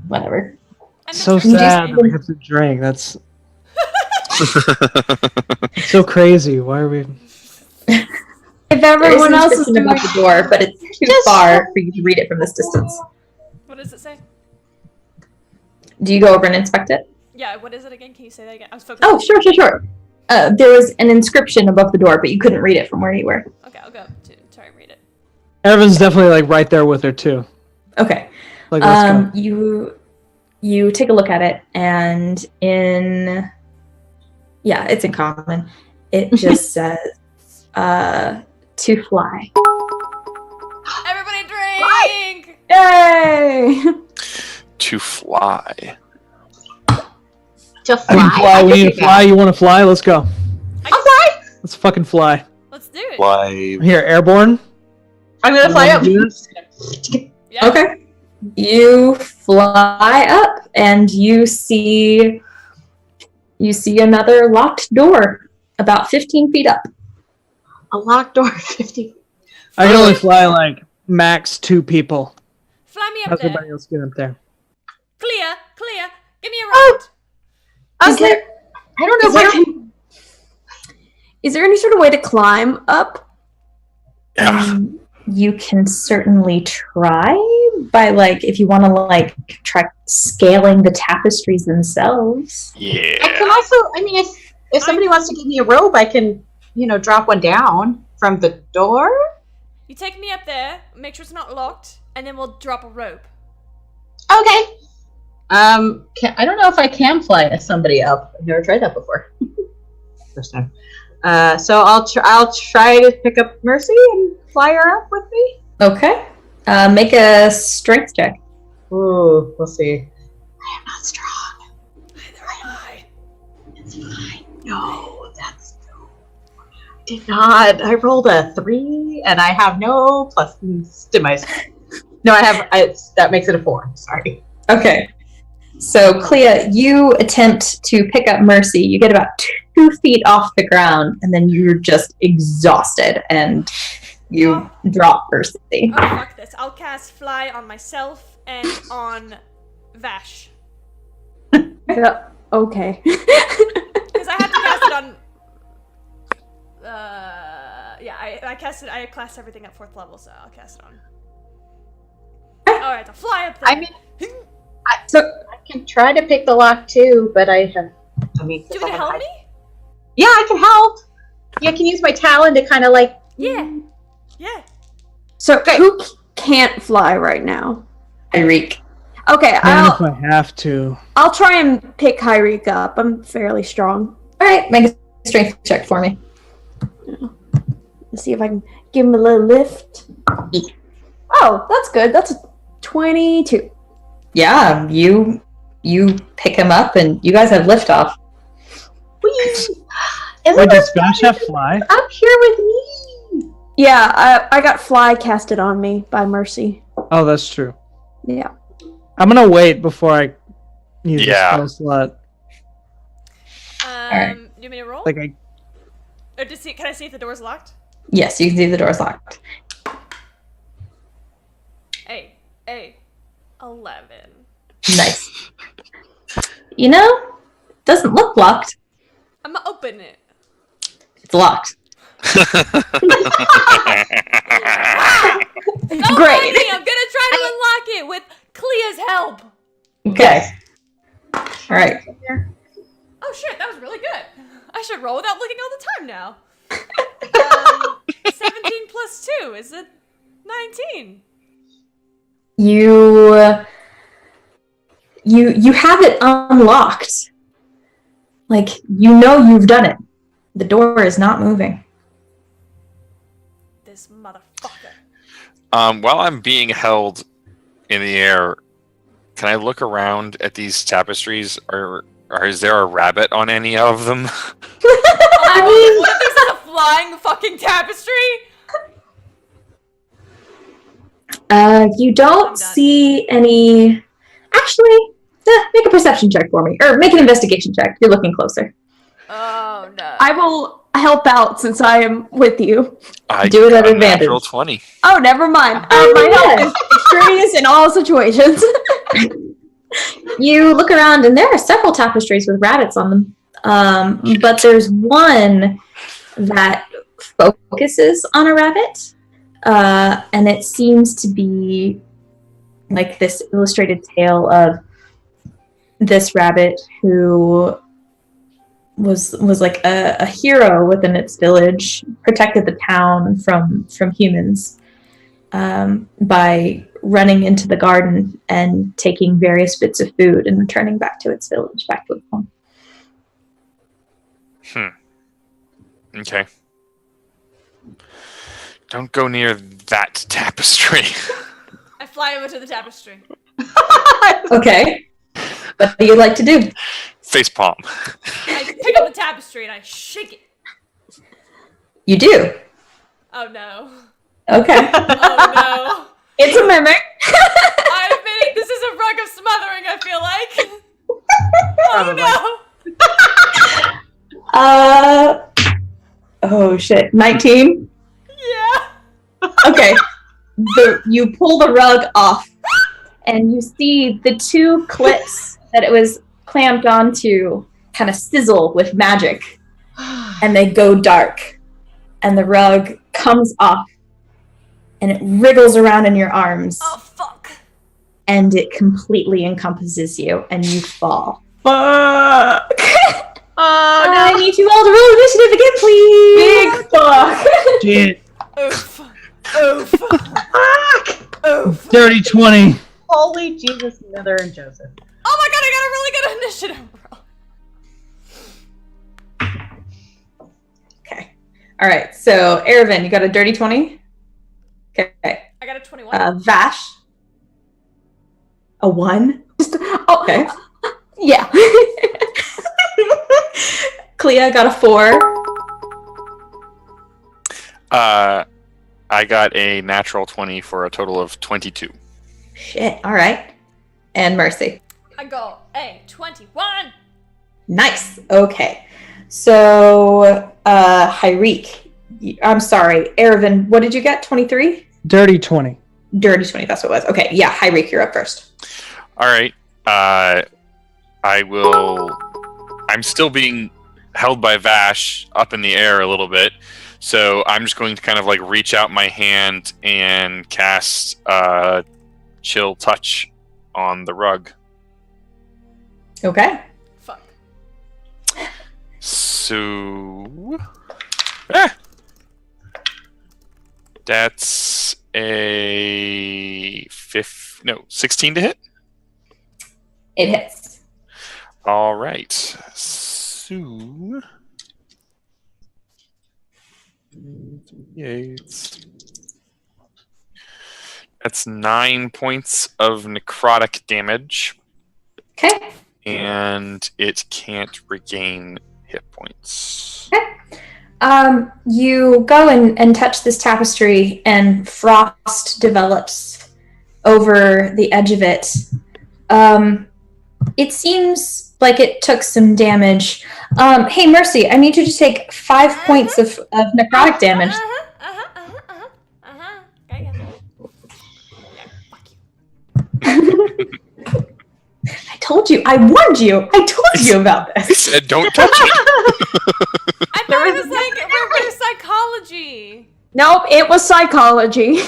whatever. I So meant- You just- sad that we have to drink. That's so crazy. Why are we? If There is everyone an else is inscription doing above the door, but it's too far for you to read it from this distance. What does it say? Do you go over and inspect it? Yeah, what is it again? Can you say that again? I was focused. Oh, sure. There was an inscription above the door, but you couldn't read it from where you were. Okay, I'll go up to try and read it. Evan's definitely like right there with her too. Okay. Like let's go. You take a look at it, and it's in common. It just says to fly. Everybody drink! Yay! To fly. To I fly. can fly. We need to fly. You want to fly? Let's go. I'll fly. Let's fucking fly. Let's do it. Fly. Here, airborne. I'm gonna fly up. Do this? Yeah. Okay. You fly up, and you see another locked door about 15 feet up. A locked door, 50. I can only fly like max 2 people. Fly me up How's there. everybody else get up there? Clear. Give me a ride. Okay. I don't know if I can. Is there any sort of way to climb up? Yeah. You can certainly try by if you want to try scaling the tapestries themselves. I Yeah. can also, if somebody wants to give me a rope, I can, drop one down from the door. You take me up there, make sure it's not locked, and then we'll drop a rope. Okay. I don't know if I can fly somebody up. I've never tried that before. First time. So I'll try to pick up Mercy and fly her up with me. Okay. Make a strength check. Ooh, we'll see. I am not strong. Neither am I. It's fine. No, that's no. I did not. I rolled a 3, and I have no pluses to my. No, that makes it a 4. Sorry. Okay. So, Clea, you attempt to pick up Mercy. You get about 2 feet off the ground, and then you're just exhausted, and you drop Mercy. Oh, fuck this. I'll cast Fly on myself and on Vash. Yeah, okay. Because I had to cast it on... I classed everything at 4th level, so I'll cast it on. Alright, I'll fly up there. I can try to pick the lock too, but I mean, Do you want to help me? Yeah, I can help. Yeah, I can use my talon to kind of like. Yeah. So who can't fly right now? Hyreek. Okay, And if I have to. I'll try and pick Hyreek up. I'm fairly strong. All right, make a strength check for me. Let's see if I can give him a little lift. Oh, that's good. That's a 22. Yeah, you pick him up, and you guys have liftoff. Wait, does Vash have fly? Up here with me. Yeah, I got fly casted on me by Mercy. Oh, that's true. Yeah. I'm gonna wait before I use the Yeah. spell slot. right. Do you want me to roll? Like I Or can I see if the door's locked? Yes, you can see the door's locked. Hey, 11. Nice. You know, doesn't look locked. I'm gonna open it. It's locked. Don't Great. mind me, I'm gonna try to unlock it with Clea's help. Okay. All right. Oh shit, that was really good. I should roll without looking all the time now. 17 plus 2, is it 19? You have it unlocked. Like, you know you've done it. The door is not moving. This motherfucker. While I'm being held in the air, can I look around at these tapestries? Or is there a rabbit on any of them? I mean, What if this is a flying fucking tapestry? you I'm don't done. see any. Actually, make a perception check for me, or make an investigation check. You're looking closer. Oh no. I will help out since I am with you. I Do it got at a advantage. natural 20. Oh, never mind. Oh, My yes. help is extraneous in all situations. You look around, and there are several tapestries with rabbits on them. But there's one that focuses on a rabbit, and it seems to be like this illustrated tale of this rabbit who was like a hero within its village, protected the town from humans by running into the garden and taking various bits of food and returning back to its village, back to its home. Okay. Don't go near that tapestry. I fly over to the tapestry. Okay. What do you like to do? Facepalm. I pick up the tapestry and I shake it. You do. Oh no. Okay. Oh no. It's a mimic. This is a rug of smothering, I feel like. Oh no. Oh shit. 19? Yeah. Okay. You pull the rug off, and you see the two clips that it was clamped onto kind of sizzle with magic, and they go dark, and the rug comes off, and it wriggles around in your arms, Oh fuck. and it completely encompasses you, and you fall. Fuck! I need you all to roll initiative again, please. Big fuck. Shit. Oof. Oof. Fuck! Oof. Dirty 20. Holy Jesus, Mother and Joseph. Oh my god, I got a really good initiative roll. Okay. All right. So, Erevan, you got a dirty 20? Okay. I got a 21. Vash? A 1? Oh, Okay. yeah. Clea got a 4. I got a natural 20 for a total of 22. Shit. All right. And Mercy. I got a 21. Nice. Okay. So, Hyreek. I'm sorry. Erevan, what did you get? 23? Dirty 20. Dirty 20. That's what it was. Okay. Yeah. Hyreek, you're up first. All right. I'm still being held by Vash up in the air a little bit. So I'm just going to kind of like reach out my hand and cast Chill Touch on the rug. Okay. Fuck. So... That's a 16 to hit? It hits. All right. So... 8. That's 9 points of necrotic damage. Okay. And it can't regain hit points. Okay. You go and touch this tapestry, and frost develops over the edge of it. It seems like it took some damage. Hey, Mercy, I need you to take 5 points of necrotic damage. Okay, yeah. I told you. I warned you. I told you about I this. said don't touch it! I thought it was like reverse psychology. Nope, it was psychology.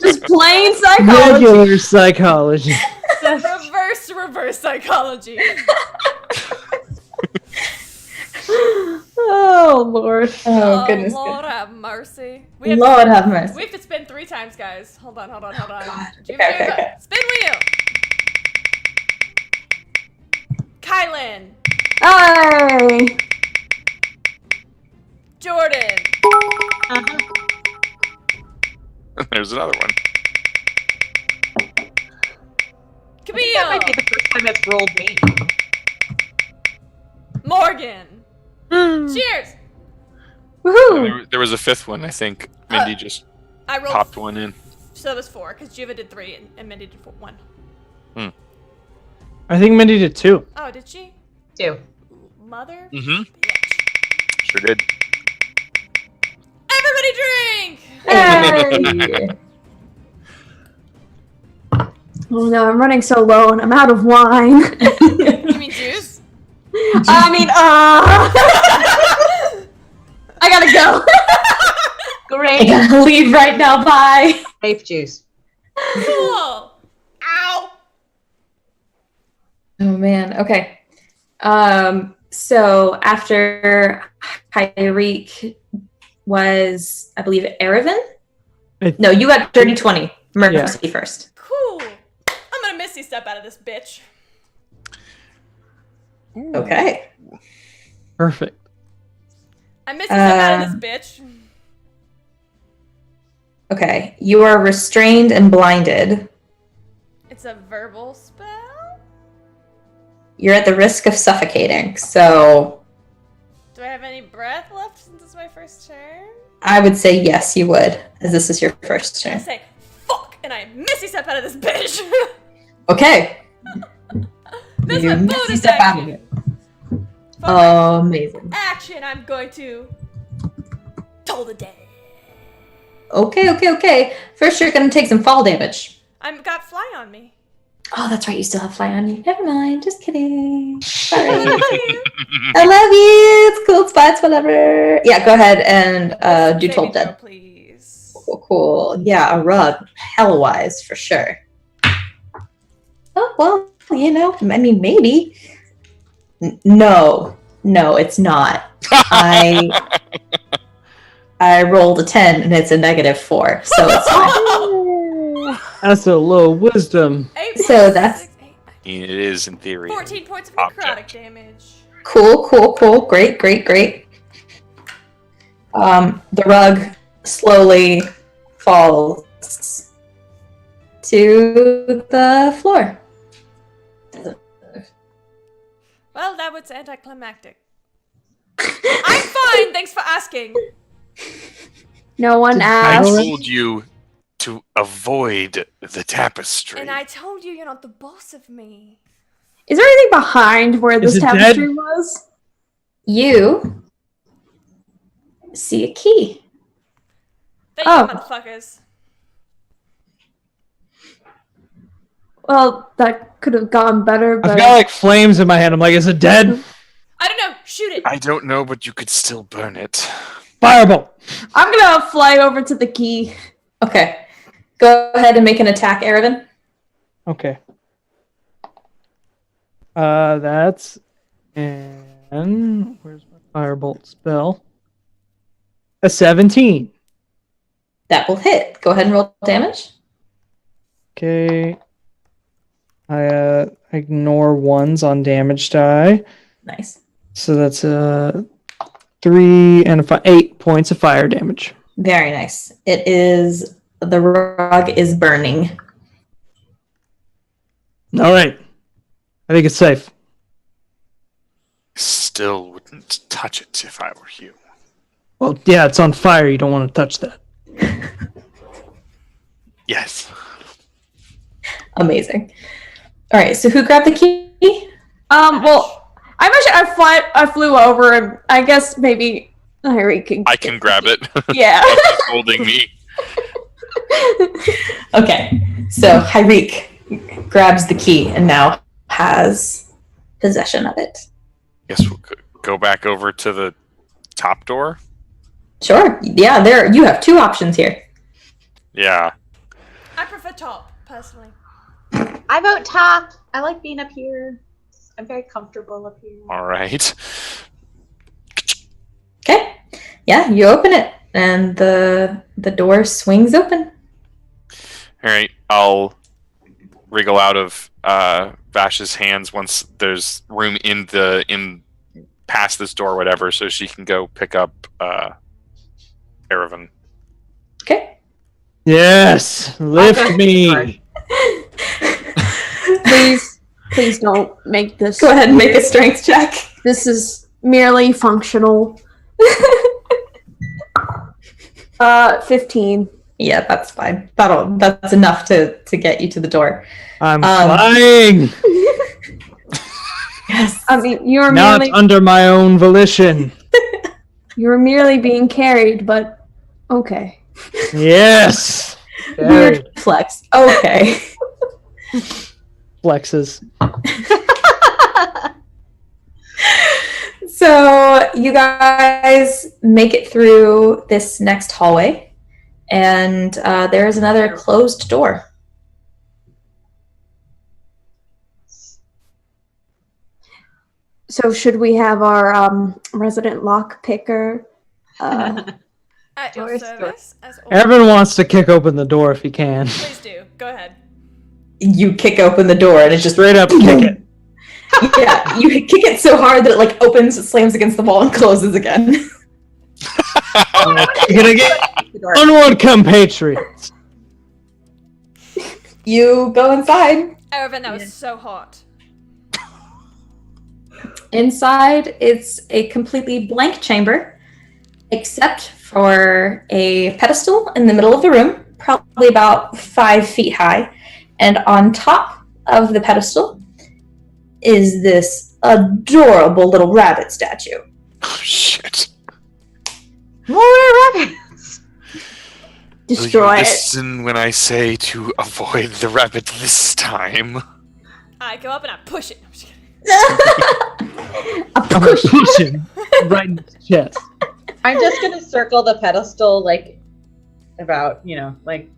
Just plain psychology. Regular psychology. Reverse psychology. Oh, Lord. Oh, goodness. Lord have mercy. Lord have mercy. We have to spin 3 times, guys. Hold on. God. Okay. Spin wheel. Kylan. Hey! Jordan. There's another one. That might be Camille. the first time it's rolled me. Morgan. Cheers. Woohoo! There was a 5th one, I think. Mindy just I rolled. popped one in. So that was 4, because Jiva did 3 and Mindy did 1. I think Mindy did 2. Oh, did she? 2. Mother? Mm-hmm. Bitch. Sure did. Everybody drink! Hey! Oh no, I'm running so low and I'm out of wine. You mean juice? I mean, I gotta go. I Great. gotta leave right now. Bye. Grape juice. Cool. Ow. Oh man. Okay. So after Hyreek was, I believe, Erevan? No, you got 30-20. Mercy first. Cool. I'm gonna Misty step out of this bitch. Okay. Perfect. I Misty step out of this bitch. Okay. You are restrained and blinded. It's a verbal spell? You're at the risk of suffocating. So Do I have any breath left since it's my first turn? I would say yes, you would, as this is your first I turn. say, fuck, and I Misty step out of this bitch. Okay. That's You my Misty bonus step out of action. it. For my Amazing. action, I'm going to toll the day. Okay. First, you're gonna take some fall damage. I'm got fly on me. Oh, that's right. You still have fly on you. Never mind. Just kidding. Sorry. I love you. It's cool spots, whatever. Yeah, go ahead and do Toll Dead. Please. Cool. Yeah, a rug. Hell-wise, for sure. Oh, well, you know, I mean, maybe. No, it's not. I rolled a 10 and it's a -4, so it's fine. That's a low wisdom. 8 So that's- 6, 8, It is, in theory. 14 points of Object. necrotic damage. Cool. Great. The rug slowly falls to the floor. Well, that was anticlimactic. I'm fine, thanks for asking. No one I asked. told you to avoid the tapestry. And I told you you're not the boss of me. Is there anything behind where Is this it dead? tapestry was? You see a key. Thank Oh. you, motherfuckers. Well, that could have gone better, I've but got like flames in my hand. I'm like, is it dead? I don't know, shoot it. I don't know, but you could still burn it. Firebolt. I'm gonna fly over to the key. Okay. Go ahead and make an attack, Erevan. Okay. That's and where's my firebolt spell? A 17. That will hit. Go ahead and roll damage. Okay. I ignore ones on damage die. Nice. So that's 3 and 8 points of fire damage. Very nice. The rug is burning. All right. I think it's safe. Still wouldn't touch it if I were you. Well, yeah, it's on fire. You don't want to touch that. Yes. Amazing. All right, so who grabbed the key? Well, I flew over, and I guess maybe Harry can. I can grab it. Yeah. It's holding me. Okay, so Hyrik grabs the key and now has possession of it. Guess we'll go back over to the top door. Sure. Yeah, you have 2 options here. Yeah. I prefer top, personally. I vote top. I like being up here. I'm very comfortable up here. All right. Okay. Yeah, you open it and the door swings open. All right. I'll wriggle out of Vash's hands once there's room in past this door or whatever, so she can go pick up Erevan. Okay. Yes, lift me. Please don't make this. Go ahead and make a strength check. This is merely functional. 15. Yeah, that's fine. That's enough to get you to the door. I'm flying. Yes. I mean, you're Not merely under my own volition. you're merely being carried, but okay. Yes. Weird flex. Okay. Flexes. So you guys make it through this next hallway, and there is another closed door. So should we have our resident lock picker? At your Doors, service, as always. Everyone wants to kick open the door if he can. Please do. Go ahead. You kick open the door, and it's just Straight up kick it. Yeah, you kick it so hard that it like opens, slams against the wall, and closes again. You're gonna get onward, compatriots. You go inside. Erevan, that was so hot. Inside, it's a completely blank chamber, except for a pedestal in the middle of the room, probably about 5 feet high. And on top of the pedestal is this adorable little rabbit statue. Oh, shit. More rabbits! Destroy Will you it. listen when I say to avoid the rabbit this time? I go up and I push it. I'm just kidding. I'm gonna push him right in his chest. I'm just gonna circle the pedestal like about, like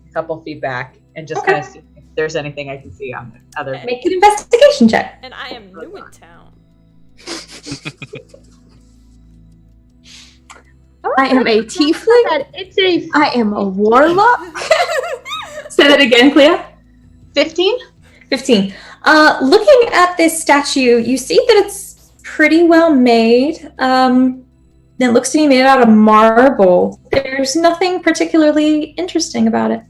a couple feet back and just Okay. kind of see if there's anything I can see on the other. Make an investigation check. And I am new in town. I am a tiefling. It's a I am a warlock. Say that again, Clea. 15? 15. Looking at this statue, you see that it's pretty well made. It looks to be made out of marble. There's nothing particularly interesting about it.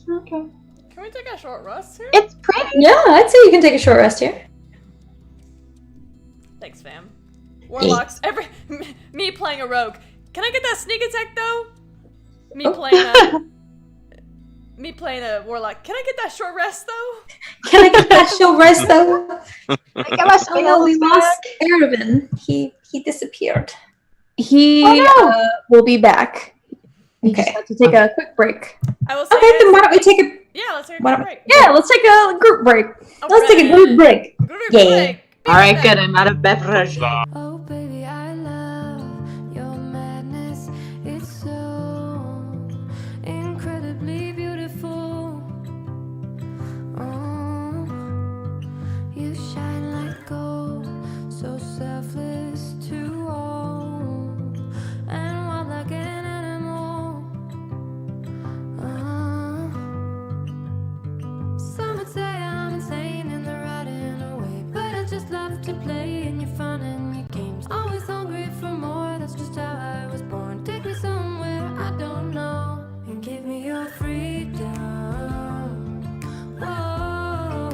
Okay. Can we take a short rest here? It's pretty. Yeah, I'd say you can take a short rest here. Thanks, fam. Warlocks. Me playing a rogue. Can I get that sneak attack though? Me playing a warlock. Can I get that short rest though? Can I get that short rest though? I got my Oh, we spells lost back. Erevan. He disappeared. He will be back. He just Okay. had to take a quick break. I will say. Okay, then this- why don't we take a Yeah, let's take a why quick don't- break. Yeah, let's take a group break. let's take a group break. Group Yeah. break. All right, good. I'm out of beverage. Oh, baby, I love your madness. It's so incredibly beautiful. Oh, you shine like love to play in your fun and your games. Always hungry for more, that's just how I was born. Take me somewhere I don't know and give me your freedom. Whoa,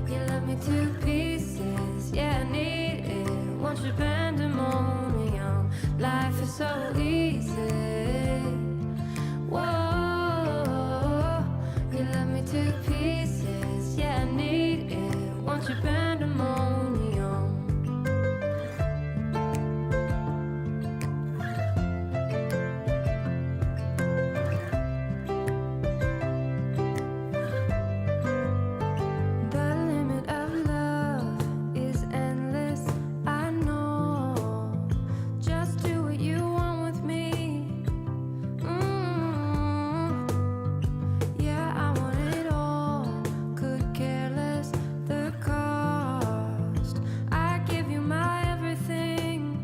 you love me to pieces, yeah, I need it. Want your pandemonium, life is so easy. Whoa, you love me to pieces, yeah, I need it. Want your pandemonium. The limit of love is endless, I know. Just do what you want with me. Yeah, I want it all. Could care less the cost. I give you my everything.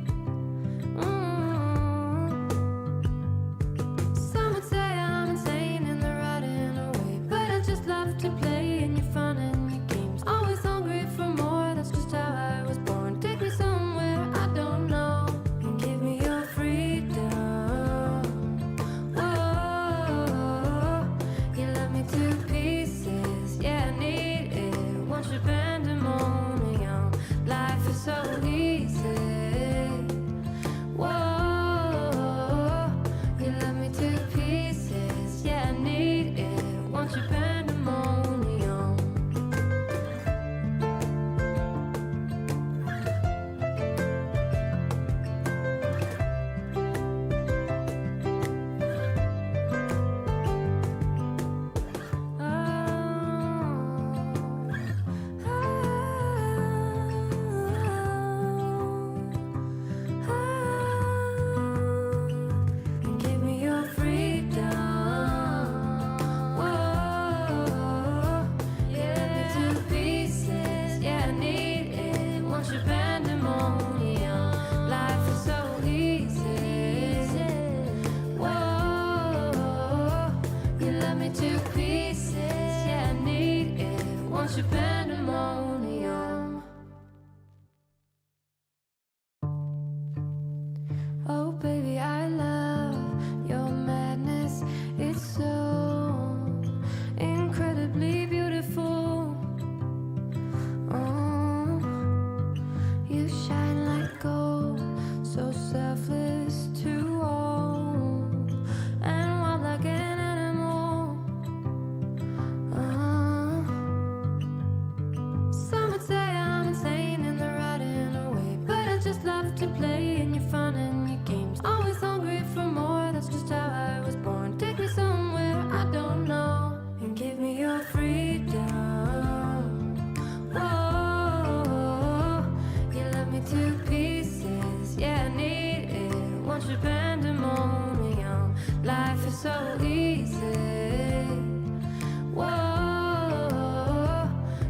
Some would say I'm insane in the right and away, but I just love to play in your fun and your games. Always hungry for more, that's just how I was born. Take me somewhere I don't know and give me your freedom. Whoa, you love me to pieces, yeah, I need it. Want your pandemonium, life is so easy. Whoa, you love me to pieces, yeah, I need it. Want your pandemonium. Give me your freedom. Whoa, yeah, to pieces, yeah, I need it. Want your pandemonium, life is so easy. Whoa, you love me to pieces, yeah, I need it. Want your pandemonium. Oh baby, I love your madness. It's so incredibly beautiful. Oh, you shine like gold, so selfless to all, and wild like an animal. Some would say I'm insane in the right and away, but I just love to play in your fun and your games. Always hungry for more, that's just how I was born. Take me somewhere I don't know and give me your freedom. Whoa, you love me to pieces, yeah, I need it. Want your pandemonium, life is so easy. Whoa,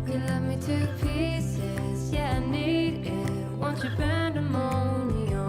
you love me to pieces, yeah, I need it. Want your pandemonium.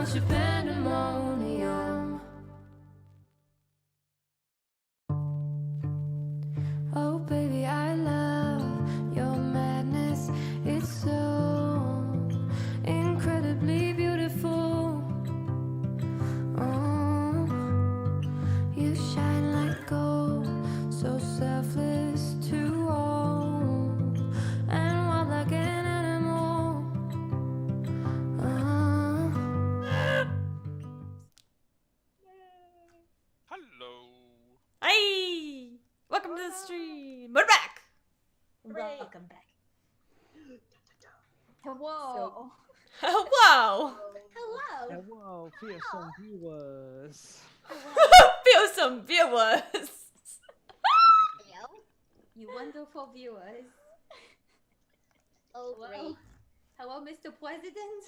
much pandemonium. Oh baby, I love your madness. It's so incredibly beautiful. Oh, you shine like gold, so selfless to all, and wild like an animal. Hello. Hi! Welcome to the stream. We're back! Welcome back. Whoa. Whoa! Hello. Hello, fearsome viewers. Feel some viewers. Hello, you wonderful viewers. Oh, Hello. Hello, Mr. President.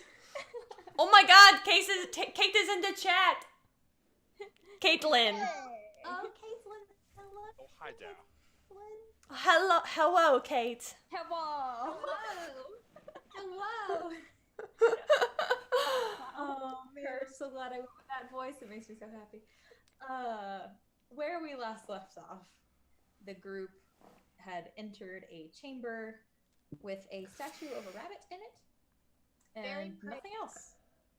Oh my god, Kate is in the chat. Caitlin. Oh, Caitlin. Hello. Oh, hi there. Hello, Kate. Hello. Hello. Oh, man, I'm so glad I went with that voice. It makes me so happy. Where we last left off, the group had entered a chamber with a statue of a rabbit in it, and nothing else.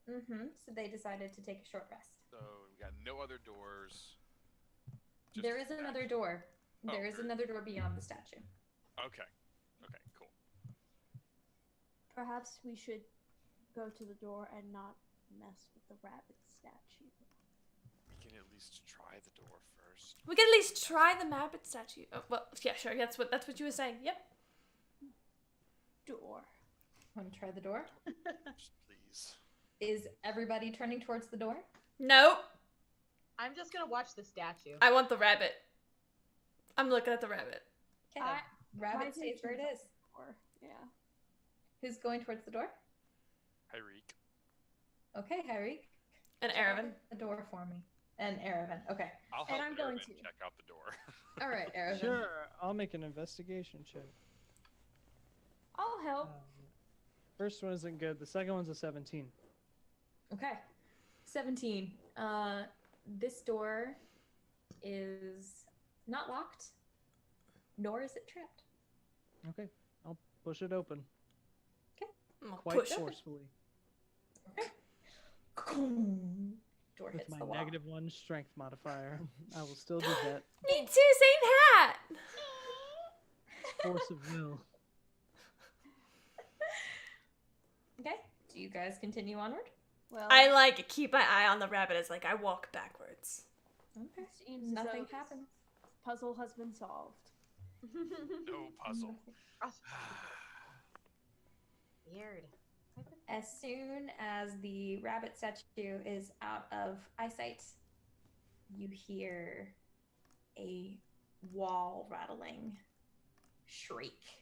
So they decided to take a short rest. So we got no other doors. Just There is that. another door. Oh, There is great. another door beyond the statue. Okay. Okay, cool. Perhaps we should go to the door and not mess with the rabbit statue. We can at least try the door first. We can at least try the rabbit statue. Oh, well, yeah, sure. That's what you were saying. Yep. Door. Want to try the door? Just please. Is everybody turning towards the door? No, I'm just gonna watch the statue. I want the rabbit. I'm looking at the rabbit. Okay. I- Rabbit stays where it is. Door. Yeah. Who's going towards the door? Hi, Reek. Okay, Harry. And Aravan. The door for me. And Aravan. Okay. I'll help I'm going Aravan to. check out the door. All right, Aravan. Sure, I'll make an investigation check. I'll help. First one isn't good. The second one's a 17. Okay. 17. This door is not locked, nor is it trapped. Okay, I'll push it open I'm gonna quite push. forcefully Door with hits my the wall. -1 strength modifier. I will still do that. Me too, same hat. Force of will. Okay. Do you guys continue onward? Well, I like keep my eye on the rabbit as like I walk backwards. Okay. seems as Nothing though this happens. Puzzle has been solved. No puzzle. Weird. As soon as the rabbit statue is out of eyesight, you hear a wall rattling shriek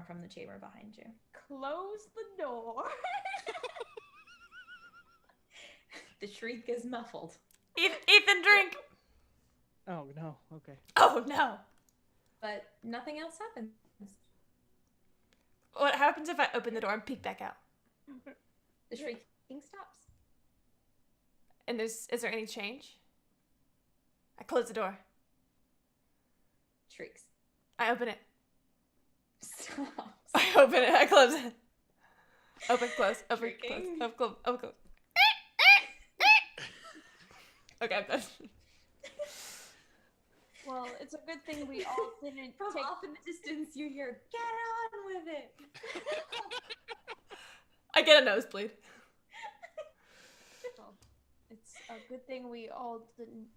from the chamber behind you. Close the door. The shriek is muffled. Ethan, drink. Oh no. Okay. Oh no. But nothing else happens. What happens if I open the door and peek back out? The shrieking stops. And is there any change? I close the door. Shrieks. I open it. Stops. I open it. I close it. Open, close, open, close, Shrieking. open, close, open, close. Okay, I'm done. Well, it's a good thing we all didn't From take. off in the distance, you hear, "Get on with it." I get a nosebleed. Well, it's a good thing we all didn't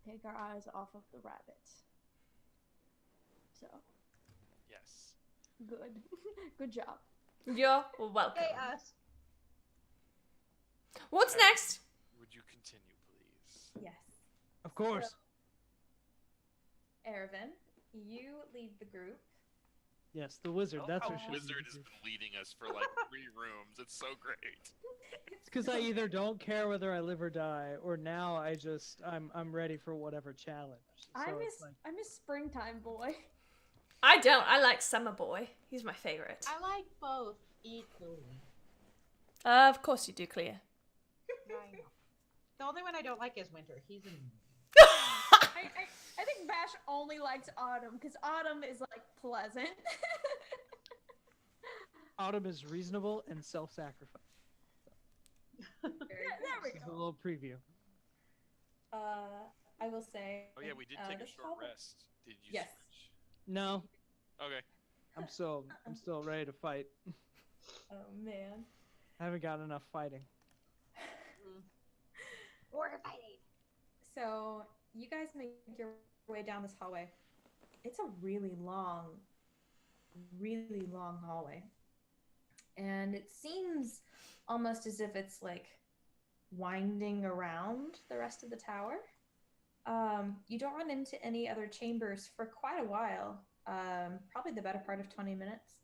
take our eyes off of the rabbit. So, Yes. good. Good job. You're welcome. Hey, us. What's next? Would you continue, please? Yes. Of course. Erevan, you lead the group. Yes, the wizard. That's How who should. Wizard has been leading us for like 3 rooms. It's so great. It's because I either don't care whether I live or die, or now I'm ready for whatever challenge. I So miss it's like, I miss springtime boy. I don't. I like Summer Boy. He's my favorite. I like both equally. Of course you do, Clea. I know. The only one I don't like is winter. He's in. I think Bash only likes autumn because autumn is like pleasant. Autumn is reasonable and self-sacrifice. There we This is a go. little preview. I will say. Oh yeah, we did take a this short hall- rest. Did you Yes. switch? No, Okay. I'm still ready to fight. Oh man. I haven't got enough fighting. We're fighting. So you guys make your way down this hallway. It's a really long hallway. And it seems almost as if it's like winding around the rest of the tower. You don't run into any other chambers for quite a while, probably the better part of 20 minutes.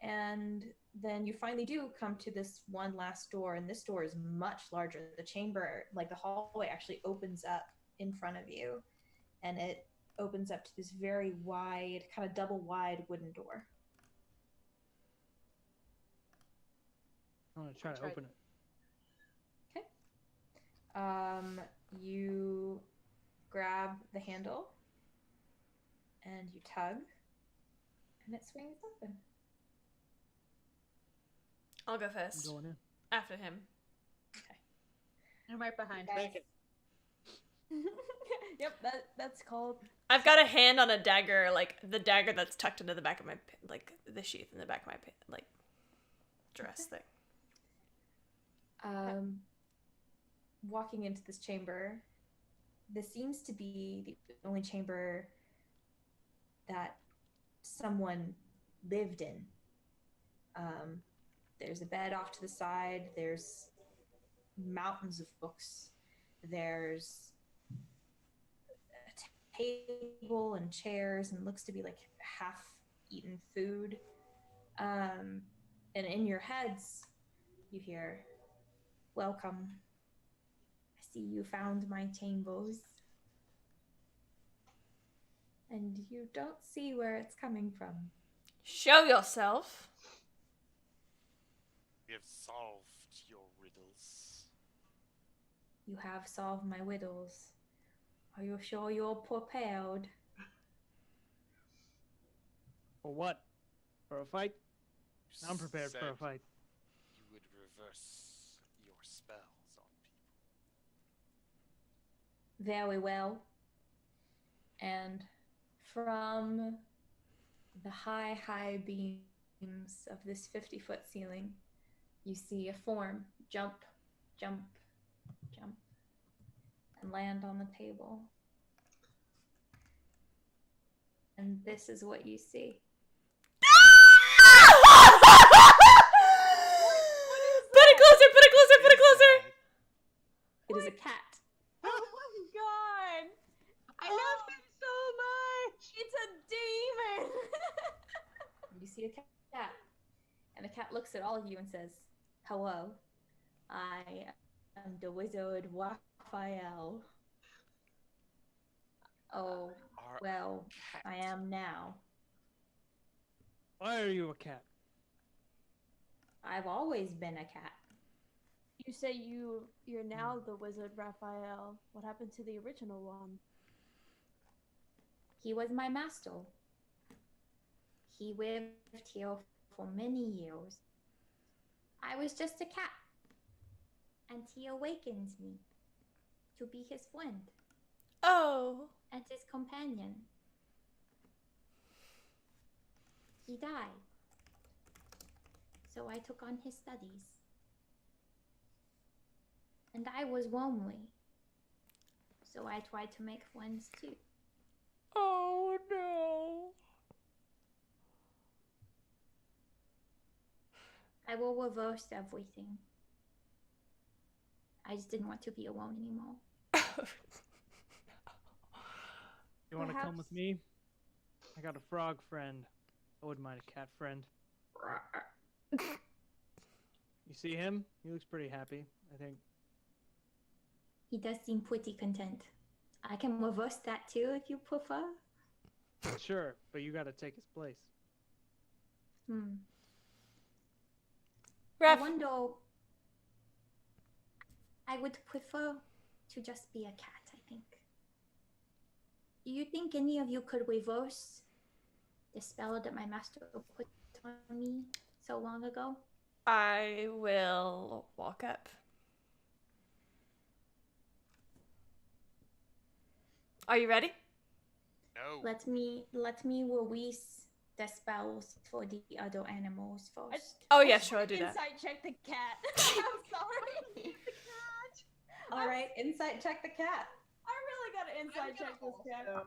And then you finally do come to this one last door, and this door is much larger. The chamber, like the hallway, actually opens up in front of you, and it opens up to this very wide, kind of double wide wooden door. I want to try to Try- open it. You grab the handle and you tug, and it swings open. I'll go I'm first. going in. After him. I'm right behind. Guys, Yep, that's called. I've got a hand on a dagger, like the dagger that's tucked into the back of my, like the sheath in the back of my, like, dress thing. Walking into this chamber, this seems to be the only chamber that someone lived in. There's a bed off to the side. There's mountains of books. There's a table and chairs, and looks to be like half-eaten food. And in your heads, you hear, "Welcome. I see you found my chambers." And you don't see where it's coming from. Show yourself. We have solved your riddles. You have solved my riddles. Are you sure you're prepared? For what? For a fight? You I'm prepared for a said fight. You would reverse your spells on people. Very well. And from the high beams of this 50-foot ceiling, you see a form jump, jump, jump, and land on the table. And this is what you see. Put it closer, put it closer, put it closer. It is a cat. Oh my god! I love him so much. It's a demon! You see a cat. And the cat looks at all of you and says, "Hello, I am the Wizard Raphael." Oh, Our well, cat. I am now. Why are you a cat? I've always been a cat. You say you're now the Wizard Raphael. What happened to the original one? He was my master. He lived here for many years. I was just a cat. And he awakens me to be his friend Oh. and his companion. He died. So I took on his studies. And I was lonely. So I tried to make friends too. Oh no. I will reverse everything. I just didn't want to be alone anymore. You want to come with Perhaps- me? I got a frog friend. I wouldn't mind a cat friend. You see him? He looks pretty happy, I think. He does seem pretty content. I can reverse that too if you prefer. Sure, but you gotta take his place. I Raph, wonder I would prefer to just be a cat, I think. Do you think any of you could reverse the spell that my master put on me so long ago? I will walk up. Are you ready? No. Let me release the spells for the other animals first. Oh yeah, sure, I'll do that. Insight check the cat. I'm sorry. All right, insight check the cat. I really gotta insight check this cat.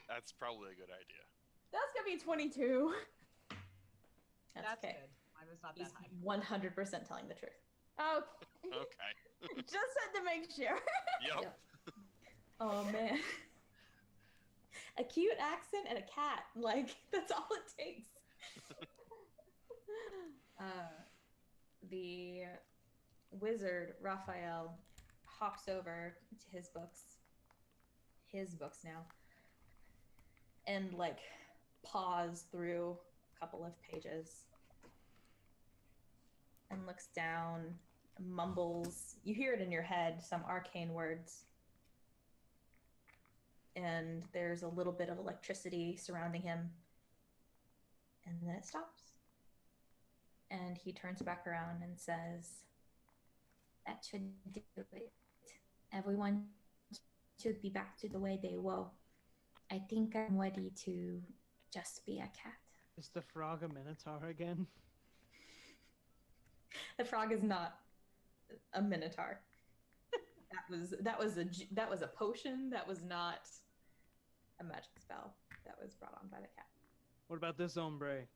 That's probably a good idea. That's gonna be 22. That's okay. good. Mine was not He's that high. 100% telling the truth. Okay. Okay. Just had to make sure. Yep. Oh man. A cute accent and a cat. Like, that's all it takes. The wizard, Raphael, hops over to his books now, and like paws through a couple of pages and looks down, mumbles. You hear it in your head, some arcane words. And there's a little bit of electricity surrounding him. And then it stops. And he turns back around and says, "That should do it. Everyone should be back to the way they were. I think I'm ready to just be a cat." Is the frog a minotaur again? The frog is not a minotaur. That was a potion. That was not a magic spell that was brought on by the cat. What about this hombre?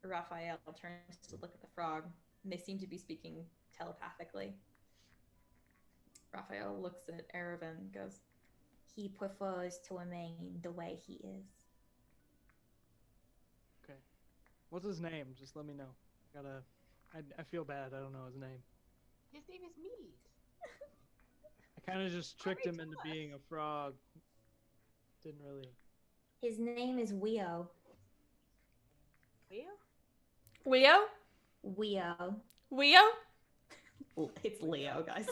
Raphael turns to look at the frog, and they seem to be speaking telepathically. Raphael looks at Erevan and goes, He prefers to remain the way he is. Okay. What's his name? Just let me know. I feel bad. I don't know his name. His name is Mead. I kind of just tricked him into tell us. being a frog. Didn't really. His name is Weo. Leo? Leo? Weo. Leo? It's Leo, guys.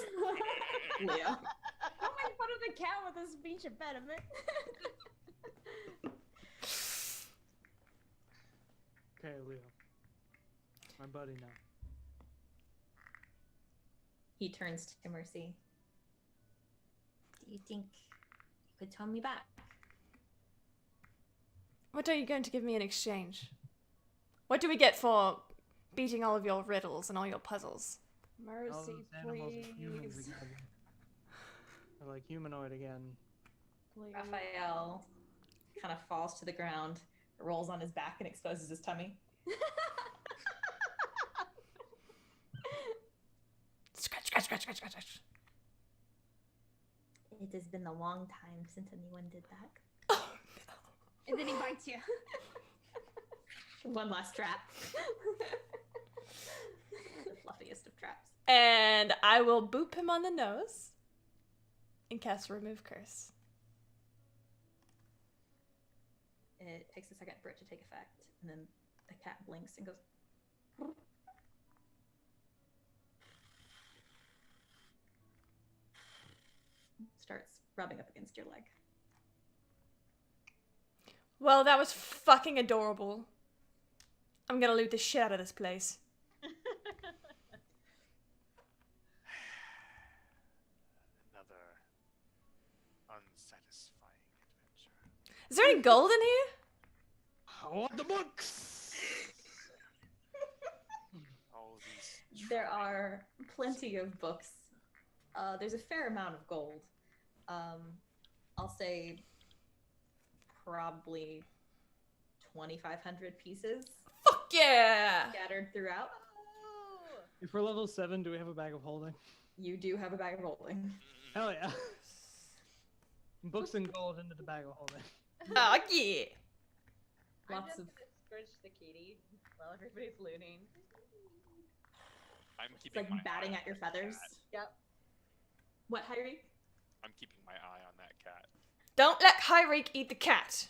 Leo. Don't make fun of the cat with a speech impediment. Okay, Leo. My buddy now. He turns to Mercy. Do you think you could turn me back? What are you going to give me in exchange? What do we get for beating all of your riddles and all your puzzles? All Mercy, those animals are humans please. again. They're like humanoid again. Please. Raphael kind of falls to the ground, rolls on his back, and exposes his tummy. Scratch, scratch, scratch, scratch, scratch, scratch. It has been a long time since anyone did that. Oh, no. And then he bites you. One last trap. The fluffiest of traps. And I will boop him on the nose and cast Remove Curse. It takes a second for it to take effect, and then the cat blinks and goes. Starts rubbing up against your leg. Well, that was fucking adorable. I'm gonna loot the shit out of this place. Another unsatisfying adventure. Is there any gold in here? I want the books! All of these. There are plenty of books. There's a fair amount of gold. I'll say probably 2,500 pieces Fuck yeah! scattered throughout. If we're level 7, do we have a bag of holding? You do have a bag of holding. Hell yeah. Books and gold into the bag of holding. Oh yeah! I'm Lots just of. gonna scritch the kitty while everybody's looting. I'm It's keeping like my batting eye at your on that feathers. cat. Yep. What, Hyrie? I'm keeping my eye on that cat. Don't let Hyreek eat the cat.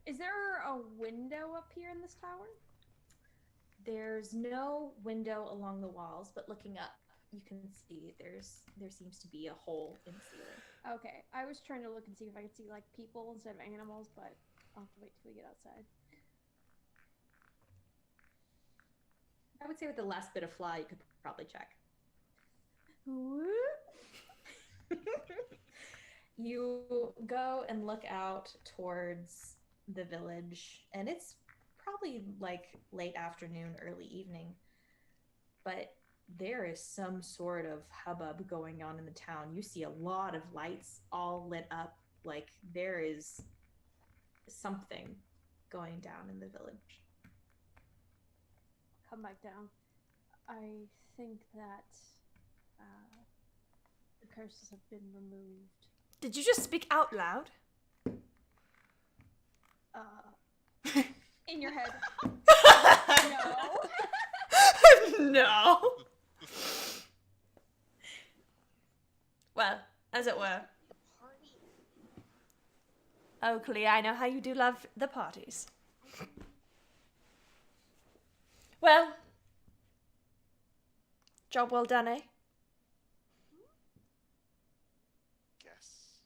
Is there a window up here in this tower? There's no window along the walls, but looking up, you can see there seems to be a hole in the ceiling. Okay, I was trying to look and see if I could see like people instead of animals, but I'll have to wait till we get outside. I would say with the last bit of fly, you could probably check. You go and look out towards the village, and it's probably like late afternoon, early evening, but there is some sort of hubbub going on in the town. You see a lot of lights all lit up, like there is something going down in the village. Come back down. I think that the curses have been removed. Did you just speak out loud? In your head. No. No. Well, as it were. Oh, Clea, I know how you do love the parties. Well, job well done, eh? Guess.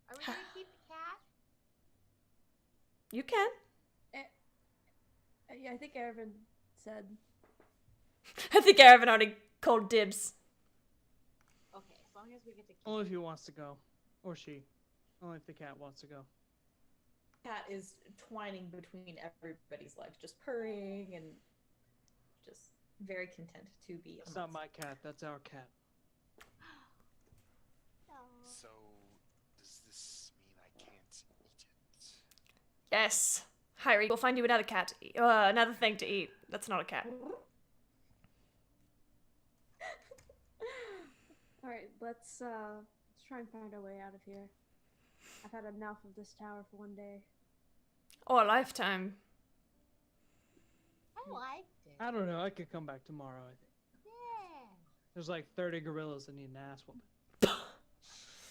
Are we gonna keep the cat? You can. Yeah, I think Erin said. I think Erin already called dibs. Okay, as long as we get to keep Only if he wants to go. Or she. Only if the cat wants to go. Cat is twining between everybody's legs, just purring and just very content to be. That's not my cat, that's our cat. So, does this mean I can't eat it? Yes. Hyrie, we'll find you another cat. Another thing to eat. That's not a cat. All right, let's try and find our way out of here. I've had enough of this tower for one day. Or a lifetime. I liked it. I don't know, I could come back tomorrow, I think. Yeah. There's like 30 gorillas that need an ass whooping.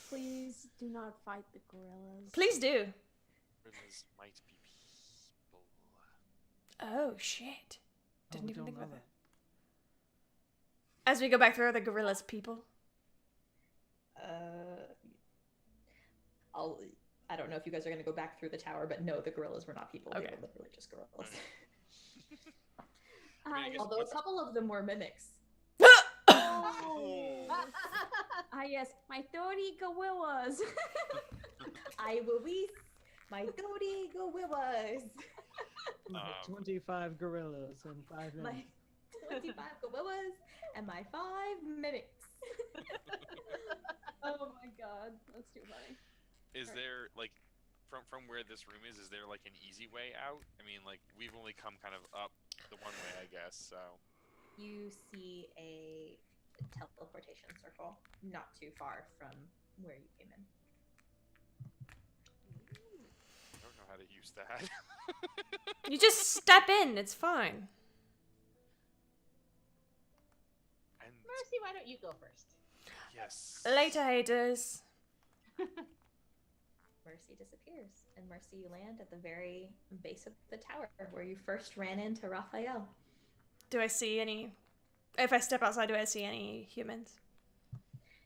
Please do not fight the gorillas. Please do. Gorillas might be people. Oh, shit. Didn't we even don't think know about that. As we go back through the gorillas people. I don't know if you guys are going to go back through the tower, but no, the gorillas were not people. Okay. They were literally just gorillas. I mean, I guess Although a couple of them were mimics. Yes, my 30 gorillas. I will weep my 30 gorillas. 25 gorillas in 5 minutes. My 25 gorillas and my 5 mimics. Oh my god, that's too funny. Is there, like, from where this room is there, like, an easy way out? I mean, like, we've only come kind of up the one way, I guess, so... You see a teleportation circle not too far from where you came in. I don't know how to use that. You just step in, it's fine. And Mercy, why don't you go first? yes. Later, haters. Mercy disappears, and Mercy, you land at the very base of the tower where you first ran into Raphael. Do I see any... If I step outside, do I see any humans?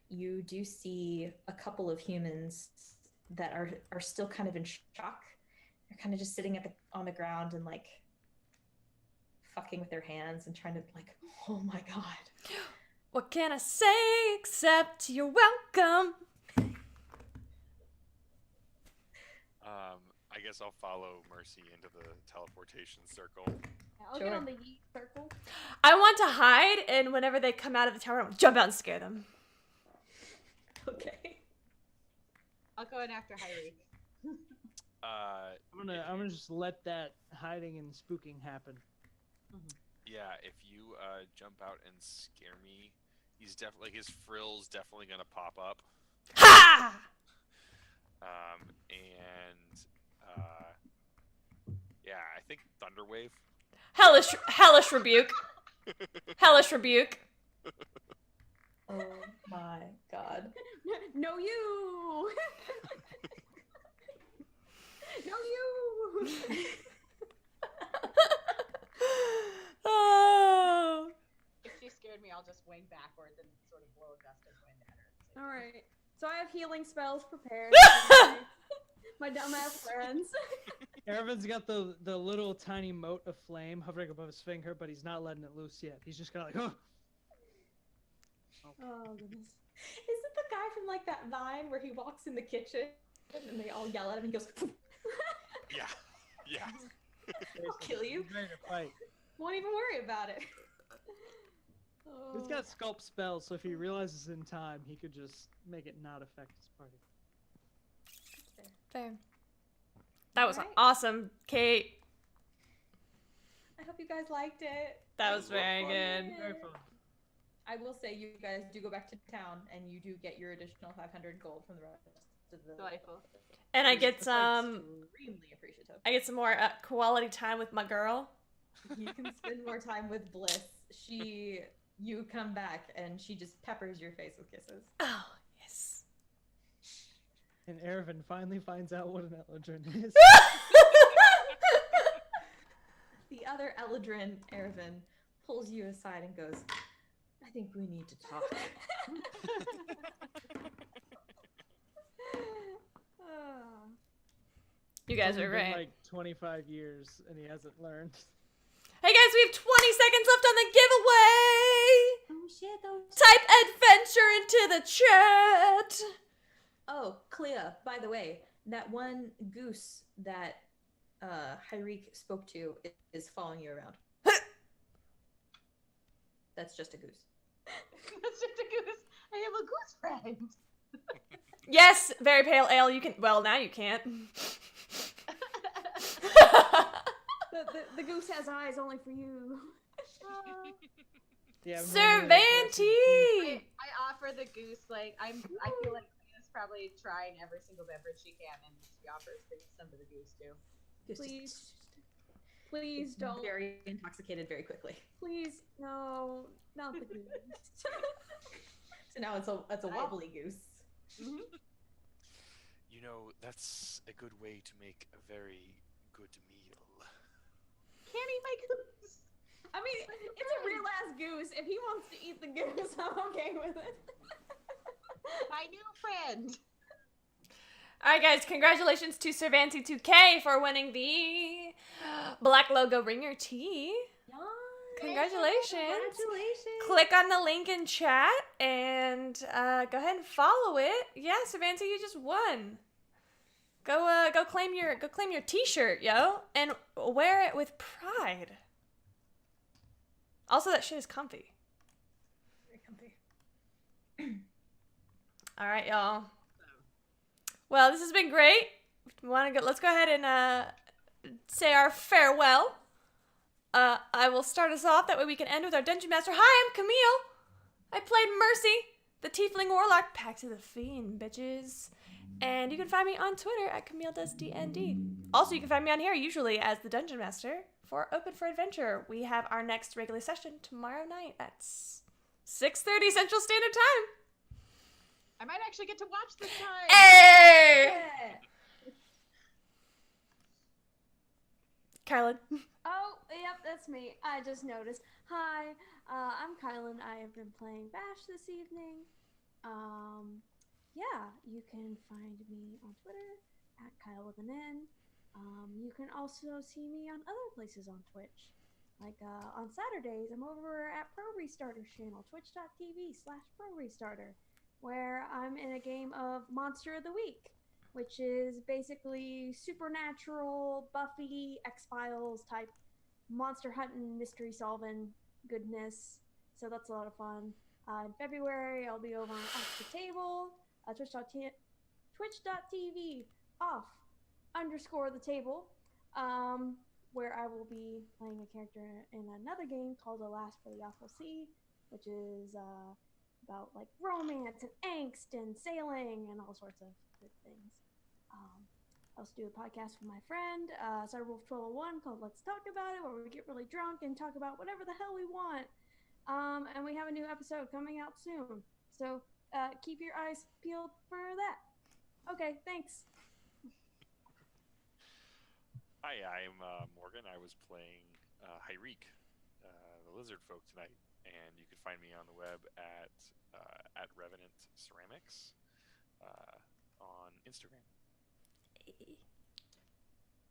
You do see a couple of humans that are still kind of in shock. They're kind of just sitting on the ground and like fucking with their hands and trying to like, oh my god. What can I say except you're welcome? I guess I'll follow Mercy into the teleportation circle. I'll get on the yeet circle. I want to hide, and whenever they come out of the tower, I want to jump out and scare them. Okay. I'll go in after Hyrie. I'm gonna just let that hiding and spooking happen. Yeah, if you jump out and scare me, he's definitely, like, his frill's definitely gonna pop up. Ha! Yeah, I think Thunderwave. Hellish rebuke. Hellish rebuke. Oh my god. No, you! No, you! have healing spells prepared. My dumbass friends. Erevan's got the little tiny mote of flame hovering above his finger, but he's not letting it loose yet. He's just kind of like, oh. Oh goodness. Is it the guy from like that Vine where he walks in the kitchen and they all yell at him and he goes, Yeah. Yeah. I'll kill you. He's ready to fight. Won't even worry about it. He's got sculpt spells, so if he realizes in time, he could just make it not affect his party. Fair. That was Alright. awesome, Kate. I hope you guys liked it. That was very good. Very fun. I will say you guys do go back to town and you do get your additional 500 gold from the rest of the. Delightful. And I which get is some. extremely appreciative. I get some more quality time with my girl. You can spend more time with Bliss. You come back and she just peppers your face with kisses. Oh yes. And Erevan finally finds out what an Eldrin is. The other Eldrin, Erevan, pulls you aside and goes, I think we need to talk. You guys It's are only been, right. like 25 years, and he hasn't learned. Hey guys, we have 20 seconds left on the giveaway! Oh shit, oh shit. Type adventure into the chat! Oh, Clea, by the way, that one goose that Hyreek spoke to is following you around. That's just a goose. That's just a goose. I have a goose friend. Yes, very pale ale, you can. Well, now you can't. The goose has eyes only for you. Yeah, Cervanti! I offer the goose I feel like Lena's probably trying every single beverage she can, and she offers some to the goose too. Please don't. Very intoxicated very quickly. Please, no, not the goose. So now it's a wobbly goose. You know, that's a good way to make a very good meal. Can't eat my goose. I mean, it's a real ass goose. If he wants to eat the goose, I'm okay with it. My new friend. Alright guys, congratulations to Cervanti2K for winning the Black Logo Ringer tee. Congratulations. Congratulations. Click on the link in chat and go ahead and follow it. Yeah, Cervanti, you just won. Go claim your t-shirt, yo, and wear it with pride. Also, that shit is comfy. Very comfy. All right, y'all. Well, this has been great. Let's go ahead and say our farewell. I will start us off. That way we can end with our Dungeon Master. Hi, I'm Camille. I played Mercy, the Tiefling Warlock. Pact of the Fiend, bitches. And you can find me on Twitter at CamilleDoesDND. Also, you can find me on here usually as the Dungeon Master for Open for Adventure. We have our next regular session tomorrow night at 6:30 Central Standard Time. I might actually get to watch this time. Hey! Yeah. Carolyn. Oh, yep, that's me. I just noticed. Hi, I'm Kylan. I have been playing Bash this evening. Yeah, you can find me on Twitter at Kyle with an N. You can also see me on other places on Twitch. Like on Saturdays, I'm over at Pro Restarter's channel, twitch.tv/ProRestarter, where I'm in a game of Monster of the Week, which is basically supernatural, Buffy, X-Files type monster hunting, mystery solving goodness. So that's a lot of fun. In February, I'll be over on Off the Table, twitch.tv/off_the-table, where I will be playing a character in another game called Alas for the Awful Sea, which is about like romance and angst and sailing and all sorts of good things. I also do a podcast with my friend, Cyberwolf 1201, called Let's Talk About It, where we get really drunk and talk about whatever the hell we want. And we have a new episode coming out soon. So keep your eyes peeled for that. Okay, thanks. Hi, I'm Morgan. I was playing Hyreek, the lizard folk tonight, and you can find me on the web at Revenant Ceramics. on Instagram.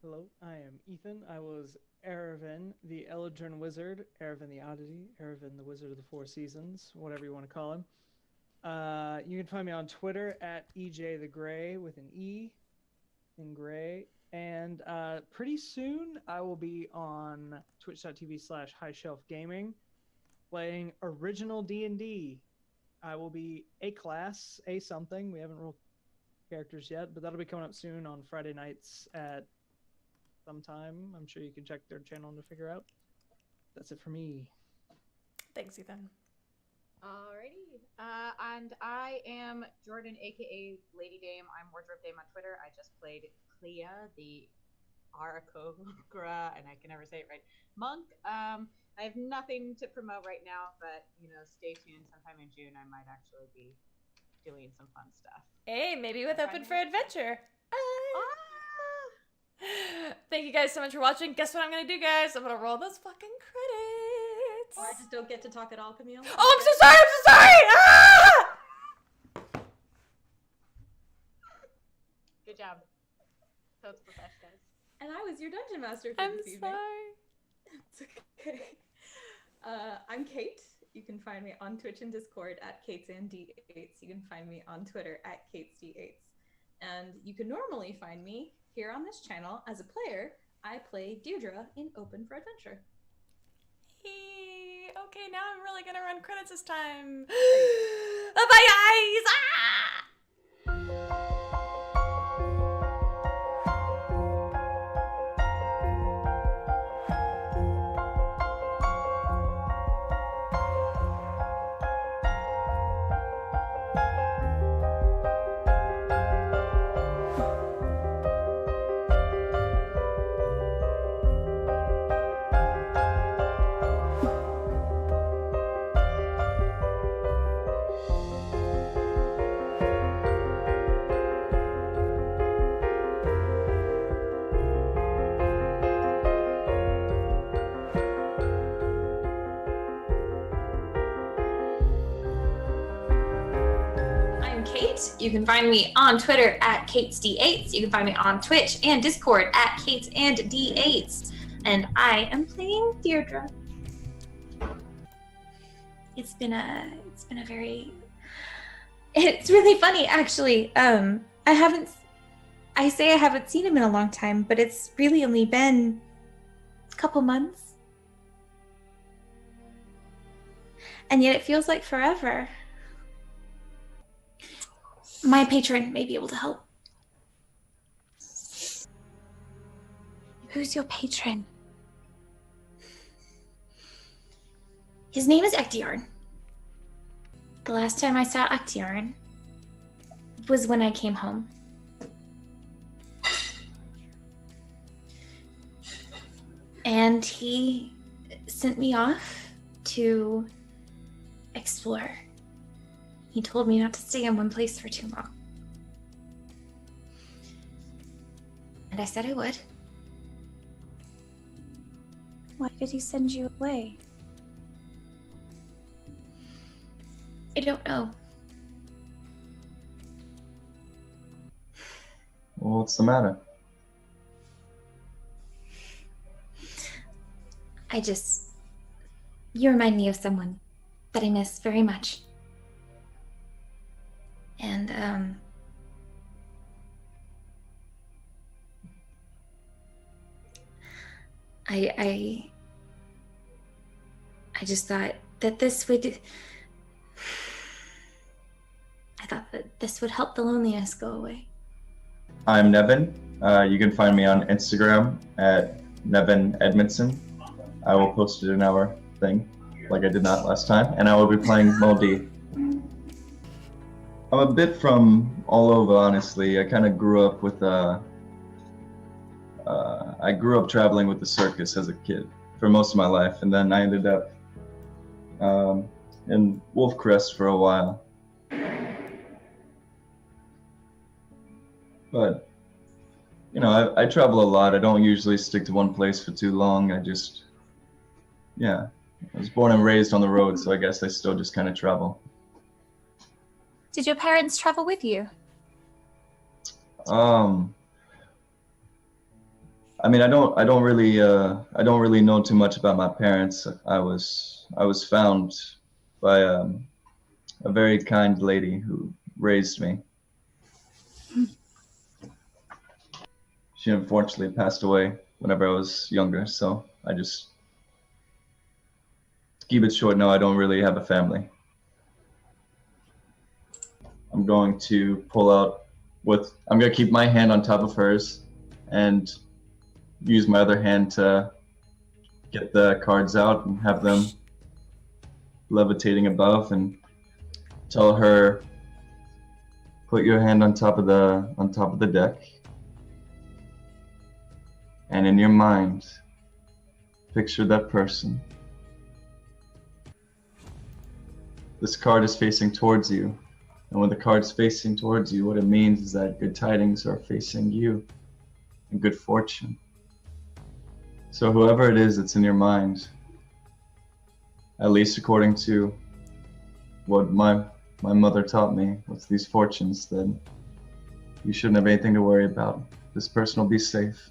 Hello, I am Ethan. I was Erevan, the Eldrin Wizard, Erevan the Oddity, Erevan the Wizard of the Four Seasons, whatever you want to call him. You can find me on Twitter at EJ the Gray with an E in gray. And pretty soon I will be on twitch.tv/highshelfgaming playing original D&D. I will be a class, a something. We haven't rolled characters yet, but that'll be coming up soon on Friday nights at sometime. I'm sure you can check their channel to figure out. That's it for me. Thanks, Ethan. Alrighty. And I am Jordan, aka Lady Dame. I'm Wardrobe Dame on Twitter. I just played Clea, the Arakokra, and I can never say it right, monk. I have nothing to promote right now, but stay tuned. Sometime in June, I might actually be doing some fun stuff. Hey, maybe with Open for Adventure. Thank you guys so much for watching. Guess what I'm gonna do, guys? I'm gonna roll those fucking credits. Oh, I just don't get to talk at all, Camille. Oh, I'm so sorry. I'm so sorry. Ah! Good job. Totes professionals. And I was your dungeon master for I'm this evening. sorry. It's okay. I'm Kate. You can find me on Twitch and Discord at KatesandD8s. You can find me on Twitter at KatesD8s. And you can normally find me here on this channel as a player. I play Deirdre in Open for Adventure. Hey, okay, now I'm really gonna run credits this time. Bye, guys. Ah! You can find me on Twitter at KatesD8s. You can find me on Twitch and Discord at KatesandD8s. And I am playing Deirdre. It's really funny actually. I haven't seen him in a long time, but it's really only been a couple months. And yet it feels like forever. My patron may be able to help. Who's your patron? His name is Ectiarn. The last time I saw Ectiarn was when I came home. And he sent me off to explore. He told me not to stay in one place for too long. And I said I would. Why did he send you away? I don't know. Well, what's the matter? You remind me of someone that I miss very much. And, I just thought that this would help the loneliness go away. I'm Nevin. You can find me on Instagram at Nevin Edmondson. I will post it in our thing, like I did not last time, and I will be playing Moldy. I'm a bit from all over, honestly. I kind of grew up with I grew up traveling with the circus as a kid for most of my life, and then I ended up in Wolf Crest for a while. But, I travel a lot. I don't usually stick to one place for too long. I was born and raised on the road, so I guess I still just kind of travel. Did your parents travel with you? I mean, I don't really know too much about my parents. I was found by a very kind lady who raised me. She unfortunately passed away whenever I was younger, so I just, to keep it short, no, I don't really have a family. I'm going to pull out I'm going to keep my hand on top of hers and use my other hand to get the cards out and have them levitating above, and tell her, put your hand on top of the deck, and in your mind picture that person. This card is facing towards you, and when the card's facing towards you, what it means is that good tidings are facing you and good fortune. So whoever it is that's in your mind, at least according to what my mother taught me with these fortunes, then you shouldn't have anything to worry about. This person will be safe.